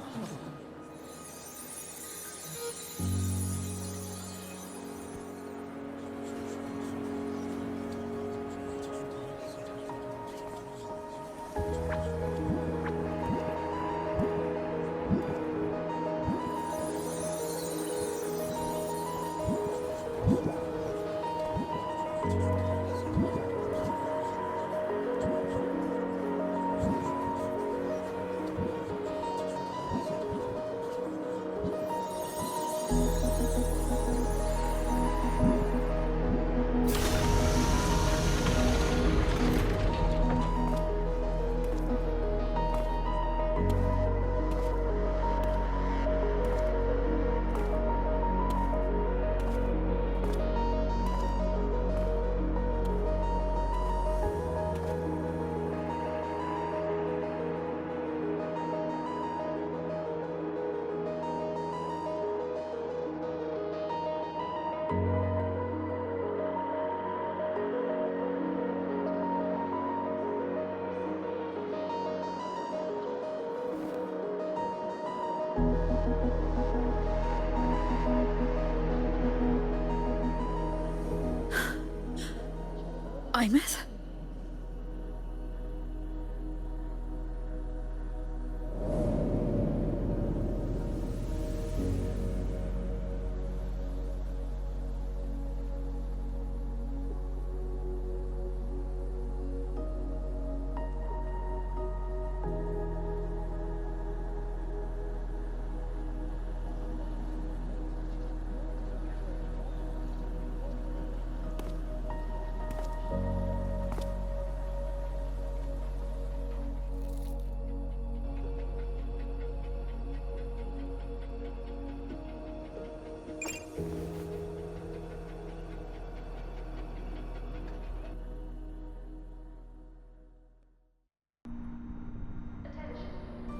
Imeth?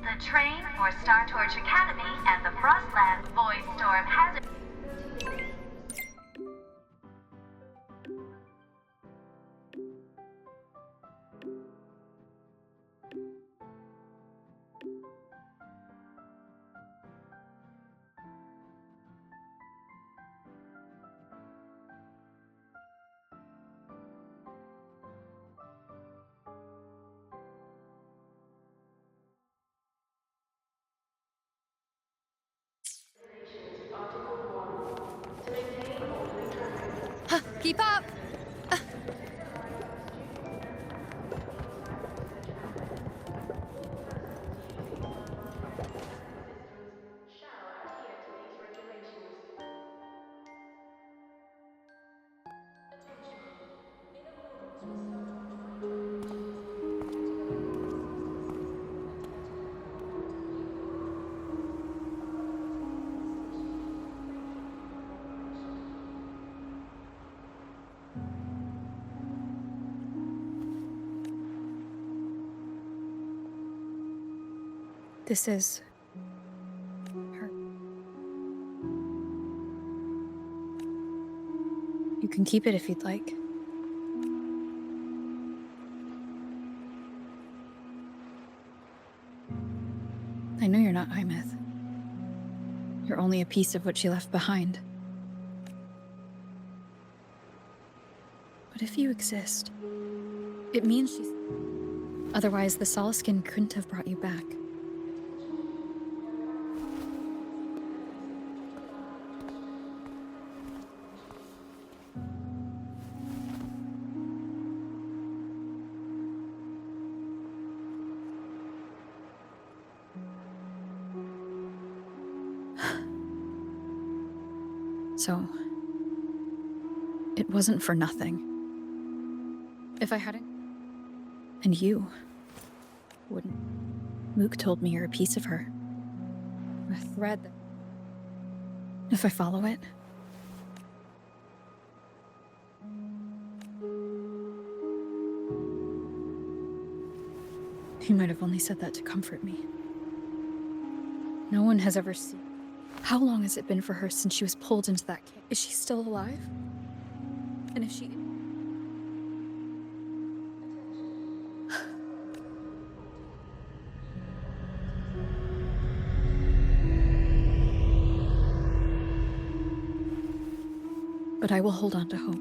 The train for Star Torch Academy and the Frostland Void Storm Hazard. Keep up! This is her. You can keep it if you'd like. I know you're not Imeth. You're only a piece of what she left behind. But if you exist, it means she's... Otherwise, the Solaskin couldn't have brought you back. So, it wasn't for nothing. If I hadn't... And you wouldn't. Mook told me you're a piece of her. A thread that... If I follow it... He might have only said that to comfort me. No one has ever seen... How long has it been for her since she was pulled into that cave? Is she still alive? And if she... But I will hold on to hope.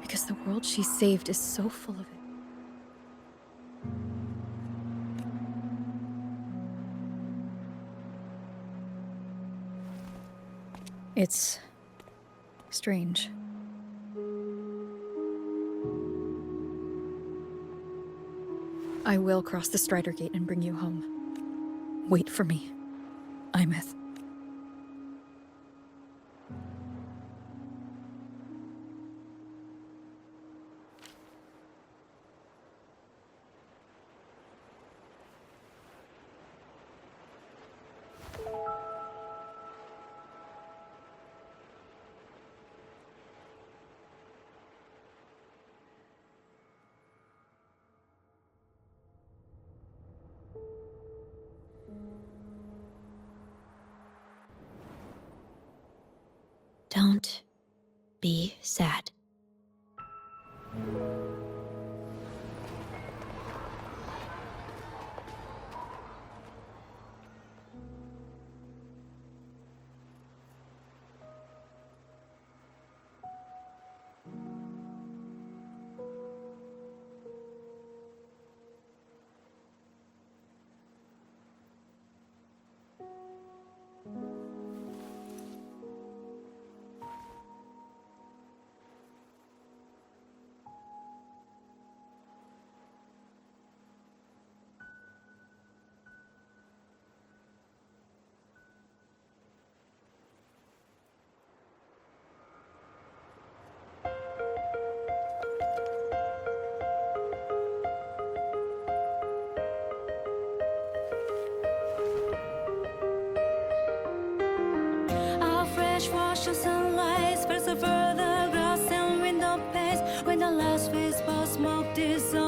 Because the world she saved is so full of it. It's strange. I will cross the Strider Gate and bring you home. Wait for me, Imeth. Don't be sad. dishwasher sunlight spreads over the grass and window panes. When the last whisper of smoke dissolves